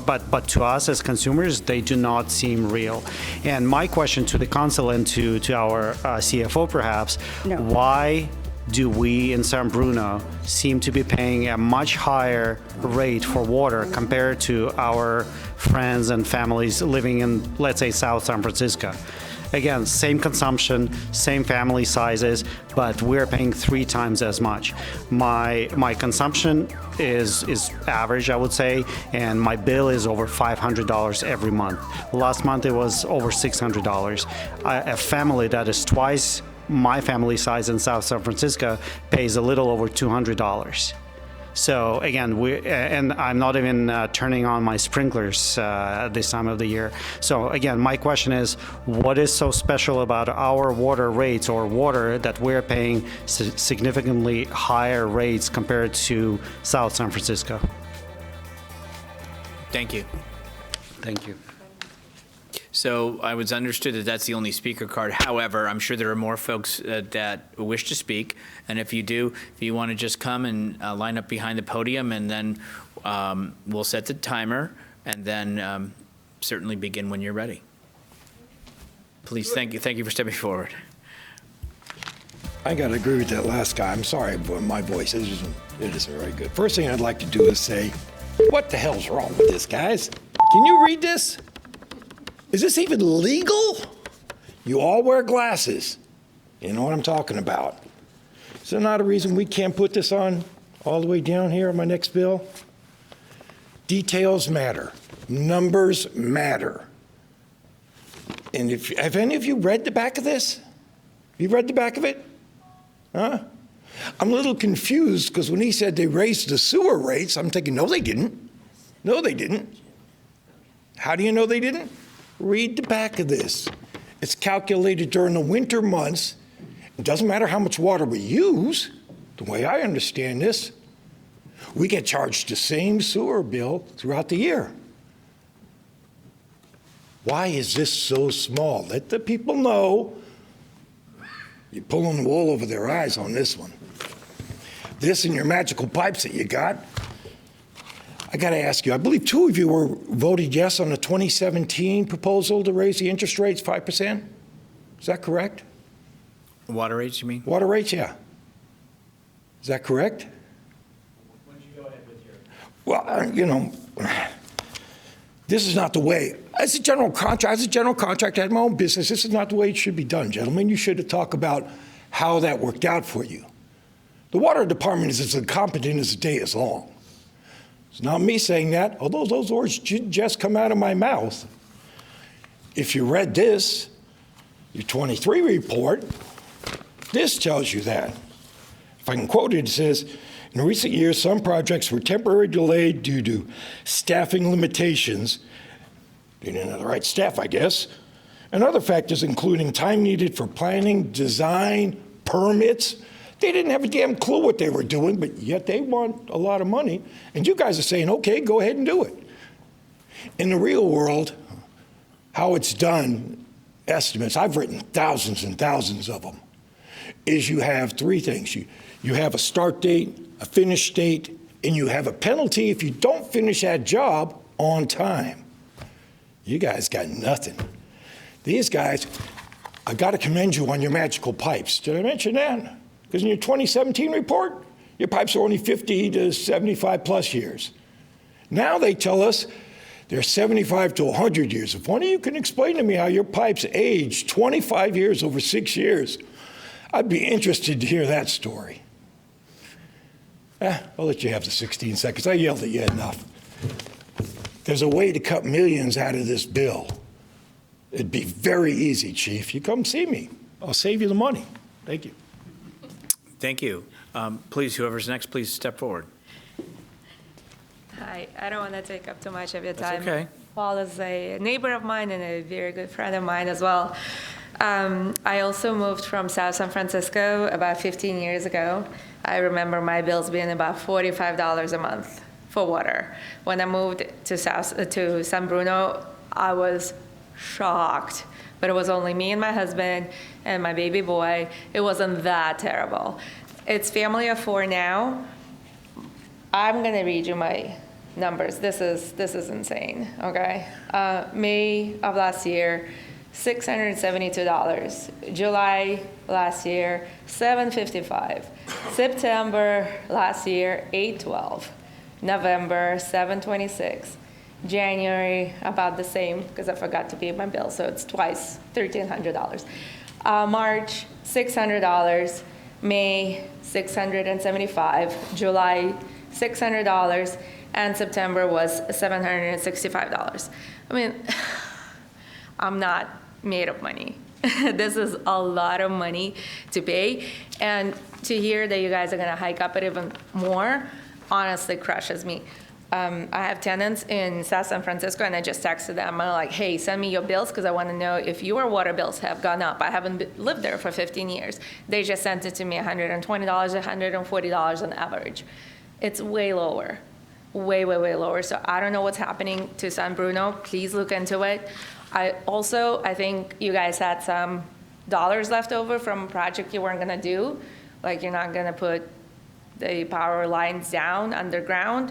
but to us as consumers, they do not seem real. And my question to the council and to our CFO perhaps, why do we in San Bruno seem to be paying a much higher rate for water compared to our friends and families living in, let's say, South San Francisco? Again, same consumption, same family sizes, but we're paying 3 times as much. My consumption is average, I would say, and my bill is over $500 every month. Last month it was over $600. A family that is twice my family size in South San Francisco pays a little over $200. So again, and I'm not even turning on my sprinklers at this time of the year. So again, my question is, what is so special about our water rates or water that we're paying significantly higher rates compared to South San Francisco? Thank you. Thank you. So I was understood that that's the only speaker card. However, I'm sure there are more folks that wish to speak. And if you do, if you want to just come and line up behind the podium, and then we'll set the timer, and then certainly begin when you're ready. Please, thank you for stepping forward. I got to agree with that last guy. I'm sorry, but my voice isn't very good. First thing I'd like to do is say, what the hell's wrong with this, guys? Can you read this? Is this even legal? You all wear glasses. You know what I'm talking about. Is there not a reason we can't put this on all the way down here on my next bill? Details matter. Numbers matter. And have any of you read the back of this? You read the back of it? Huh? I'm a little confused because when he said they raised the sewer rates, I'm thinking, no, they didn't. No, they didn't. How do you know they didn't? Read the back of this. It's calculated during the winter months. It doesn't matter how much water we use. The way I understand this, we get charged the same sewer bill throughout the year. Why is this so small? Let the people know. You're pulling the wool over their eyes on this one. This and your magical pipes that you got. I got to ask you, I believe 2 of you voted yes on the 2017 proposal to raise the interest rates 5%. Is that correct? Water rates, you mean? Water rates, yeah. Is that correct? Why don't you go ahead with your... Well, you know, this is not the way. As a general contractor, I had my own business. This is not the way it should be done, gentlemen. You should talk about how that worked out for you. The water department is as incompetent as the day is long. It's not me saying that, although those words just come out of my mouth. If you read this, your 23 report, this tells you that. If I can quote it, it says, in recent years, some projects were temporarily delayed due to staffing limitations. They didn't have the right staff, I guess, and other factors including time needed for planning, design, permits. They didn't have a damn clue what they were doing, but yet they want a lot of money. And you guys are saying, okay, go ahead and do it. In the real world, how it's done, estimates, I've written thousands and thousands of them, is you have 3 things. You have a start date, a finish date, and you have a penalty if you don't finish that job on time. You guys got nothing. These guys, I got to commend you on your magical pipes. Did I mention that? Because in your 2017 report, your pipes are only 50 to 75 plus years. Now they tell us They're 75 to 100 years. If one of you can explain to me how your pipes age 25 years over 6 years, I'd be interested to hear that story. I'll let you have the 16 seconds. I yelled at you enough. There's a way to cut millions out of this bill. It'd be very easy, Chief. You come see me. I'll save you the money. Thank you. Thank you. Please, whoever's next, please step forward. Hi, I don't want to take up too much of your That's time. okay. Paul is a neighbor of mine and a very good friend of mine as well. I also moved from South San Francisco about 15 years ago. I remember my bills being about $45 a month for water. When I moved to San Bruno, I was shocked. But it was only me and my husband and my baby boy. It wasn't that terrible. It's family of 4 now. I'm gonna read you my numbers. This is insane, okay? May of last year, $672. July last year, $755. September last year, $812. November, $726. January, about the same, because I forgot to pay my bill, so it's twice, $1,300. March, $600. May, $675. July, $600. And September was $765. I mean, I'm not made of money. This is a lot of money to pay. And to hear that you guys are gonna hike up it even more, honestly crushes me. I have tenants in South San Francisco, and I just texted them. I'm like, hey, send me your bills, because I want to know if your water bills have gone up. I haven't lived there for 15 years. They just sent it to me $120, $140 on average. It's way lower, way, way, way lower. So I don't know what's happening to San Bruno. Please look into it. I think you guys had some dollars left over from a project you weren't going to do. Like, you're not going to put the power lines down underground.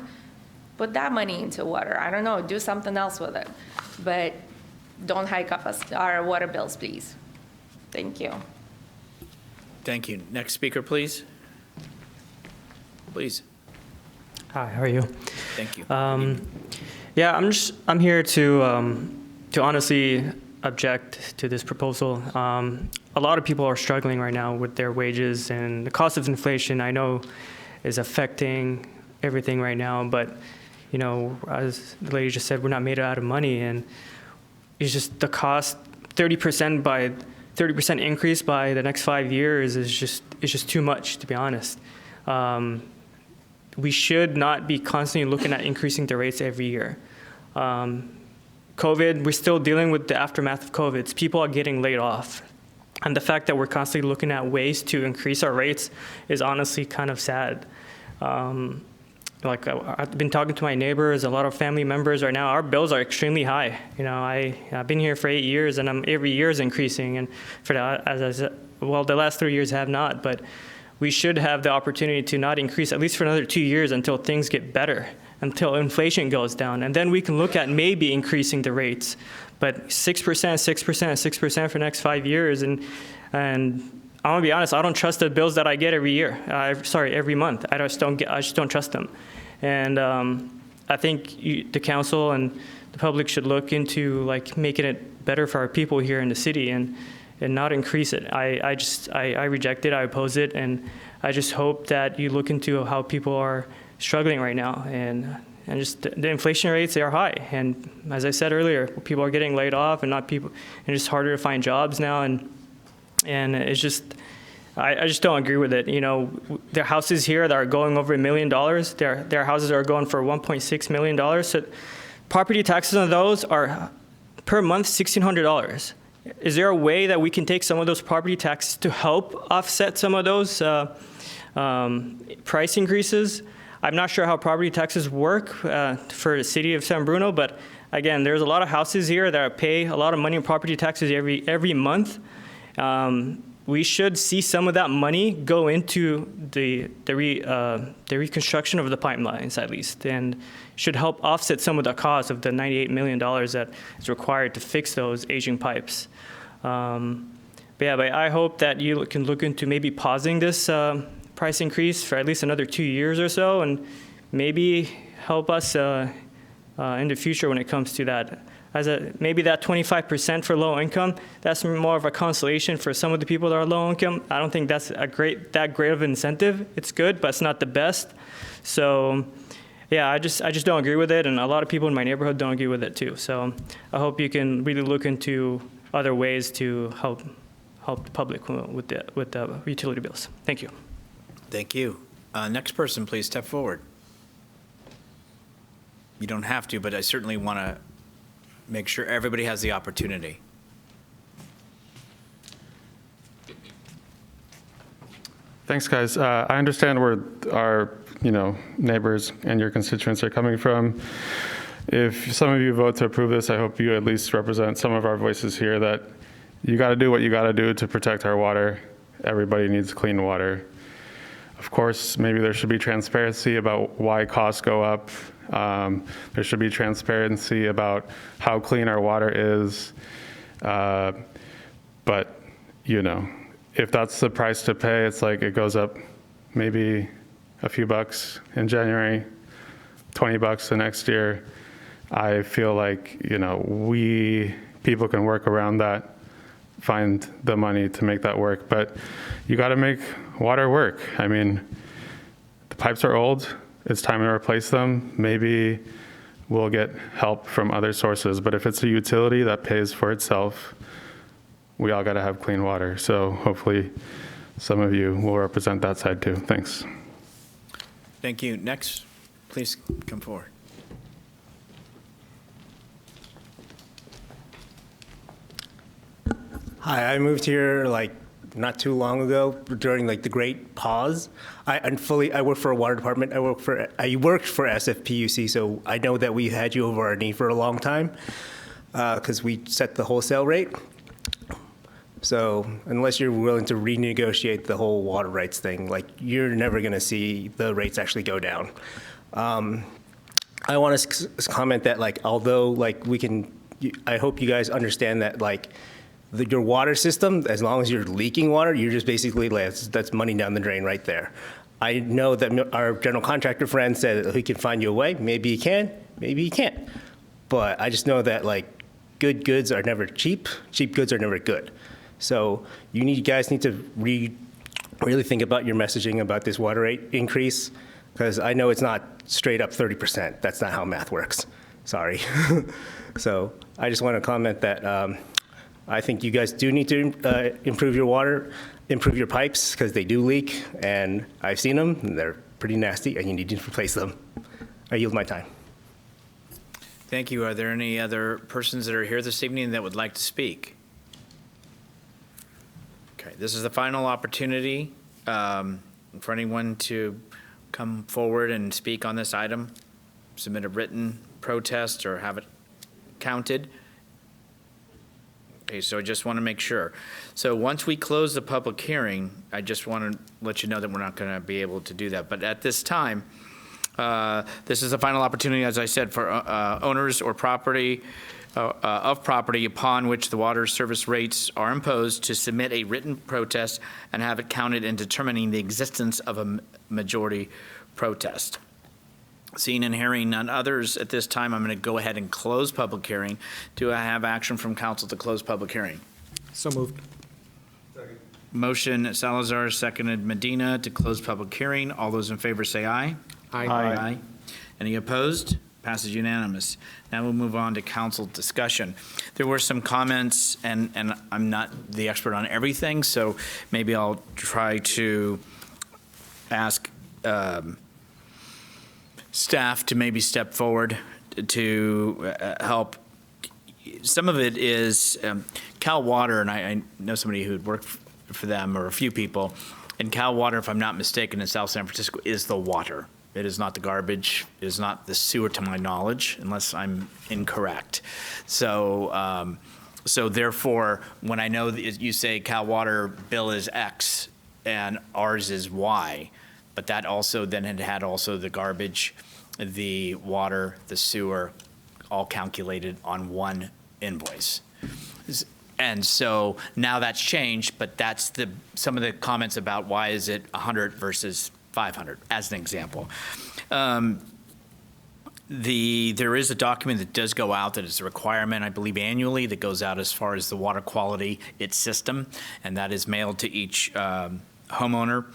Put that money into water. I don't know, do something else with it. But don't hike up our water bills, please. Thank you. Thank you. Next speaker, please. Please. Hi, how are you? Thank you. Yeah, I'm here to honestly object to this proposal. A lot of people are struggling right now with their wages, and the cost of inflation, I know, is affecting everything right now, but you know, as the lady just said, we're not made out of money, and it's just the cost, 30% increase by the next 5 years is just too much, to be honest. We should not be constantly looking at increasing the rates every year. COVID, we're still dealing with the aftermath of COVID. People are getting laid off. And the fact that we're constantly looking at ways to increase our rates is honestly kind of sad. Like I've been talking to my neighbors, a lot of family members right now, our bills are extremely high. You know, I've been here for 8 years, and every year is increasing. And for that, as I said, well, the last 3 years have not, but we should have the opportunity to not increase at least for another 2 years until things get better, until inflation goes down. And then we can look at maybe increasing the rates. But 6%, 6%, 6% for the next 5 years. And I'm gonna be honest, I don't trust the bills that I get every year. Every month. I just don't trust them. And I think the council and the public should look into like making it better for our people here in the city and not increase it. I reject it, I oppose it, and I just hope that you look into how people are struggling right now, and just the inflation rates, they are high. And as I said earlier, people are getting laid off, and it's harder to find jobs now, and it's just, I just don't agree with it. You know, there are houses here that are going over $1 million. There are houses that are going for $1.6 million. So property taxes on those are per month $1,600. Is there a way that we can take some of those property taxes to help offset some of those price increases? I'm not sure how property taxes work for the city of San Bruno, but again, there's a lot of houses here that pay a lot of money in property taxes every month. We should see some of that money go into the reconstruction of the pipelines at least, and should help offset some of the cost of the $98 million that is required to fix those aging pipes. But I hope that you can look into maybe pausing this price increase for at least another 2 years or so, and maybe help us in the future when it comes to that. Maybe that 25% for low income, that's more of a consolation for some of the people that are low income. I don't think that's that great of incentive. It's good, but it's not the best. So yeah, I just don't agree with it, and a lot of people in my neighborhood don't agree with it too. So I hope you can really look into other ways to help the public with the utility bills. Thank you. Thank you. Next person, please step forward. You don't have to, but I certainly want to make sure everybody has the opportunity. Thanks, guys. I understand where our neighbors and your constituents are coming from. If some of you vote to approve this, I hope you at least represent some of our voices here that you got to do what you got to do to protect our water. Everybody needs clean water. Of course, maybe there should be transparency about why costs go up. There should be transparency about how clean our water is. But, if that's the price to pay, it's like it goes up maybe a few bucks in January, $20 the next year. I feel like, people can work around that, find the money to make that work. But you got to make water work. I mean, the pipes are old. It's time to replace them. Maybe we'll get help from other sources. But if it's a utility that pays for itself, we all got to have clean water. So hopefully some of you will represent that side too. Thanks. Thank you. Next, please come forward. Hi, I moved here not too long ago during the Great Pause. I work for a water department. I worked for SFPUC, so I know that we had you over our knee for a long time because we set the wholesale rate. So unless you're willing to renegotiate the whole water rights thing, you're never going to see the rates actually go down. I want to comment that although I hope you guys understand that your water system, as long as you're leaking water, you're just basically that's money down the drain right there. I know that our general contractor friend said that he can find you a way. Maybe he can, maybe he can't. But I just know that good goods are never cheap. Cheap goods are never good. So you guys need to really think about your messaging about this water rate increase, because I know it's not straight up 30%. That's not how math works. Sorry. So I just want to comment that I think you guys do need to improve your water, improve your pipes, because they do leak, and I've seen them, and they're pretty nasty, and you need to replace them. I yield my time. Thank you. Are there any other persons that are here this evening that would like to speak? Okay, this is the final opportunity for anyone to come forward and speak on this item, submit a written protest, or have it counted. Okay, so I just want to make sure. So once we close the public hearing, I just want to let you know that we're not going to be able to do that. But at this time, this is the final opportunity, as I said, for owners or property of property upon which the water service rates are imposed to submit a written protest and have it counted in determining the existence of a majority protest. Seeing and hearing none others at this time, I'm going to go ahead and close public hearing. Do I have action from council to close public hearing? So moved. Motion Salazar, seconded Medina to close public hearing. All those in favor say aye. Aye. Aye. Any opposed? Passes unanimous. Now we'll move on to council discussion. There were some comments, and I'm not the expert on everything, so maybe I'll try to ask staff to maybe step forward to help. Some of it is Cal Water, and I know somebody who had worked for them, or a few people, and Cal Water, if I'm not mistaken, in South San Francisco, is the water. It is not the garbage. It is not the sewer, to my knowledge, unless I'm incorrect. So, so therefore, when I know that you say Cal Water bill is X and ours is Y, but that also then had also the garbage, the water, the sewer, all calculated on one invoice. And so now that's changed, but that's some of the comments about why is it 100 versus 500, as an example. There is a document that does go out that is a requirement, I believe annually, that goes out as far as the water quality, its system, and that is mailed to each homeowner.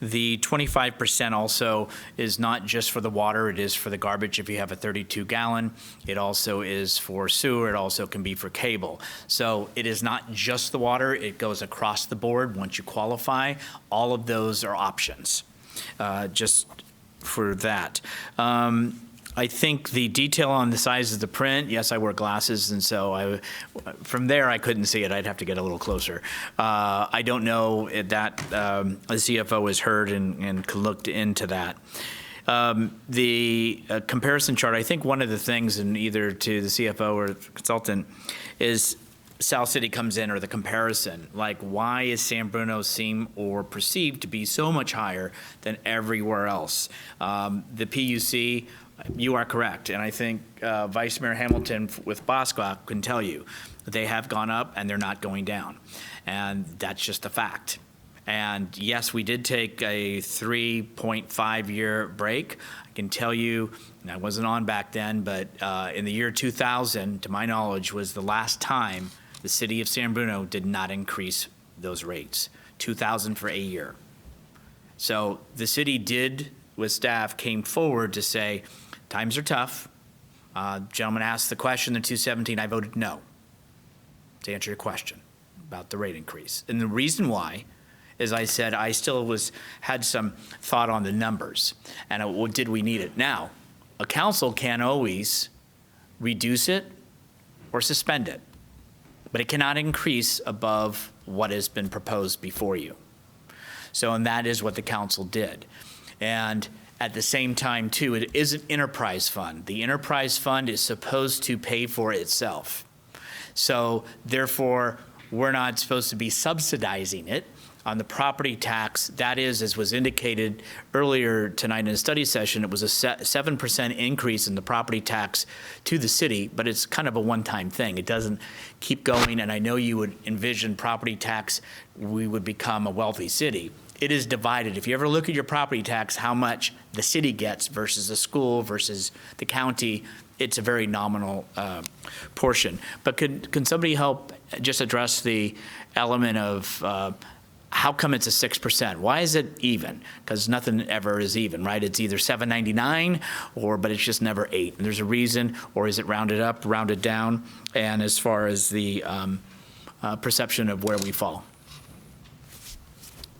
The 25% also is not just for the water, it is for the garbage if you have a 32-gallon. It also is for sewer, it also can be for cable. So it is not just the water, it goes across the board once you qualify. All of those are options, just for that. I think the detail on the size of the print, yes, I wear glasses, and so from there I couldn't see it. I'd have to get a little closer. I don't know if that a CFO has heard and looked into that. The comparison chart, I think one of the things, and either to the CFO or consultant, is South City comes in, or the comparison, like why is San Bruno seen or perceived to be so much higher than everywhere else? The PUC, you are correct, and I think Vice Mayor Hamilton with Bosqua can tell you they have gone up and they're not going down, and that's just a fact. And yes, we did take a 3.5-year break. I can tell you, and I wasn't on back then, but in the year 2000, to my knowledge, was the last time the city of San Bruno did not increase those rates. 2000 for a year. So the city did, with staff, came forward to say, times are tough. Gentleman asked the question, the 217, I voted no, to answer your question about the rate increase. And the reason why, as I said, I still had some thought on the numbers, and did we need it? Now, a council can always reduce it or suspend it, but it cannot increase above what has been proposed before you. So, and that is what the council did. And at the same time, too, it is an enterprise fund. The enterprise fund is supposed to pay for itself. So, therefore, we're not supposed to be subsidizing it. On the property tax, that is, as was indicated earlier tonight in a study session, it was a 7% increase in the property tax to the city, but it's kind of a one-time thing. It doesn't keep going, and I know you would envision property tax, we would become a wealthy city. It is divided. If you ever look at your property tax, how much the city gets versus the school versus the county, it's a very nominal portion. But can somebody help just address the element of how come it's a 6%? Why is it even? Because nothing ever is even, right? It's either $7.99 but it's just never $8. And there's a reason, or is it rounded up, rounded down? And as far as the perception of where we fall.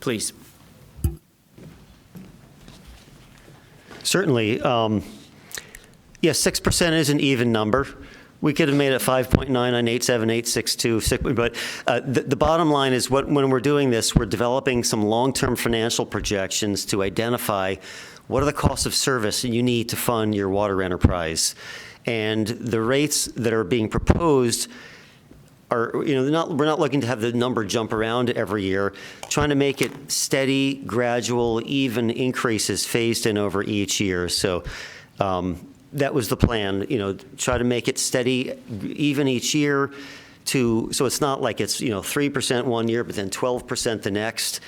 Please. Certainly. Yes, 6% is an even number. We could have made it 5.9 on 87862, but the bottom line is when we're doing this, we're developing some long-term financial projections to identify what are the costs of service you need to fund your water enterprise. And the rates that are being proposed are, we're not looking to have the number jump around every year, trying to make it steady, gradual, even increases phased in over each year. So that was the plan, try to make it steady, even each year, so it's not like it's 3% one year, but then 12% the next.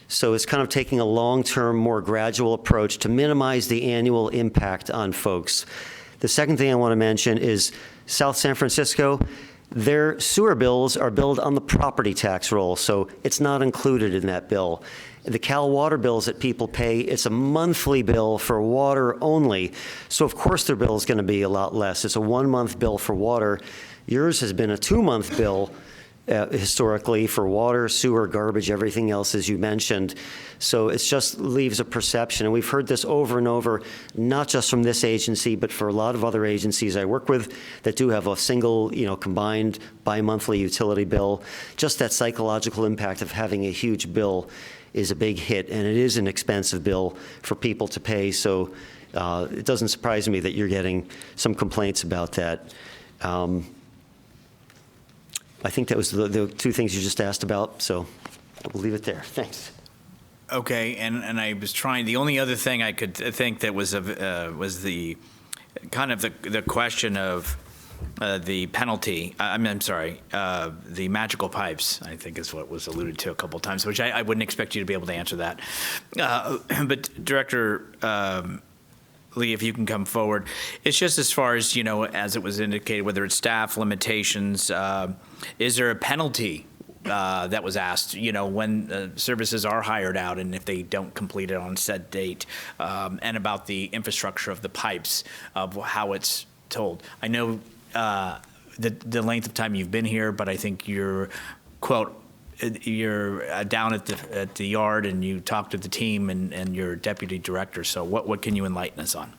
So it's kind of taking a long-term, more gradual approach to minimize the annual impact on folks. The second thing I want to mention is South San Francisco. Their sewer bills are billed on the property tax roll, so it's not included in that bill. The Cal water bills that people pay, it's a monthly bill for water only. So of course their bill is going to be a lot less. It's a 1-month bill for water. Yours has been a 2-month bill historically for water, sewer, garbage, everything else as you mentioned. So it just leaves a perception. And we've heard this over and over, not just from this agency, but for a lot of other agencies I work with that do have a single, combined bi-monthly utility bill. Just that psychological impact of having a huge bill is a big hit, and it is an expensive bill for people to pay. So it doesn't surprise me that you're getting some complaints about that. I think that was the two things you just asked about, so we'll leave it there. Thanks. Okay, and I was trying, the only other thing I could think that was the kind of the question of the penalty, I'm sorry, the magical pipes, I think is what was alluded to a couple of times, which I wouldn't expect you to be able to answer that. But Director Lee, if you can come forward. It's just as far as, as it was indicated, whether it's staff limitations, is there a penalty that was asked, when services are hired out and if they don't complete it on said date, and about the infrastructure of the pipes, of how it's told? I know the length of time you've been here, but I think you're, quote, you're down at the yard and you talk to the team and your deputy director. So what can you enlighten us on?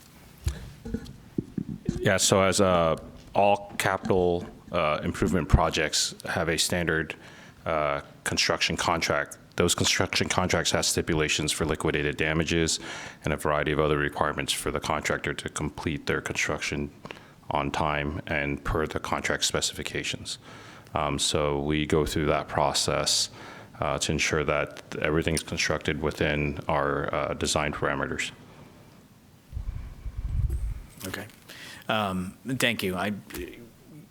Yeah, so as all capital improvement projects have a standard construction contract, those construction contracts have stipulations for liquidated damages and a variety of other requirements for the contractor to complete their construction on time and per the contract specifications. So we go through that process to ensure that everything is constructed within our design parameters. Okay. Thank you.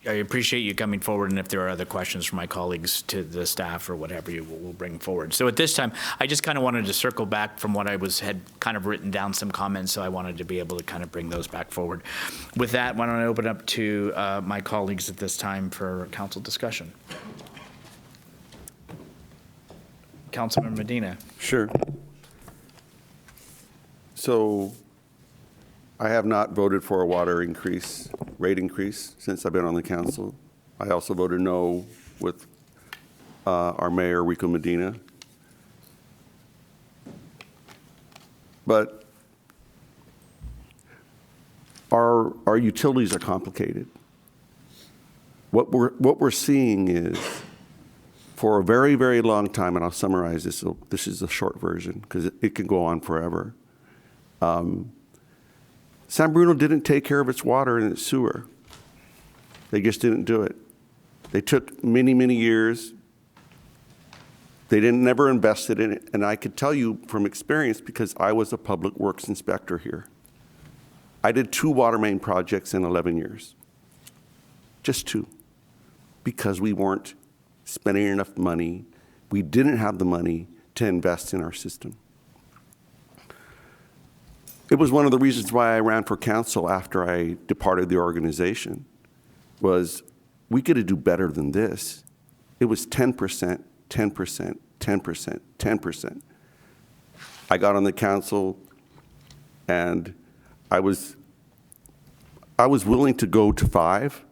I appreciate you coming forward, and if there are other questions from my colleagues to the staff or whatever, we'll bring forward. So at this time, I just kind of wanted to circle back from what I had kind of written down some comments, so I wanted to be able to kind of bring those back forward. With that, why don't I open up to my colleagues at this time for council discussion. Councilman Medina. Sure. So I have not voted for a water rate increase since I've been on the council. I also voted no with our mayor, Rico Medina. But our utilities are complicated. What we're seeing is, for a very, very long time, and I'll summarize this, so this is a short version because it can go on forever. San Bruno didn't take care of its water and its sewer. They just didn't do it. They took many, many years. They never invested in it. And I could tell you from experience, because I was a public works inspector here. I did 2 water main projects in 11 years. Just 2. Because we weren't spending enough money. We didn't have the money to invest in our system. It was one of the reasons why I ran for council after I departed the organization, was we got to do better than this. It was 10%, 10%, 10%, 10%. I got on the council and I was willing to go to 5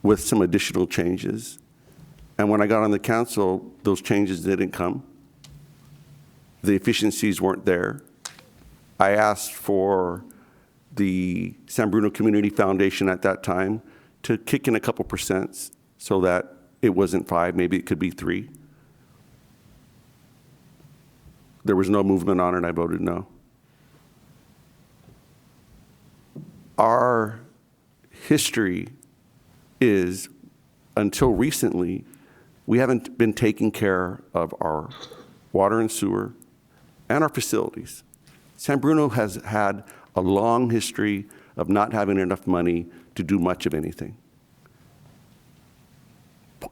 with some additional changes. And when I got on the council, those changes didn't come. The efficiencies weren't there. I asked for the San Bruno Community Foundation at that time to kick in a couple percents so that it wasn't 5, maybe it could be 3. There was no movement on it, I voted no. Our history is, until recently, we haven't been taking care of our water and sewer and our facilities. San Bruno has had a long history of not having enough money to do much of anything.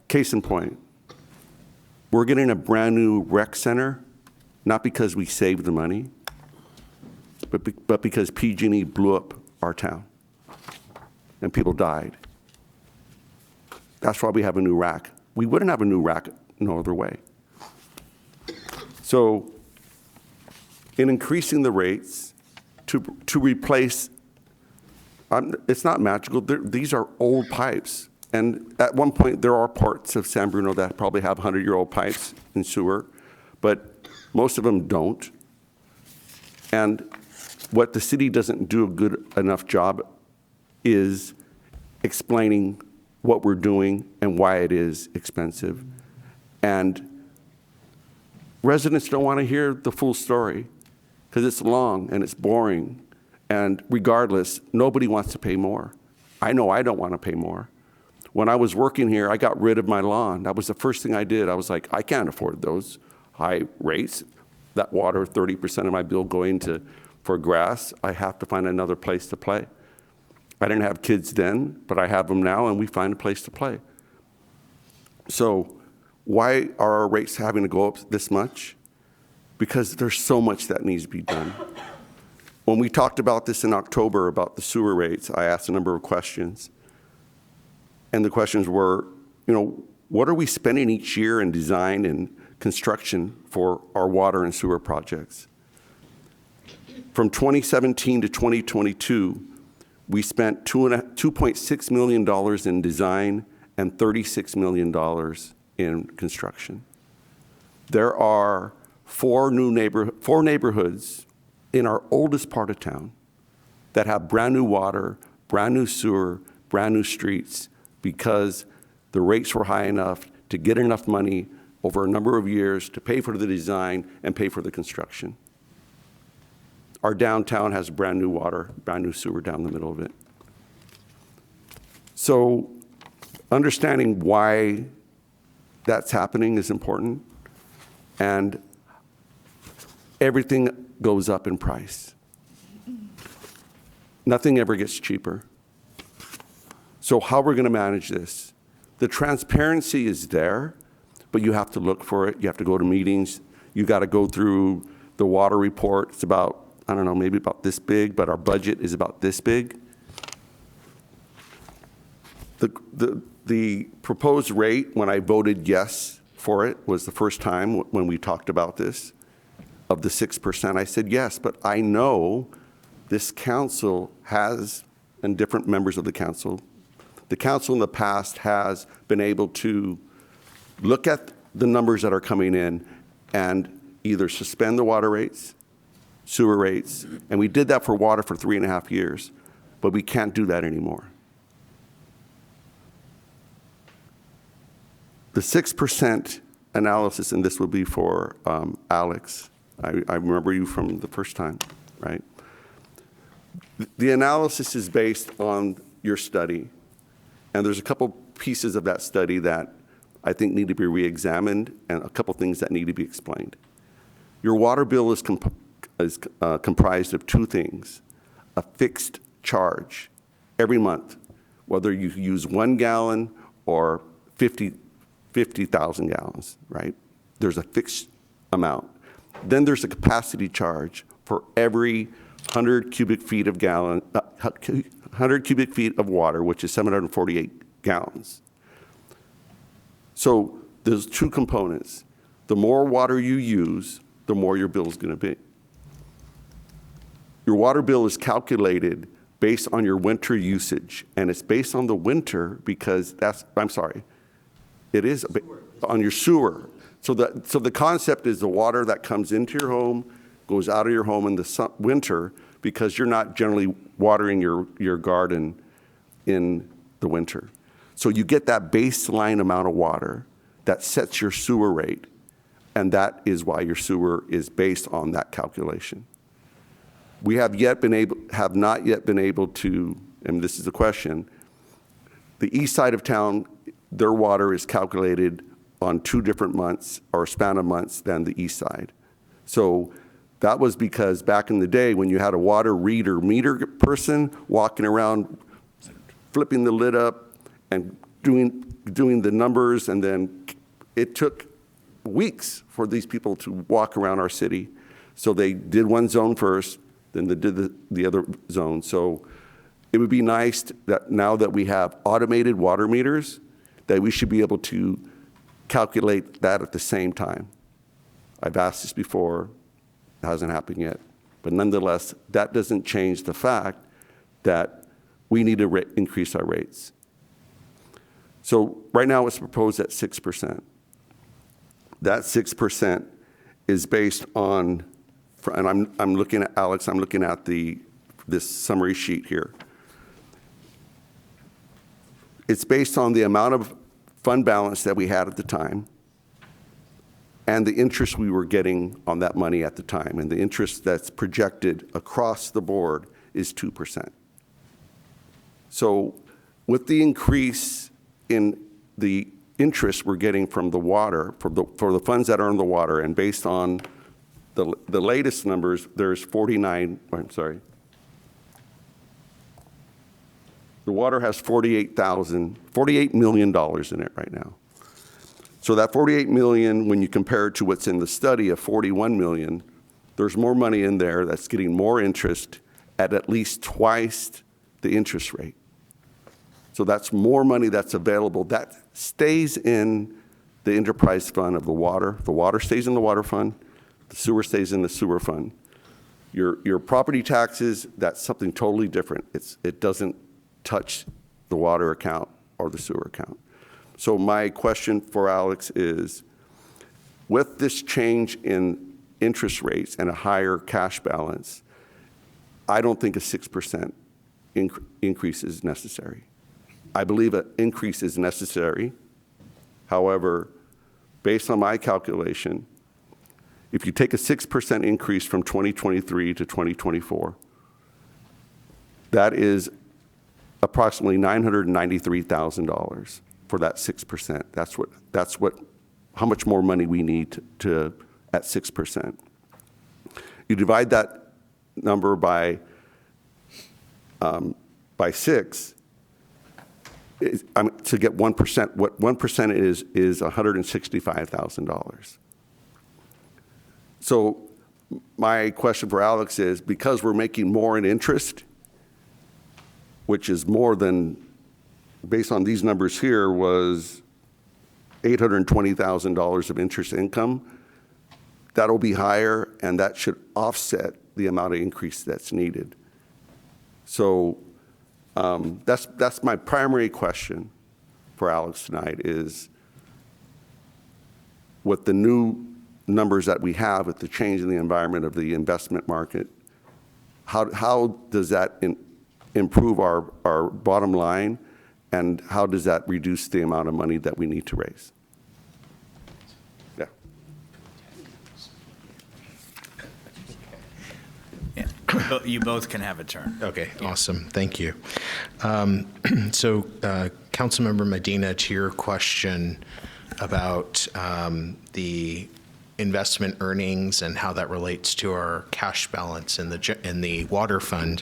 Case in point, we're getting a brand new rec center, not because we saved the money, but because PG&E blew up our town and people died. That's why we have a new rack. We wouldn't have a new rack no other way. So in increasing the rates to replace, it's not magical. These are old pipes. And at one point, there are parts of San Bruno that probably have 100-year-old pipes in sewer, but most of them don't. And what the city doesn't do a good enough job is explaining what we're doing and why it is expensive. And residents don't want to hear the full story because it's long and it's boring. And regardless, nobody wants to pay more. I know I don't want to pay more. When I was working here, I got rid of my lawn. That was the first thing I did. I was like, I can't afford those high rates. That water, 30% of my bill going for grass, I have to find another place to play. I didn't have kids then, but I have them now, and we find a place to play. So why are our rates having to go up this much? Because there's so much that needs to be done. When we talked about this in October about the sewer rates, I asked a number of questions. And the questions were, what are we spending each year in design and construction for our water and sewer projects? From 2017 to 2022, we spent $2.6 million in design and $36 million in construction. There are four neighborhoods in our oldest part of town that have brand new water, brand new sewer, brand new streets, because the rates were high enough to get enough money over a number of years to pay for the design and pay for the construction. Our downtown has brand new water, brand new sewer down the middle of it. So understanding why that's happening is important, and everything goes up in price. Nothing ever gets cheaper. So how we're going to manage this? The transparency is there, but you have to look for it. You have to go to meetings. You got to go through the water report. It's about, I don't know, maybe about this big, but our budget is about this big. The proposed rate, when I voted yes for it, was the first time when we talked about this, of the 6%. I said yes, but I know this council has, and different members of the council in the past has been able to look at the numbers that are coming in and either suspend the water rates, sewer rates, and we did that for water for 3.5 years, but we can't do that anymore. The 6% analysis, and this will be for Alex. I remember you from the first time, right? The analysis is based on your study, and there's a couple pieces of that study that I think need to be re-examined, and a couple things that need to be explained. Your water bill is comprised of two things: a fixed charge every month, whether you use 1 gallon or 50,000 gallons, right? There's a fixed amount. Then there's a capacity charge for every 100 cubic feet of 100 cubic feet of water, which is 748 gallons. So there's two components. The more water you use, the more your bill is going to be. Your water bill is calculated based on your winter usage, and it's based on the winter because it is on your sewer. So the concept is the water that comes into your home goes out of your home in the winter, because you're not generally watering your garden in the winter. So you get that baseline amount of water that sets your sewer rate, and that is why your sewer is based on that calculation. We have not yet been able to, and this is the question, the east side of town, their water is calculated on 2 different months or span of months than the east side. So that was because back in the day when you had a water reader meter person walking around flipping the lid up and doing the numbers, and then it took weeks for these people to walk around our city. So they did one zone first, then they did the other zone. So it would be nice that now that we have automated water meters, that we should be able to calculate that at the same time. I've asked this before, it hasn't happened yet. But nonetheless, that doesn't change the fact that we need to increase our rates. So right now it's proposed at 6%. That 6% is based on, and I'm looking at, Alex, I'm looking at this summary sheet here. It's based on the amount of fund balance that we had at the time and the interest we were getting on that money at the time. And the interest that's projected across the board is 2%. So with the increase in the interest we're getting from the water, for the funds that are in the water, and based on the latest numbers, there's the water has $48 million in it right now. So that $48 million, when you compare it to what's in the study of $41 million, there's more money in there that's getting more interest at least twice the interest rate. So that's more money that's available. That stays in the enterprise fund of the water. The water stays in the water fund. The sewer stays in the sewer fund. Your property taxes, that's something totally different. It doesn't touch the water account or the sewer account. So my question for Alex is, with this change in interest rates and a higher cash balance, I don't think a 6% increase is necessary. I believe an increase is necessary. However, based on my calculation, if you take a 6% increase from 2023 to 2024, that is approximately $993,000 for that 6%. How much more money we need to at 6%. You divide that number by 6, to get 1%. What 1% is $165,000. So my question for Alex is, because we're making more in interest, which is more than, based on these numbers here, was $820,000 of interest income, that'll be higher, and that should offset the amount of increase that's needed. So that's my primary question for Alex tonight is, with the new numbers that we have, with the change in the environment of the investment market, how does that improve our bottom line, and how does that reduce the amount of money that we need to raise? Yeah. Yeah. You both can have a turn. Okay, awesome. Thank you. So, Councilmember Medina, to your question about the investment earnings and how that relates to our cash balance in the water fund,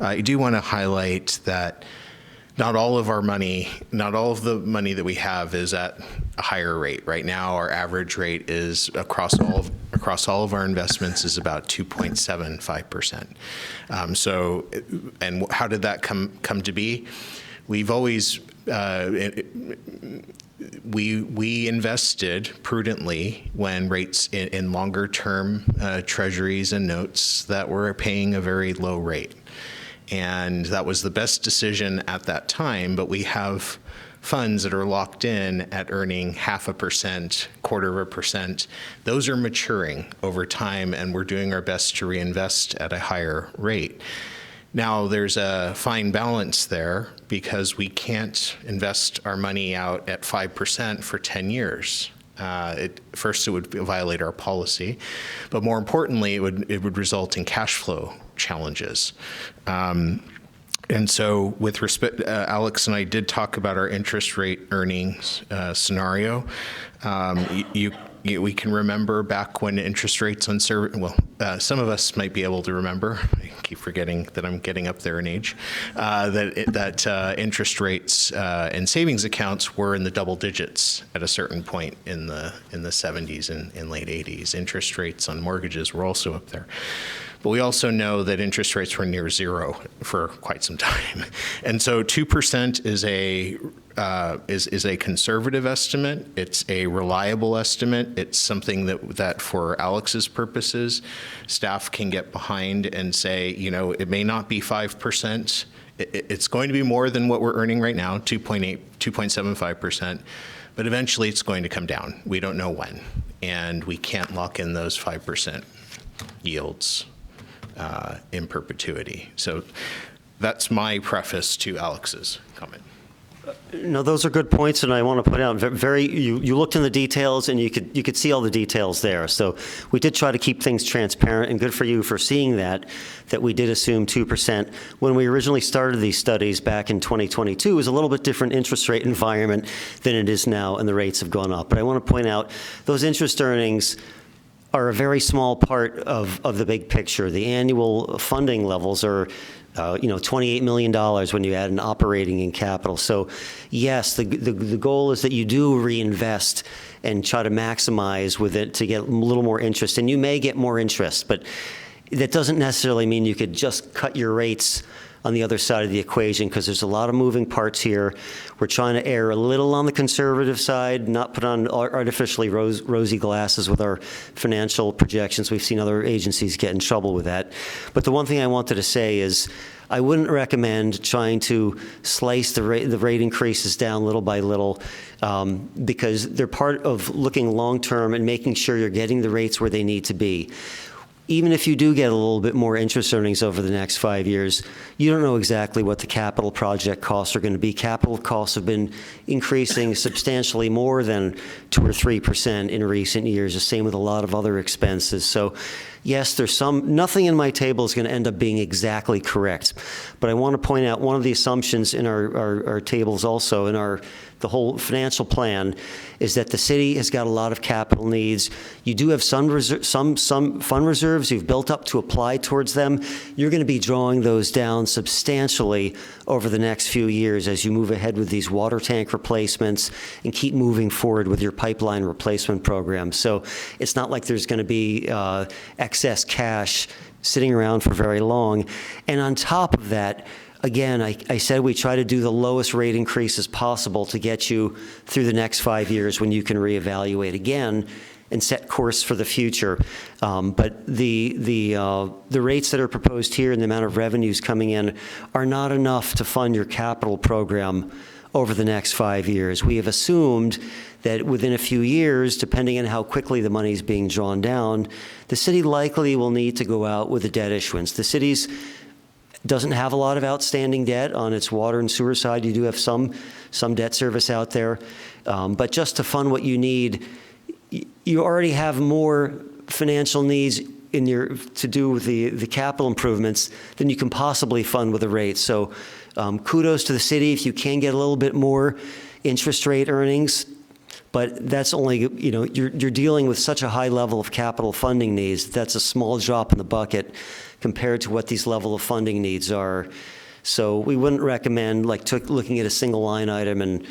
I do want to highlight that not all of our money, not all of the money that we have is at a higher rate. Right now, our average rate is across all of our investments is about 2.75%. And how did that come to be? We've always we invested prudently when rates in longer term treasuries and notes that were paying a very low rate. And that was the best decision at that time, but we have funds that are locked in at earning 0.5%, 0.25%. Those are maturing over time, and we're doing our best to reinvest at a higher rate. Now, there's a fine balance there because we can't invest our money out at 5% for 10 years. First, it would violate our policy, but more importantly, it would result in cash flow challenges. And so with respect, Alex and I did talk about our interest rate earnings scenario. We can remember back when interest rates on some of us might be able to remember. I keep forgetting that I'm getting up there in age. That interest rates and savings accounts were in the double digits at a certain point in the 70s and late 80s. Interest rates on mortgages were also up there. But we also know that interest rates were near zero for quite some time. And so 2% is a conservative estimate. It's a reliable estimate. It's something that for Alex's purposes, staff can get behind and say, it may not be 5%. It's going to be more than what we're earning right now, 2.75%. But eventually it's going to come down. We don't know when. And we can't lock in those 5% yields in perpetuity. So that's my preface to Alex's comment. No, those are good points, and I want to point out, you looked in the details, and you could see all the details there. So we did try to keep things transparent, and good for you for seeing that we did assume 2%. When we originally started these studies back in 2022, it was a little bit different interest rate environment than it is now, and the rates have gone up. But I want to point out, those interest earnings are a very small part of the big picture. The annual funding levels are $28 million when you add an operating and capital. So yes, the goal is that you do reinvest and try to maximize with it to get a little more interest. And you may get more interest, but that doesn't necessarily mean you could just cut your rates on the other side of the equation, because there's a lot of moving parts here. We're trying to err a little on the conservative side, not put on artificially rosy glasses with our financial projections. We've seen other agencies get in trouble with that. But the one thing I wanted to say is I wouldn't recommend trying to slice the rate increases down little by little, because they're part of looking long-term and making sure you're getting the rates where they need to be. Even if you do get a little bit more interest earnings over the next 5 years, you don't know exactly what the capital project costs are going to be. Capital costs have been increasing substantially more than 2 or 3% in recent years, the same with a lot of other expenses. So yes, there's nothing in my table is going to end up being exactly correct. But I want to point out one of the assumptions in our tables also, in the whole financial plan, is that the city has got a lot of capital needs. You do have some fund reserves you've built up to apply towards them. You're going to be drawing those down substantially over the next few years as you move ahead with these water tank replacements and keep moving forward with your pipeline replacement program. So it's not like there's going to be excess cash sitting around for very long. And on top of that, again, I said we try to do the lowest rate increases possible to get you through the next 5 years when you can reevaluate again and set course for the future. But the rates that are proposed here and the amount of revenues coming in are not enough to fund your capital program over the next 5 years. We have assumed that within a few years, depending on how quickly the money is being drawn down, the city likely will need to go out with a debt issuance. The city's doesn't have a lot of outstanding debt on its water and sewer side. You do have some debt service out there. But just to fund what you need, you already have more financial needs to do with the capital improvements than you can possibly fund with a rate. So kudos to the city if you can get a little bit more interest rate earnings. But that's only, you're dealing with such a high level of capital funding needs. That's a small drop in the bucket compared to what these level of funding needs are. So we wouldn't recommend looking at a single line item and,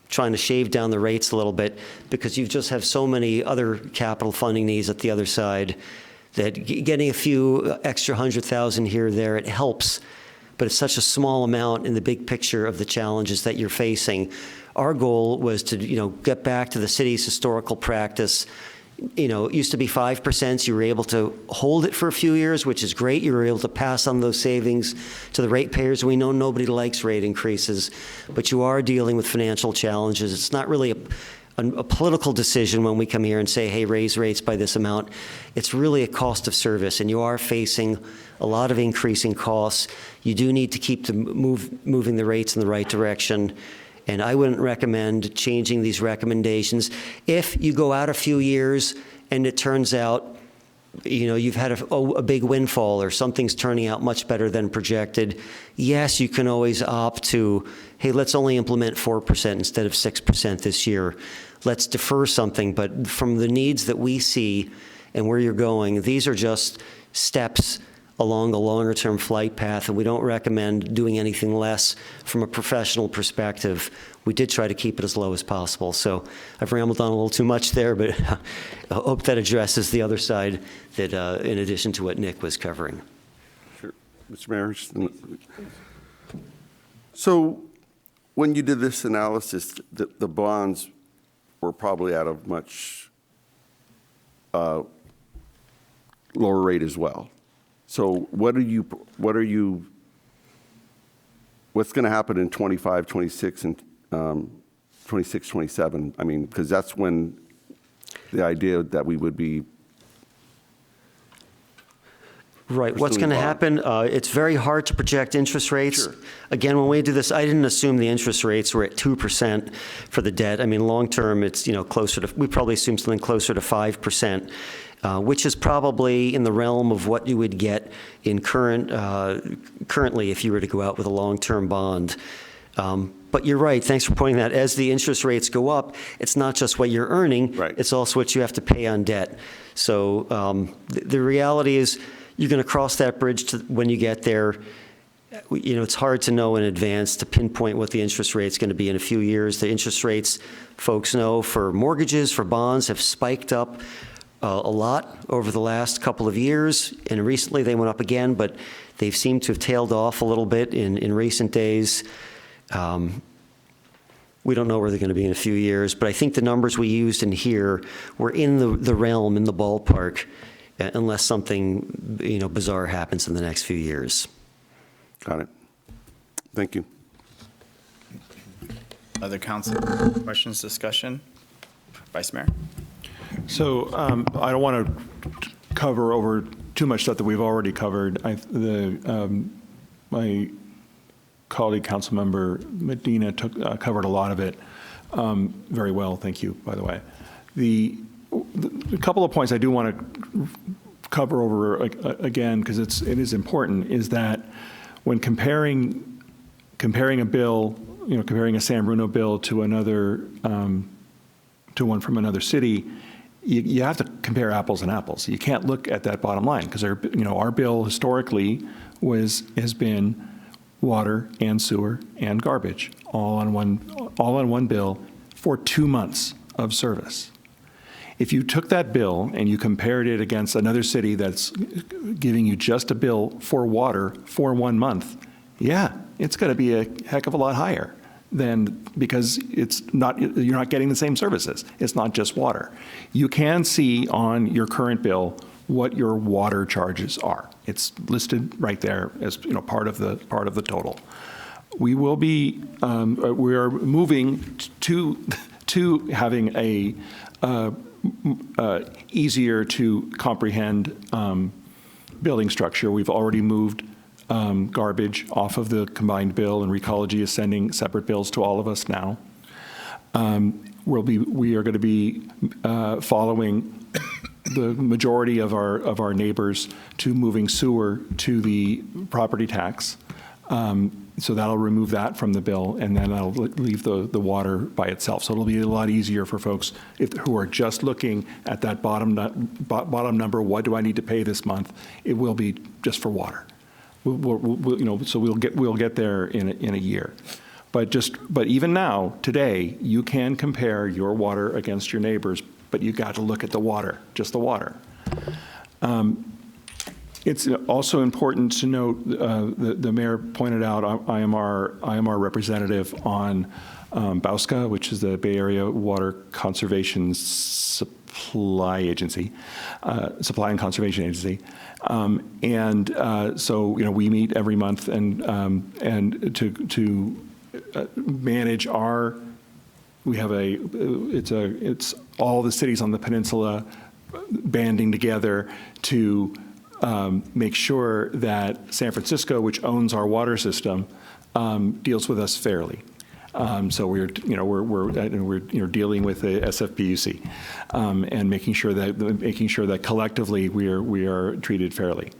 trying to shave down the rates a little bit, because you just have so many other capital funding needs at the other side that getting a few extra 100,000 here or there, it helps, but it's such a small amount in the big picture of the challenges that you're facing. Our goal was to, get back to the city's historical practice. It used to be 5%. You were able to hold it for a few years, which is great. You were able to pass on those savings to the ratepayers. We know nobody likes rate increases, but you are dealing with financial challenges. It's not really a political decision when we come here and say, hey, raise rates by this amount. It's really a cost of service, and you are facing a lot of increasing costs. You do need to keep moving the rates in the right direction. And I wouldn't recommend changing these recommendations. If you go out a few years and it turns out, you've had a big windfall or something's turning out much better than projected, yes, you can always opt to, hey, let's only implement 4% instead of 6% this year. Let's defer something. But from the needs that we see and where you're going, these are just steps along a longer-term flight path, and we don't recommend doing anything less from a professional perspective. We did try to keep it as low as possible. So I've rambled on a little too much there, but I hope that addresses the other side that, in addition to what Nick was covering. Sure. Mr. Mayor, so when you did this analysis, the bonds were probably at a much lower rate as well. So what's going to happen in 25, 26, and 26, 27? I mean, because that's when the idea that we would be. Right. What's going to happen? It's very hard to project interest rates. Sure. Again, when we do this, I didn't assume the interest rates were at 2% for the debt. I mean, long term, it's closer to. We probably assume something closer to 5%. Which is probably in the realm of what you would get in currently if you were to go out with a long-term bond. But you're right, thanks for pointing that. As the interest rates go up, it's not just what you're earning, it's also what you have to pay on debt. So the reality is you're going to cross that bridge when you get there. You know, it's hard to know in advance to pinpoint what the interest rate's going to be in a few years. The interest rates, folks know, for mortgages, for bonds, have spiked up a lot over the last couple of years, and recently they went up again, but they've seemed to have tailed off a little bit in recent days. We don't know where they're going to be in a few years, but I think the numbers we used in here were in the realm, in the ballpark, unless something, you know, bizarre happens in the next few years. Got it. Thank you. Other council questions, discussion? Vice Mayor? So I don't want to cover over too much stuff that we've already covered. My colleague, Councilmember Medina, covered a lot of it very well. Thank you, by the way. The couple of points I do want to cover over again, because it is important, is that when comparing a bill, you know, comparing a San Bruno bill to another, to one from another city, you have to compare apples and apples. You can't look at that bottom line, because our bill historically has been water and sewer and garbage all on one bill for 2 months of service. If you took that bill and you compared it against another city that's giving you just a bill for water for 1 month, yeah, it's going to be a heck of a lot higher because you're not getting the same services. It's not just water. You can see on your current bill what your water charges are. It's listed right there as, you know, part of the total. We will be we are moving to having a easier to comprehend billing structure. We've already moved garbage off of the combined bill, and Recology is sending separate bills to all of us now. We are going to be following the majority of our neighbors to moving sewer to the property tax. So that'll remove that from the bill, and then that'll leave the water by itself. So it'll be a lot easier for folks who are just looking at that bottom number. What do I need to pay this month? It will be just for water. So we'll get there in a year. But even now, today, you can compare your water against your neighbors, but you got to look at the water, just the water. It's also important to note, the mayor pointed out, I am our representative on BAUSCA, which is the Bay Area Water Conservation Supply Agency, Supply and Conservation Agency. So we meet every month and to manage it's all the cities on the peninsula banding together to make sure that San Francisco, which owns our water system, deals with us fairly. So we're dealing with the SFPUC and making sure that collectively we are treated fairly.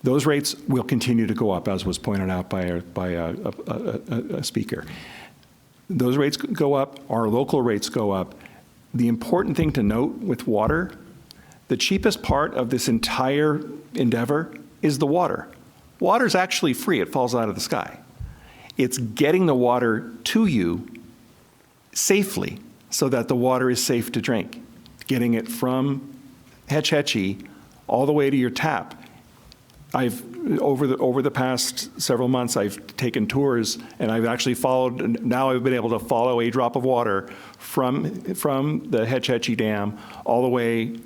Those rates will continue to go up, as was pointed out by a speaker. Those rates go up. Our local rates go up. The important thing to note with water, the cheapest part of this entire endeavor is the water. Water's actually free. It falls out of the sky. It's getting the water to you safely so that the water is safe to drink. Getting it from Hetch Hetchy all the way to your tap. Over the past several months, I've taken tours, and I've actually now I've been able to follow a drop of water from the Hetch Hetchy Dam all the way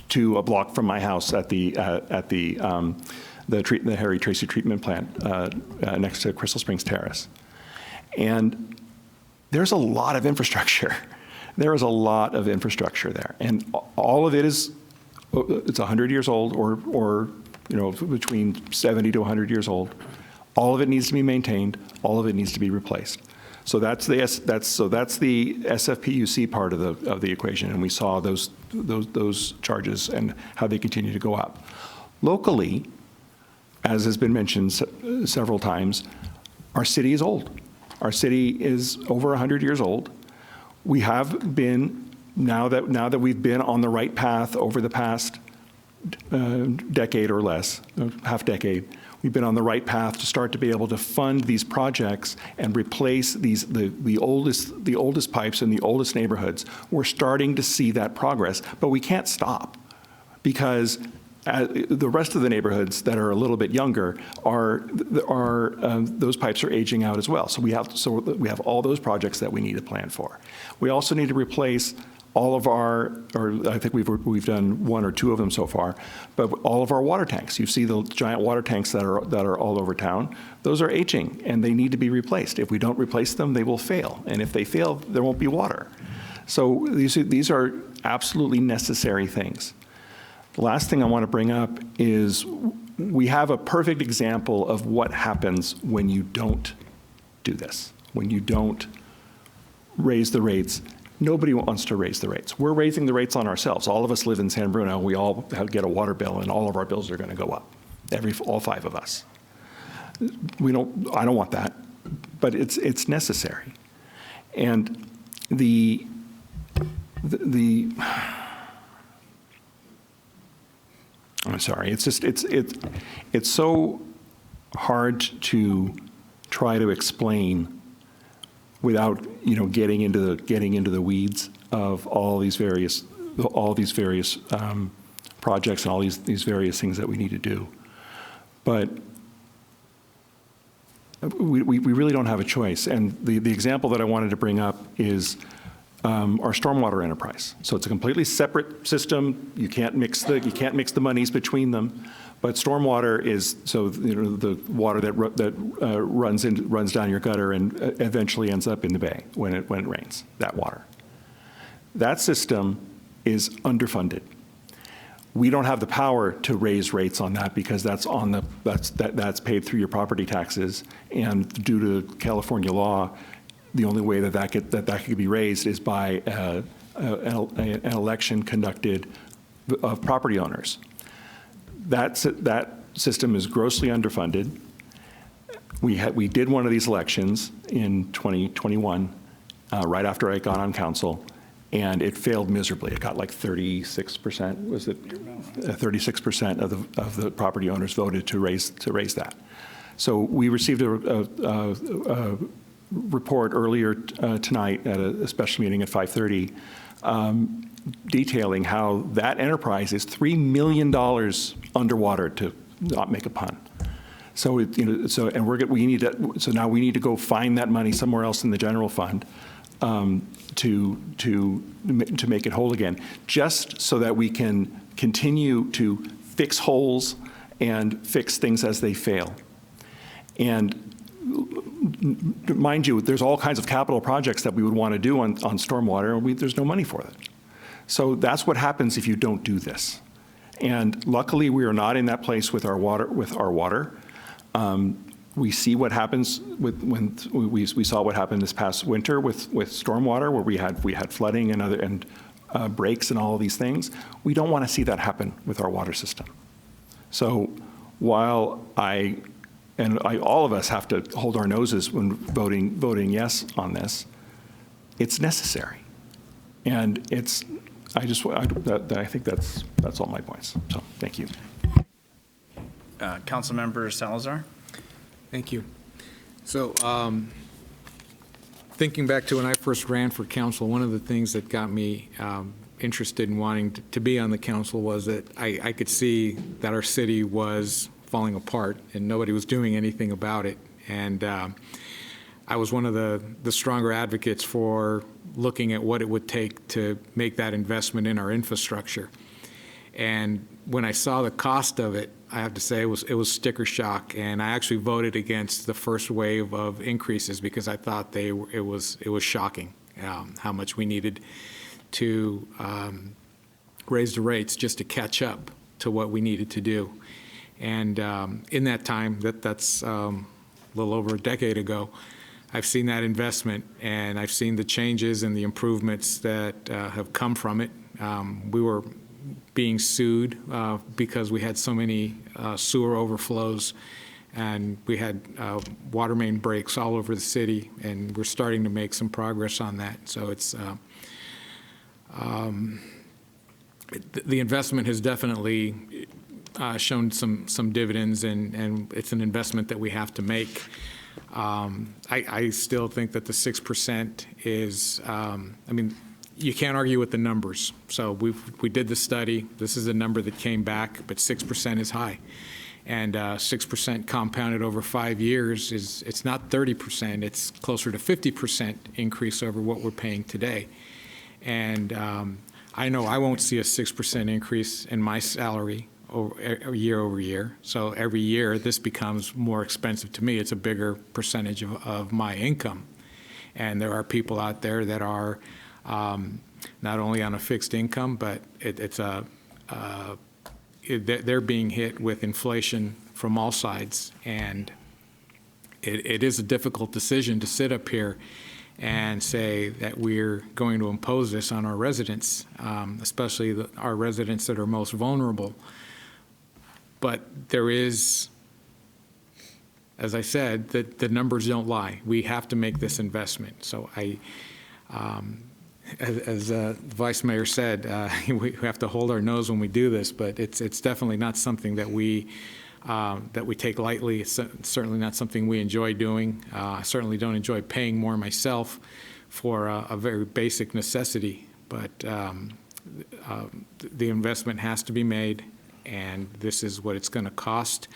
to a block from my house at the Harry Tracy treatment plant next to Crystal Springs Terrace. And there's a lot of infrastructure. There is a lot of infrastructure there. And all of it it's 100 years old or between 70 to 100 years old. All of it needs to be maintained. All of it needs to be replaced. So that's the SFPUC part of the equation, and we saw those charges and how they continue to go up. Locally, as has been mentioned several times, our city is old. Our city is over 100 years old. We have been, now that we've been on the right path over the past decade or less, half decade, we've been on the right path to start to be able to fund these projects and replace the oldest pipes in the oldest neighborhoods. We're starting to see that progress, but we can't stop because the rest of the neighborhoods that are a little bit younger those pipes are aging out as well. So we have all those projects that we need to plan for. We also need to replace all of our, or I think we've done one or two of them so far, but all of our water tanks. You see the giant water tanks that are all over town. Those are aging and they need to be replaced. If we don't replace them, they will fail. And if they fail, there won't be water. So these are absolutely necessary things. The last thing I want to bring up is we have a perfect example of what happens when you don't do this, when you don't raise the rates. Nobody wants to raise the rates. We're raising the rates on ourselves. All of us live in San Bruno. We all get a water bill, and all of our bills are going to go up, all 5 of us. I don't want that, but it's necessary. And I'm sorry. It's so hard to try to explain without getting into the weeds of all these various projects and all these various things that we need to do. But we really don't have a choice. And the example that I wanted to bring up is our stormwater enterprise. So it's a completely separate system. You can't mix the monies between them. But stormwater is the water that runs down your gutter and eventually ends up in the bay when it rains. That water. That system is underfunded. We don't have the power to raise rates on that because that's paid through your property taxes, and due to California law, the only way that could be raised is by an election conducted of property owners. That system is grossly underfunded. We did one of these elections in 2021, right after I got on council, and it failed miserably. It got like 36%. Was it 36% of the property owners voted to raise that? So we received a report earlier tonight at a special meeting at 5:30. Detailing how that enterprise is $3 million underwater, to not make a pun. So now we need to go find that money somewhere else in the general fund to make it whole again, just so that we can continue to fix holes and fix things as they fail. And mind you, there's all kinds of capital projects that we would want to do on stormwater, and there's no money for it. So that's what happens if you don't do this. And luckily, we are not in that place with our water. We see what happens when we saw what happened this past winter with stormwater, where we had flooding and breaks and all of these things. We don't want to see that happen with our water system. So while all of us have to hold our noses when voting yes on this, it's necessary, and I think that's all my points. So thank you. Councilmember Salazar. Thank you. So thinking back to when I first ran for council, one of the things that got me interested in wanting to be on the council was that I could see that our city was falling apart and nobody was doing anything about it. And I was one of the stronger advocates for looking at what it would take to make that investment in our infrastructure. And when I saw the cost of it, I have to say it was sticker shock, and I actually voted against the first wave of increases because I thought it was shocking how much we needed to raise the rates just to catch up to what we needed to do. And in that time, that's a little over a decade ago, I've seen that investment, and I've seen the changes and the improvements that have come from it. We were being sued because we had so many sewer overflows And we had water main breaks all over the city, and we're starting to make some progress on that. So it's the investment has definitely shown some dividends, and it's an investment that we have to make. I still think that the 6% is, I mean, you can't argue with the numbers. So we did the study. This is a number that came back, but 6% is high. And 6% compounded over 5 years it's not 30%, it's closer to 50% increase over what we're paying today. And I know I won't see a 6% increase in my salary year over year. So every year this becomes more expensive to me. It's a bigger percentage of my income. And there are people out there that are not only on a fixed income, but they're being hit with inflation from all sides. And it is a difficult decision to sit up here and say that we're going to impose this on our residents, especially our residents that are most vulnerable. But there is, as I said, the numbers don't lie. We have to make this investment. So as the Vice Mayor said, we have to hold our nose when we do this, but it's definitely not something that we take lightly. It's certainly not something we enjoy doing. I certainly don't enjoy paying more myself for a very basic necessity, but the investment has to be made, and this is what it's going to cost.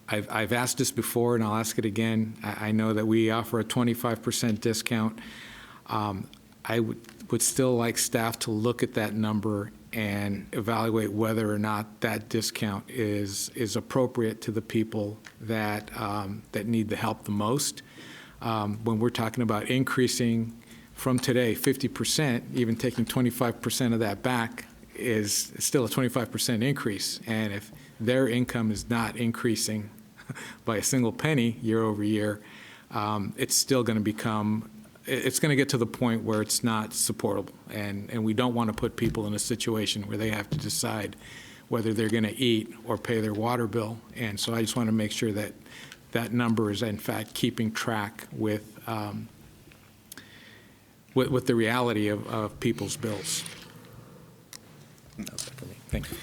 I've asked this before, and I'll ask it again. I know that we offer a 25% discount. I would still like staff to look at that number and evaluate whether or not that discount is appropriate to the people that need the help the most. When we're talking about increasing from today 50%, even taking 25% of that back is still a 25% increase. And if their income is not increasing by a single penny year over year, it's still going to become, it's going to get to the point where it's not supportable. And we don't want to put people in a situation where they have to decide whether they're going to eat or pay their water bill. And so I just want to make sure that that number is in fact keeping track with the reality of people's bills. Thank you.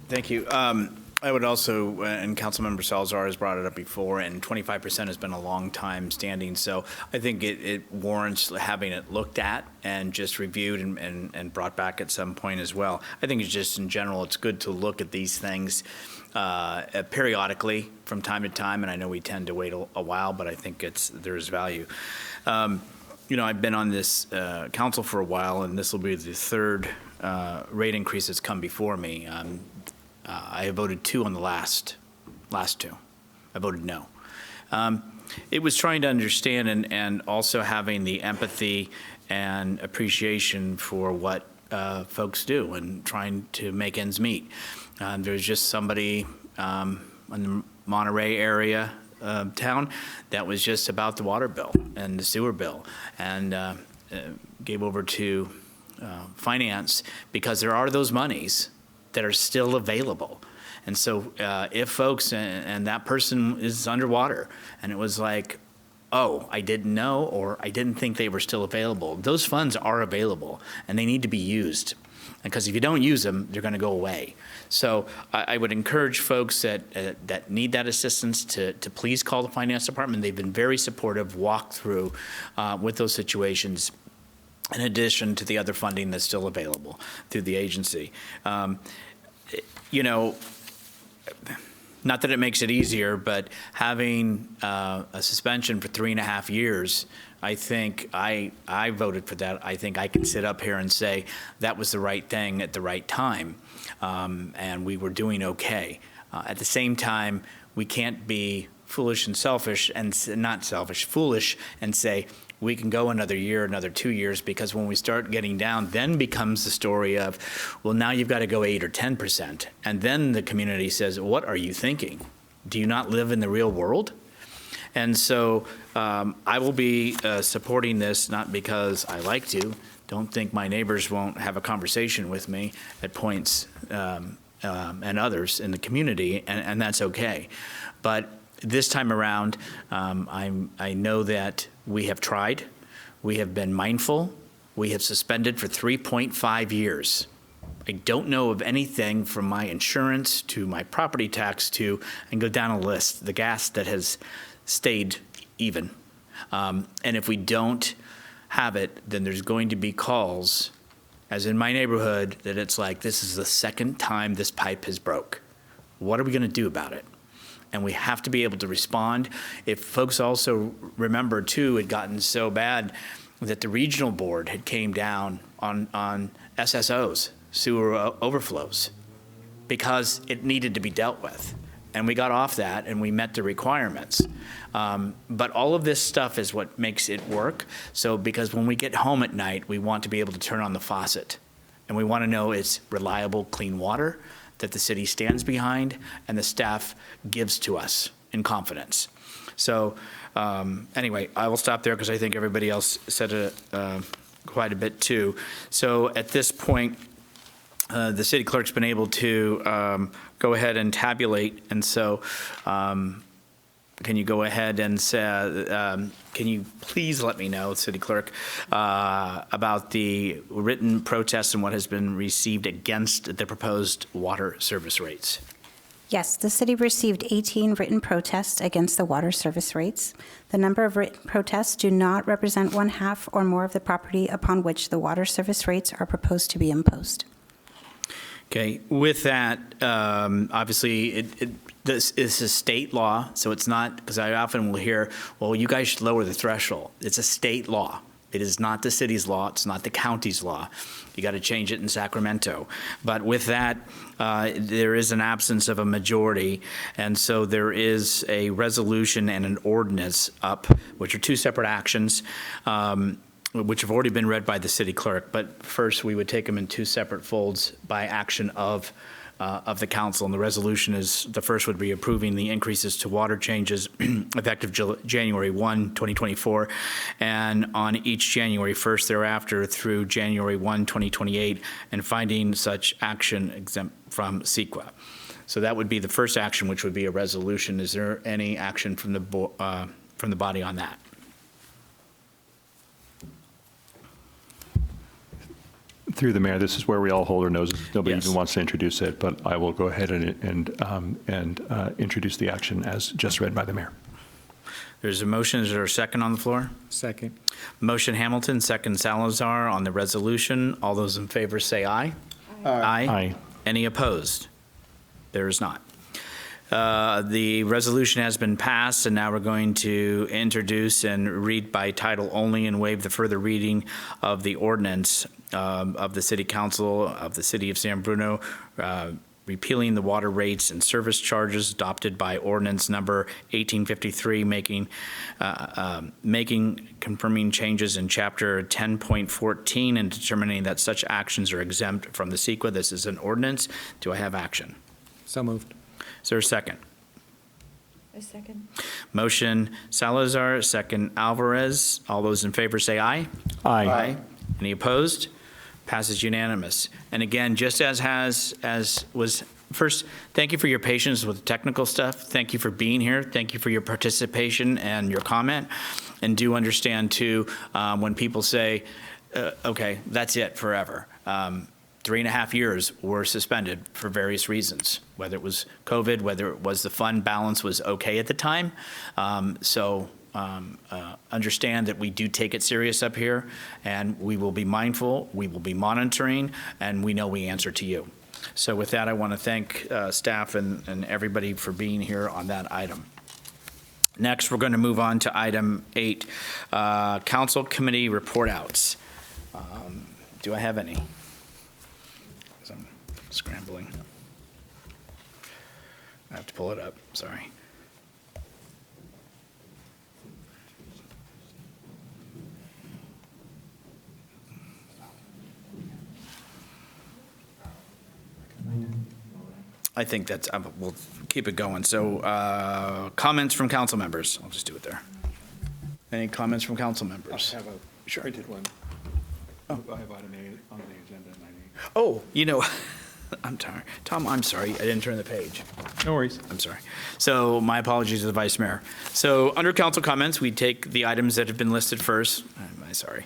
Thank you. I would also, and Councilmember Salazar has brought it up before, and 25% has been a long time standing, so I think it warrants having it looked at and just reviewed and brought back at some point as well. I think it's just in general, it's good to look at these things periodically from time to time, and I know we tend to wait a while, but I think there's value. You know, I've been on this council for a while, and this will be the third rate increase that's come before me. I voted 2 on the last 2. I voted no. It was trying to understand and also having the empathy and appreciation for what folks do and trying to make ends meet. There's just somebody in the Monterey area town that was just about the water bill and the sewer bill, and gave over to finance because there are those monies that are still available. And so if folks, and that person is underwater, and it was like, oh, I didn't know, or I didn't think they were still available. Those funds are available, and they need to be used. Because if you don't use them, they're gonna go away. So I would encourage folks that need that assistance to please call the finance department. They've been very supportive, walk through with those situations, in addition to the other funding that's still available through the agency. You know, not that it makes it easier, but having a suspension for 3.5 years, I think I voted for that. I think I can sit up here and say that was the right thing at the right time, and we were doing okay. At the same time, we can't be foolish and selfish, and not selfish, foolish, and say, we can go another year, another 2 years, because when we start getting down, then becomes the story of, well, now you've got to go 8 or 10%. And then the community says, what are you thinking? Do you not live in the real world? And so I will be supporting this, not because I like to. Don't think my neighbors won't have a conversation with me at points and others in the community, and that's okay. But this time around, I know that we have tried, we have been mindful, we have suspended for 3.5 years. I don't know of anything from my insurance to my property tax to, and go down a list, the gas that has stayed even. And if we don't have it, then there's going to be calls, as in my neighborhood, that it's like, this is the second time this pipe has broke. What are we going to do about it? And we have to be able to respond. If folks also remember, too, it had gotten so bad that the regional board had came down on SSOs, sewer overflows, because it needed to be dealt with. And we got off that, and we met the requirements. But all of this stuff is what makes it work. So because when we get home at night, we want to be able to turn on the faucet. And we want to know it's reliable, clean water that the city stands behind and the staff gives to us in confidence. So anyway, I will stop there because I think everybody else said it quite a bit too. So at this point, the city clerk's been able to go ahead and tabulate, and so can you go ahead and say, can you please let me know, city clerk, about the written protest and what has been received against the proposed water service rates? Yes, the city received 18 written protests against the water service rates. The number of written protests do not represent 1/2 or more of the property upon which the water service rates are proposed to be imposed. Okay, with that, obviously, this is a state law, so it's not, because I often will hear, well, you guys should lower the threshold. It's a state law. It is not the city's law. It's not the county's law. You got to change it in Sacramento. But with that, there is an absence of a majority, and so there is a resolution and an ordinance up, which are two separate actions, which have already been read by the city clerk. But first, we would take them in two separate folds by action of the council. And the resolution is, the first would be approving the increases to water changes effective January 1, 2024, and on each January 1st thereafter through January 1, 2028, and finding such action exempt from CEQA. So that would be the first action, which would be a resolution. Is there any action from the body on that? Through the mayor, this is where we all hold our noses. Nobody even wants to introduce it, but I will go ahead and introduce the action as just read by the mayor. There's a motion. Is there a second on the floor? Second. Motion Hamilton, second Salazar on the resolution. All those in favor say aye. Aye. Aye. Any opposed? There is not. The resolution has been passed, and now we're going to introduce and read by title only and waive the further reading of the ordinance of the City Council of the City of San Bruno, repealing the water rates and service charges adopted by ordinance number 1853, confirming changes in chapter 10.14 and determining that such actions are exempt from the CEQA. This is an ordinance. Do I have action? So moved. Is there a second? A second. Motion Salazar, second Alvarez. All those in favor say aye. Aye. Any opposed? Passes unanimous. And again, just as was first, thank you for your patience with the technical stuff. Thank you for being here. Thank you for your participation and your comment. And do understand too, when people say, okay, that's it forever. 3.5 years were suspended for various reasons, whether it was COVID, whether it was the fund balance was okay at the time. Understand that we do take it serious up here, and we will be mindful, we will be monitoring, and we know we answer to you. So with that, I want to thank staff and everybody for being here on that item. Next, we're going to move on to item 8, council committee report outs. Do I have any? I'm scrambling. I have to pull it up, sorry. I think that's, we'll keep it going. So comments from council members. I'll just do it there. Any comments from council members? I have a printed one. I have item 8 on the agenda. Oh, you know, I'm sorry. Tom, I'm sorry. I didn't turn the page. No worries. I'm sorry. So my apologies to the Vice Mayor. So under council comments, we take the items that have been listed first. I'm sorry.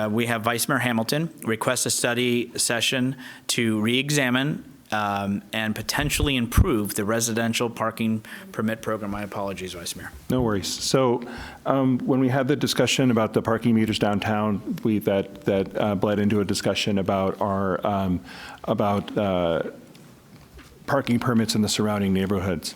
We have Vice Mayor Hamilton request a study session to re-examine and potentially improve the residential parking permit program. My apologies, Vice Mayor. No worries. So when we had the discussion about the parking meters downtown, that bled into a discussion about our parking permits in the surrounding neighborhoods.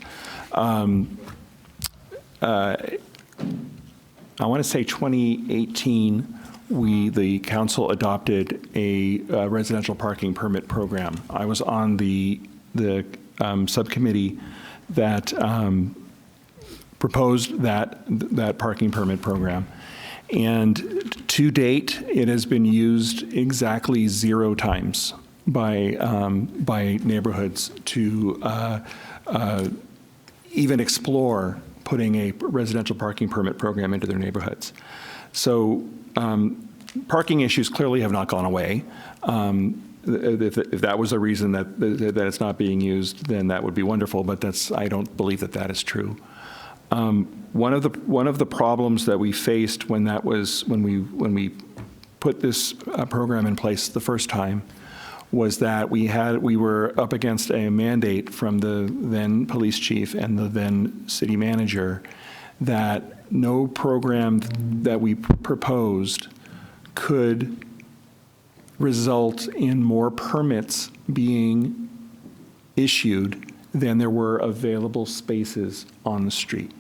I want to say 2018, the council adopted a residential parking permit program. I was on the subcommittee that proposed that parking permit program. And to date, it has been used exactly 0 times by neighborhoods to even explore putting a residential parking permit program into their neighborhoods. So parking issues clearly have not gone away. If that was a reason that it's not being used, then that would be wonderful, but I don't believe that is true. One of the problems that we faced when we put this program in place the first time was that we were up against a mandate from the then police chief and the then city manager that no program that we proposed could result in more permits being issued than there were available spaces on the street.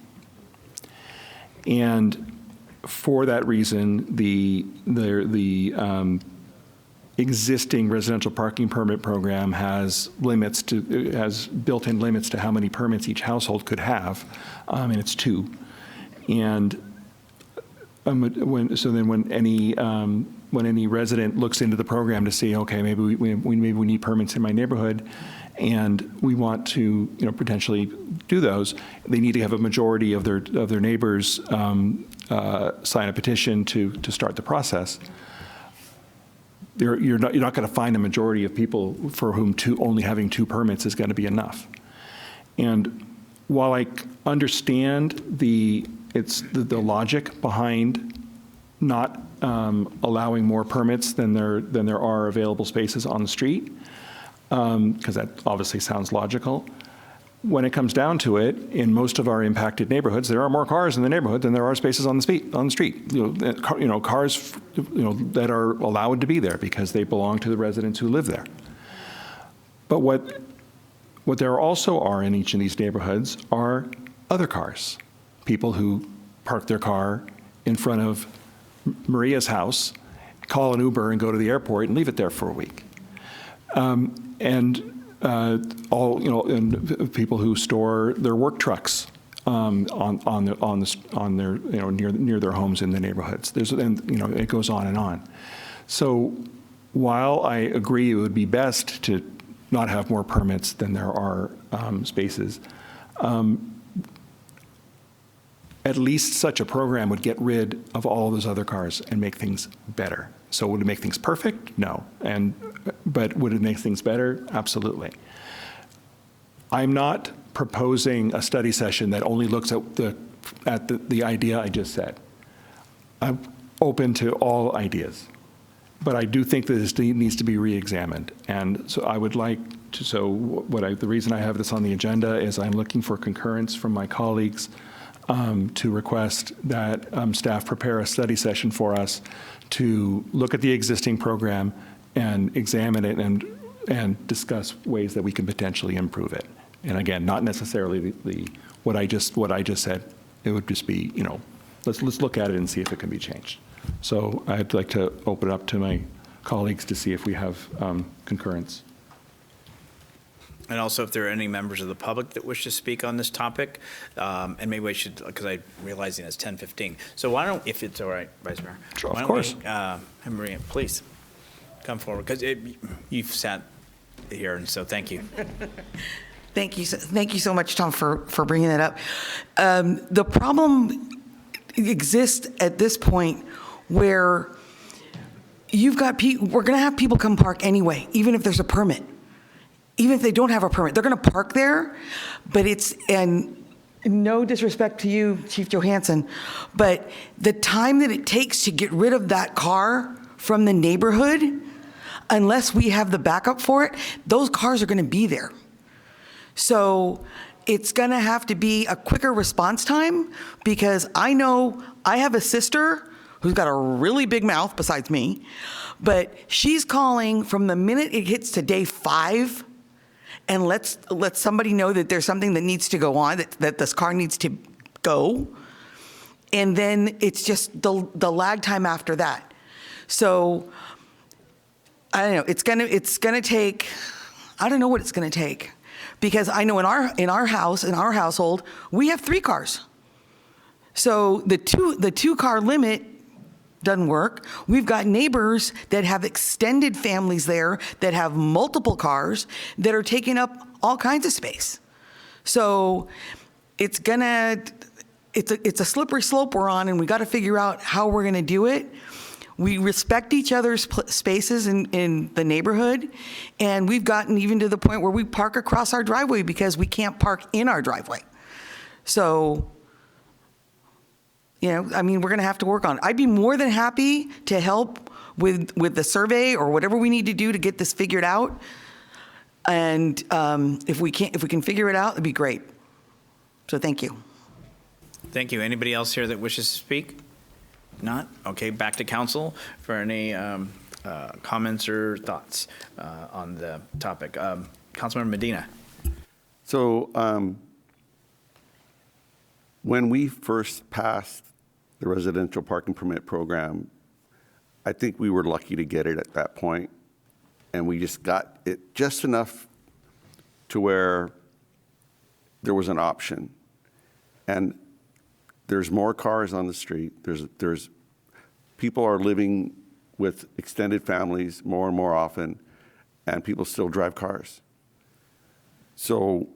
And for that reason, the existing residential parking permit program has built-in limits to how many permits each household could have, and it's 2. And when any resident looks into the program to see, okay, maybe we need permits in my neighborhood, and we want to potentially do those, they need to have a majority of their neighbors sign a petition to start the process. You're not going to find a majority of people for whom only having 2 permits is going to be enough. And while I understand the logic behind not allowing more permits than there are available spaces on the street, because that obviously sounds logical. When it comes down to it, in most of our impacted neighborhoods, there are more cars in the neighborhood than there are spaces on the street. Cars that are allowed to be there because they belong to the residents who live there. But what there also are in each of these neighborhoods are other cars. People who park their car in front of Maria's house, call an Uber and go to the airport and leave it there for a week. And people who store their work trucks near their homes in the neighborhoods. It goes on and on. So while I agree it would be best to not have more permits than there are spaces, at least such a program would get rid of all those other cars and make things better. So would it make things perfect? No. But would it make things better? Absolutely. I'm not proposing a study session that only looks at the idea I just said. I'm open to all ideas. But I do think that this needs to be re-examined. And so I would like to, the reason I have this on the agenda is I'm looking for concurrence from my colleagues to request that staff prepare a study session for us to look at the existing program and examine it and discuss ways that we can potentially improve it. And again, not necessarily what I just said. It would just be, let's look at it and see if it can be changed. So I'd like to open it up to my colleagues to see if we have concurrence. And also, if there are any members of the public that wish to speak on this topic, and maybe I should, because I'm realizing it's 10:15. So why don't, if it's all right, Vice Mayor. Sure, of course. Maria, please come forward, because you've sat here, and so thank you. Thank you so much, Tom, for bringing that up. The problem exists at this point where we're going to have people come park anyway, even if there's a permit. Even if they don't have a permit, they're going to park there, but and no disrespect to you, Chief Johansson, but the time that it takes to get rid of that car from the neighborhood, unless we have the backup for it, those cars are going to be there. So it's going to have to be a quicker response time, because I know I have a sister who's got a really big mouth besides me, but she's calling from the minute it hits to day 5 and let somebody know that there's something that needs to go on, that this car needs to go. And then it's just the lag time after that. So I don't know, it's gonna take, I don't know what it's gonna take. Because I know in our household, we have 3 cars. So the two car limit doesn't work. We've got neighbors that have extended families there that have multiple cars that are taking up all kinds of space. So it's a slippery slope we're on, and we got to figure out how we're going to do it. We respect each other's spaces in the neighborhood, and we've gotten even to the point where we park across our driveway because we can't park in our driveway. So, we're going to have to work on it. I'd be more than happy to help with the survey or whatever we need to do to get this figured out. And if we can figure it out, it'd be great. So thank you. Thank you. Anybody else here that wishes to speak? Not? Okay, back to council for any comments or thoughts on the topic. Councilmember Medina. So when we first passed the residential parking permit program, I think we were lucky to get it at that point, and we just got it just enough to where there was an option. And there's more cars on the street. There's people are living with extended families more and more often, and people still drive cars. So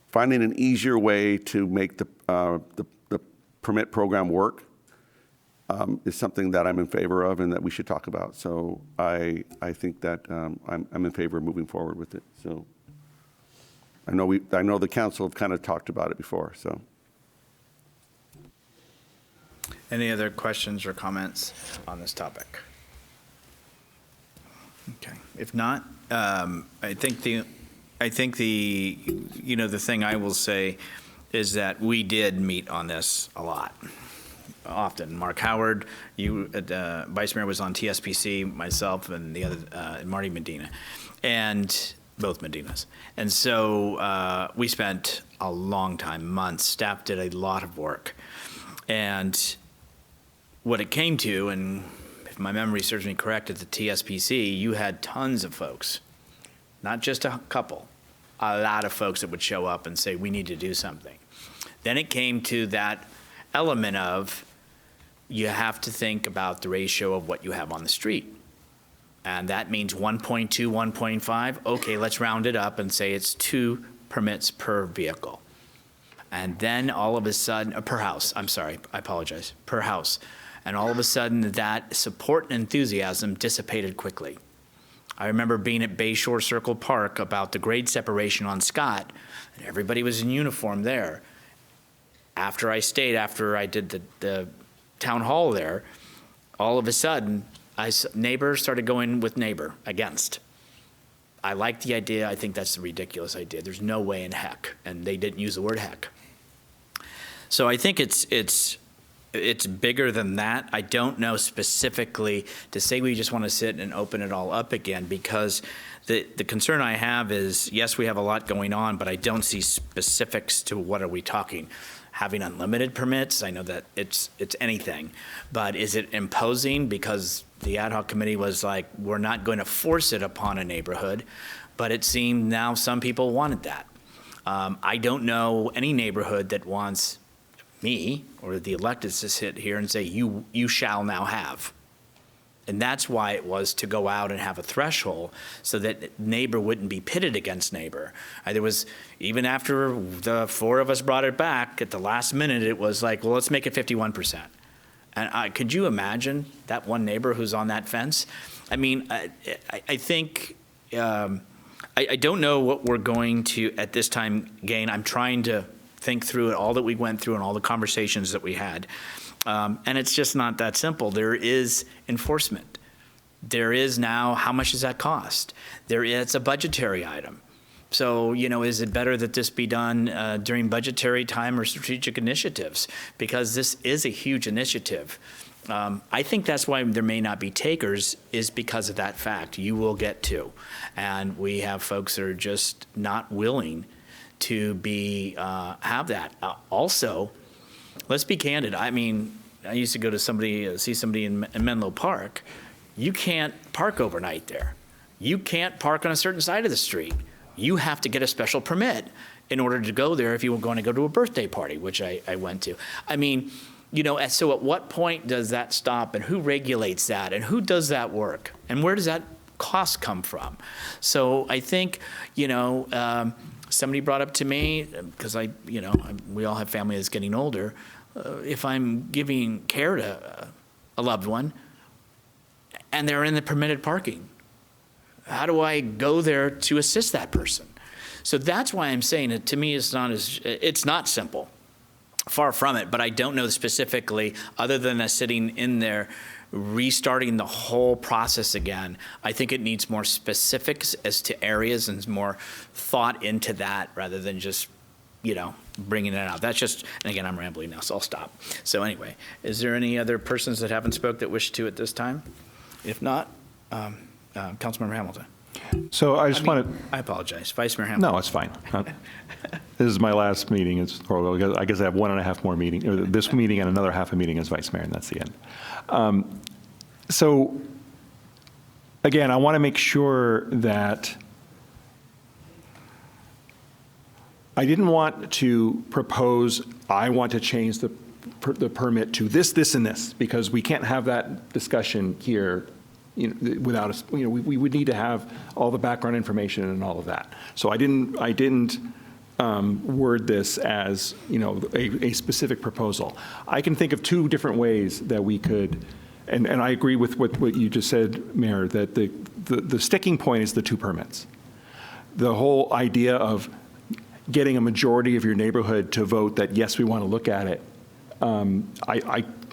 finding an easier way to make the permit program work is something that I'm in favor of and that we should talk about. So I think that I'm in favor of moving forward with it. So I know the council have kind of talked about it before. So. Any other questions or comments on this topic? Okay. If not, I think the thing I will say is that we did meet on this a lot, often. Mark Howard, you, Vice Mayor, was on TSPC, myself, and the other, Marty Medina, and both Medinas. And so we spent a long time, months. Staff did a lot of work. And what it came to, and if my memory serves me correct, at the TSPC, you had tons of folks, not just a couple, a lot of folks that would show up and say, we need to do something. Then it came to that element of you have to think about the ratio of what you have on the street. And that means 1.2, 1.5. Okay, let's round it up and say it's 2 permits per vehicle. And then all of a sudden, per house, I'm sorry, I apologize, per house. And all of a sudden that support and enthusiasm dissipated quickly. I remember being at Bayshore Circle Park about the grade separation on Scott, and everybody was in uniform there. After I did the town hall there, all of a sudden, neighbor started going with neighbor against. I like the idea. I think that's a ridiculous idea. There's no way in heck, and they didn't use the word heck. So I think it's bigger than that. I don't know specifically to say we just want to sit and open it all up again, because the concern I have is, yes, we have a lot going on, but I don't see specifics to what are we talking. Having unlimited permits, I know that it's anything, but is it imposing? Because the ad hoc committee was like, we're not going to force it upon a neighborhood, but it seemed now some people wanted that. I don't know any neighborhood that wants me or the electeds to sit here and say, you shall now have. And that's why it was to go out and have a threshold so that neighbor wouldn't be pitted against neighbor. There was, even after the 4 of us brought it back, at the last minute, it was like, well, let's make it 51%. And could you imagine that one neighbor who's on that fence? I mean, I think, I don't know what we're going to, at this time, gain. I'm trying to think through it, all that we went through and all the conversations that we had. And it's just not that simple. There is enforcement. There is now, how much does that cost? It's a budgetary item. So, is it better that this be done during budgetary time or strategic initiatives? Because this is a huge initiative. I think that's why there may not be takers, is because of that fact. You will get two. And we have folks that are just not willing to have that. Also, let's be candid. I mean, I used to go to see somebody in Menlo Park. You can't park overnight there. You can't park on a certain side of the street. You have to get a special permit in order to go there if you were going to go to a birthday party, which I went to. I mean, so at what point does that stop, and who regulates that, and who does that work, and where does that cost come from? So I think, somebody brought up to me, because we all have family that's getting older, if I'm giving care to a loved one and they're in the permitted parking, how do I go there to assist that person? So that's why I'm saying it. To me, it's not simple. Far from it, but I don't know specifically, other than us sitting in there, restarting the whole process again. I think it needs more specifics as to areas and more thought into that rather than just, bringing it out. That's just, and again, I'm rambling now, so I'll stop. So anyway, is there any other persons that haven't spoke that wish to at this time? If not, Councilmember Hamilton. So I apologize, Vice Mayor Hamilton. No, it's fine. This is my last meeting. I guess I have 1.5 more meetings, or this meeting and another half a meeting as Vice Mayor, and that's the end. So again, I want to make sure that I didn't want to propose, I want to change the permit to this, this, and this, because we can't have that discussion here without us. We would need to have all the background information and all of that. So I didn't word this as a specific proposal. I can think of two different ways that we could, and I agree with what you just said, Mayor, that the sticking point is the 2 permits. The whole idea of getting a majority of your neighborhood to vote that yes, we want to look at it,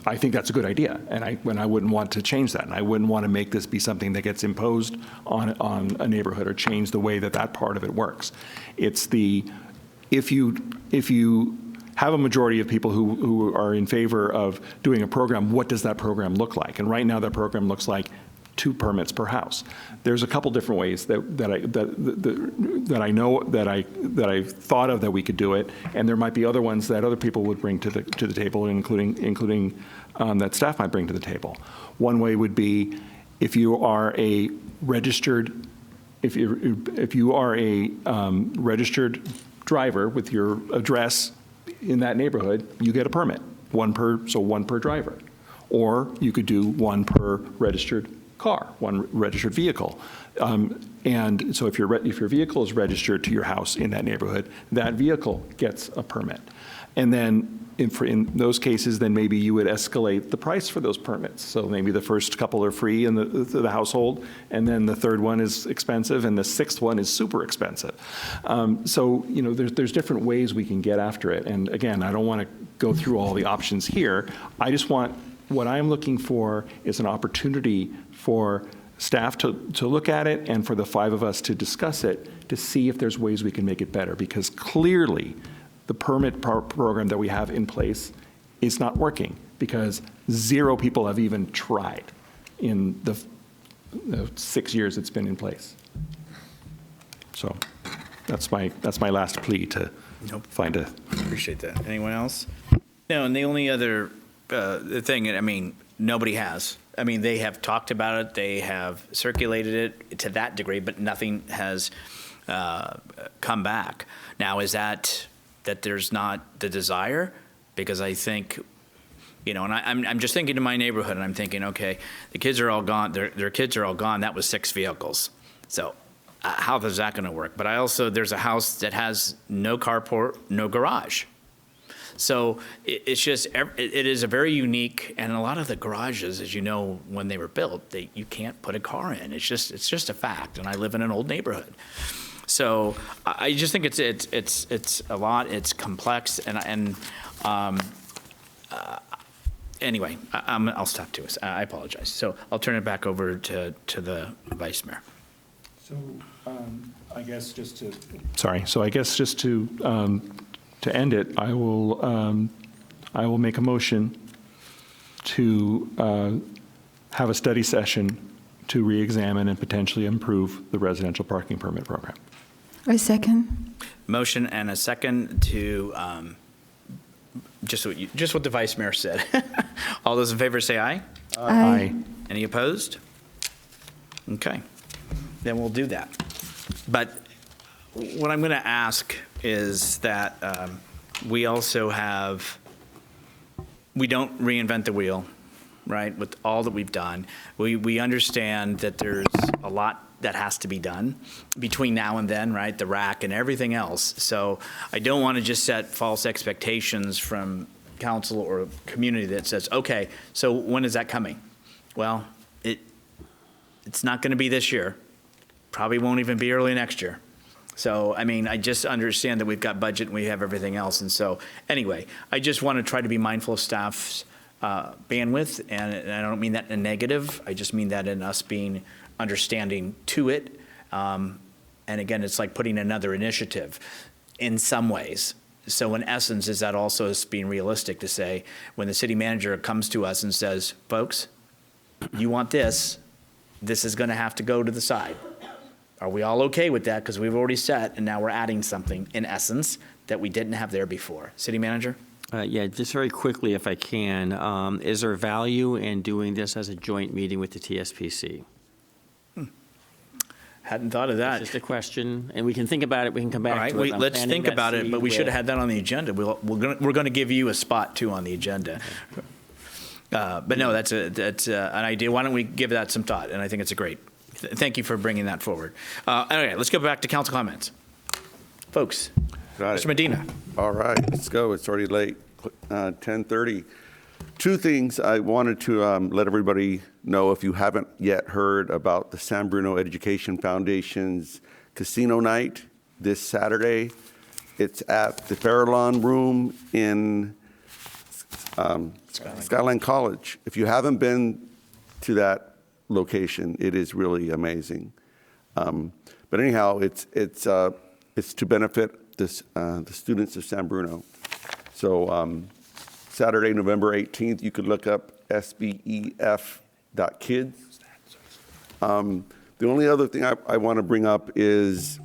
I think that's a good idea, and I wouldn't want to change that, and I wouldn't want to make this be something that gets imposed on a neighborhood or change the way that part of it works. It's if you have a majority of people who are in favor of doing a program, what does that program look like? And right now, that program looks like 2 permits per house. There's a couple different ways that I know that I thought of that we could do it, and there might be other ones that other people would bring to the table, including that staff might bring to the table. One way would be if you are a registered registered driver with your address in that neighborhood, you get a permit, one per driver, or you could do 1 per registered car, 1 registered vehicle. And so if your vehicle is registered to your house in that neighborhood, that vehicle gets a permit. And then in those cases, then maybe you would escalate the price for those permits. So maybe the first couple are free in the household, and then the 3rd one is expensive, and the 6th one is super expensive. So there's different ways we can get after it. And again, I don't want to go through all the options here. I just want, what I'm looking for is an opportunity for staff to look at it and for the 5 of us to discuss it to see if there's ways we can make it better, because clearly the permit program that we have in place is not working, because 0 people have even tried in the 6 years it's been in place. So that's my last plea to find a. Appreciate that. Anyone else? No, and the only other thing, nobody has. They have talked about it, they have circulated it to that degree, but nothing has come back. Now, is that there's not the desire? Because I think, and I'm just thinking to my neighborhood, and I'm thinking, okay, the kids are all gone, their kids are all gone, that was 6 vehicles. So how is that going to work? But there's a house that has no carport, no garage. So it's just, it is a very unique, and a lot of the garages, as you know, when they were built, you can't put a car in. It's just a fact, and I live in an old neighborhood. So I just think it's a lot, it's complex, anyway, I'll stop to us. I apologize. So I'll turn it back over to the Vice Mayor. So I guess just to end it, I will make a motion to have a study session to re-examine and potentially improve the residential parking permit program. I second. Motion and a second to just what the Vice Mayor said. All those in favor say aye. Aye. Any opposed? Okay, then we'll do that. But what I'm going to ask is that we also we don't reinvent the wheel, right? With all that we've done, we understand that there's a lot that has to be done between now and then, right? The rack and everything else. So I don't want to just set false expectations from council or community that says, okay, so when is that coming? Well, it's not going to be this year. Probably won't even be early next year. So, I mean, I just understand that we've got budget and we have everything else. And so, anyway, I just want to try to be mindful of staff's bandwidth, and I don't mean that in a negative. I just mean that in us being understanding to it. And again, it's like putting another initiative in some ways. So in essence, is that also is being realistic to say, when the city manager comes to us and says, folks, you want this is going to have to go to the side. Are we all okay with that? Because we've already set, and now we're adding something, in essence, that we didn't have there before. City manager? Yeah, just very quickly, if I can, is there value in doing this as a joint meeting with the TSPC? Hadn't thought of that. It's just a question, and we can think about it. We can come back All right, to it. let's think about it, but we should have had that on the agenda. We're going to give you a spot, too, on the agenda. But no, that's an idea. Why don't we give that some thought? And I think it's a great. Thank you for bringing that forward. Okay, let's go back to council comments. Folks, Mr. Medina. All right, let's go. It's already late, 10:30. Two things I wanted to let everybody know, if you haven't yet heard about the San Bruno Education Foundation's Casino Night this Saturday. It's at the Farallon Room in Skyline College. If you haven't been to that location, it is really amazing. But anyhow, it's to benefit the students of San Bruno. So Saturday, November 18th, you could look up sbef.kids. The only other thing I want to bring up is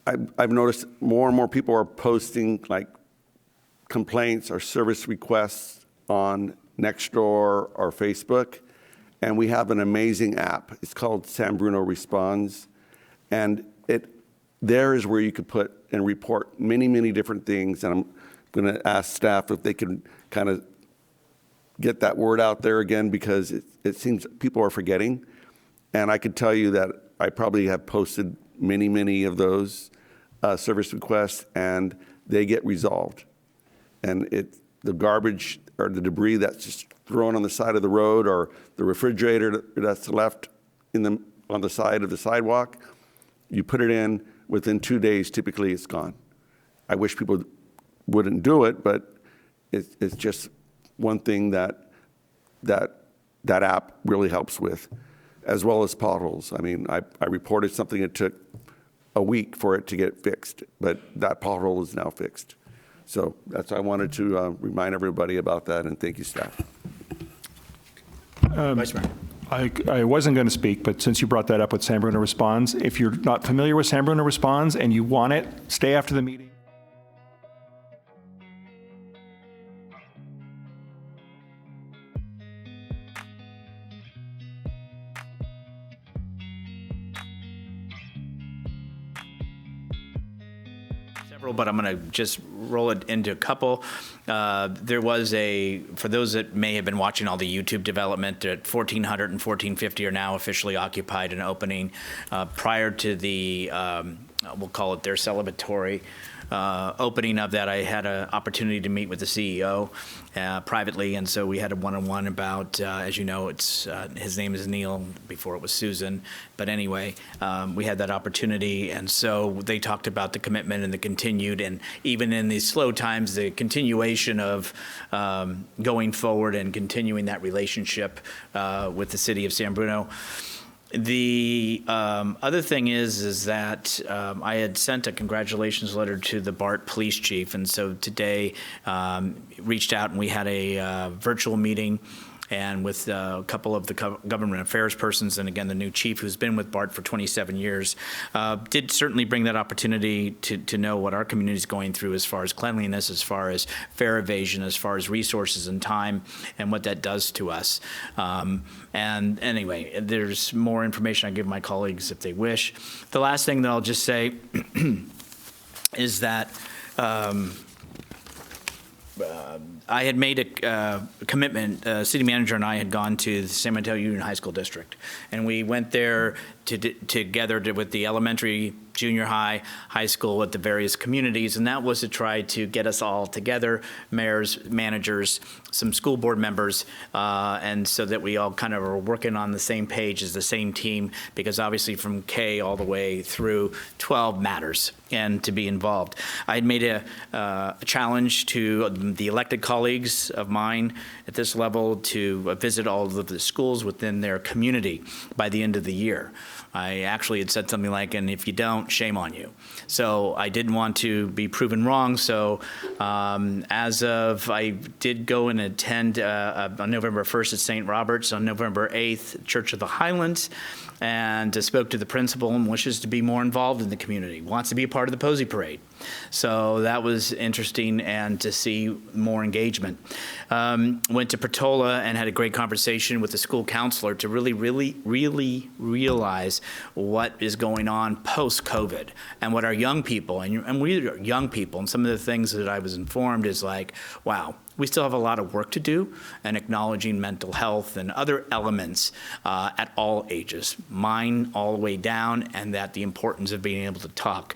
I've noticed more and more people are posting like complaints or service requests on Nextdoor or Facebook, and we have an amazing app. It's called San Bruno Responds, and there is where you could put and report many, many different things, and I'm going to ask staff if they can kind of get that word out there again, because it seems people are forgetting, and I could tell you that I probably have posted many, many of those service requests, and they get resolved. And the garbage or the debris that's just thrown on the side of the road, or the refrigerator that's left on the side of the sidewalk, you put it in, within 2 days, typically it's gone. I wish people wouldn't do it, but it's just one thing that app really helps with, as well as potholes. I mean, I reported something that took a week for it to get fixed, but that pothole is now fixed. So I wanted to remind everybody about that, and thank you, staff. Vice Mayor. I wasn't going to speak, but since you brought that up with San Bruno Responds, if you're not familiar with San Bruno Responds and you want it, stay after the meeting. But I'm going to just roll it into a couple. There was for those that may have been watching all the YouTube development, 1400 and 1450 are now officially occupied and opening. Prior to the we'll call it their celebratory opening of that, I had an opportunity to meet with the CEO privately, and so we had a one-on-one about, as you know, it's his name is Neil, before it was Susan, but anyway, we had that opportunity, and so they talked about the commitment and the continued, and even in these slow times, the continuation of going forward and continuing that relationship with the city of San Bruno. The other thing is that I had sent a congratulations letter to the BART police chief, and so today reached out and we had a virtual meeting and with a couple of the government affairs persons, and again, the new chief who's been with BART for 27 years, did certainly bring that opportunity to know what our community is going through as far as cleanliness, as far as fare evasion, as far as resources and time, and what that does to us. And anyway, there's more information I give my colleagues if they wish. The last thing that I'll just say is that I had made a commitment, city manager and I had gone to the San Mateo Union High School District, and we went there together with the elementary, junior high, high school, with the various communities, and that was to try to get us all together, mayors, managers, some school board members, and so that we all kind of are working on the same page as the same team, because obviously from K all the way through 12 matters, and to be involved. I had made a challenge to the elected colleagues of mine at this level to visit all of the schools within their community by the end of the year. I actually had said something like, and if you don't, shame on you. So I didn't want to be proven wrong. So I did go and attend on November 1st at St. Robert's, on November 8th, Church of the Highlands, and spoke to the principal and wishes to be more involved in the community, wants to be a part of the Posey Parade. So that was interesting, and to see more engagement. Went to Portola and had a great conversation with the school counselor to really realize what is going on post-COVID and what our young people, and we are young people, and some of the things that I was informed is like, wow, we still have a lot of work to do, and acknowledging mental health and other elements at all ages, mine all the way down, and that the importance of being able to talk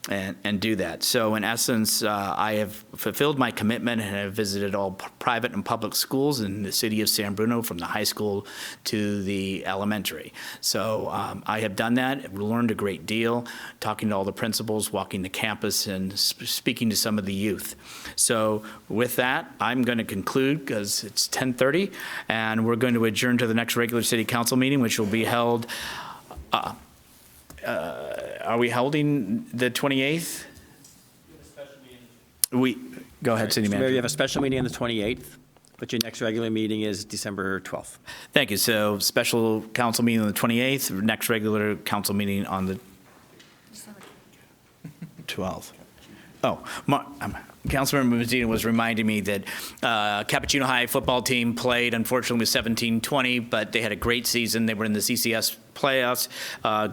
and do that. So in essence, I have fulfilled my commitment and have visited all private and public schools in the city of San Bruno, from the high school to the elementary. So I have done that, learned a great deal, talking to all the principals, walking the campus, and speaking to some of the youth. So with that, I'm going to conclude because it's 10:30, and we're going to adjourn to the next regular city council meeting, which will be held. Are we holding the 28th? Go ahead, City Manager. You have a special meeting on the 28th, but your next regular meeting is December 12th. Thank you. So special council meeting on the 28th, next regular council meeting on the 12th. Oh, Councilmember Medina was reminding me that Cappuccino High football team played, unfortunately, with 17-20, but they had a great season. They were in the CCS playoffs.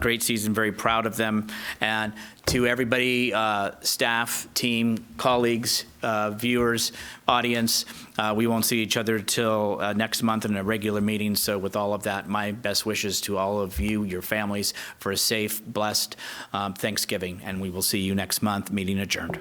Great season, very proud of them. And to everybody, staff, team, colleagues, viewers, audience, we won't see each other till next month in a regular meeting. So with all of that, my best wishes to all of you, your families, for a safe, blessed Thanksgiving. And we will see you next month. Meeting adjourned.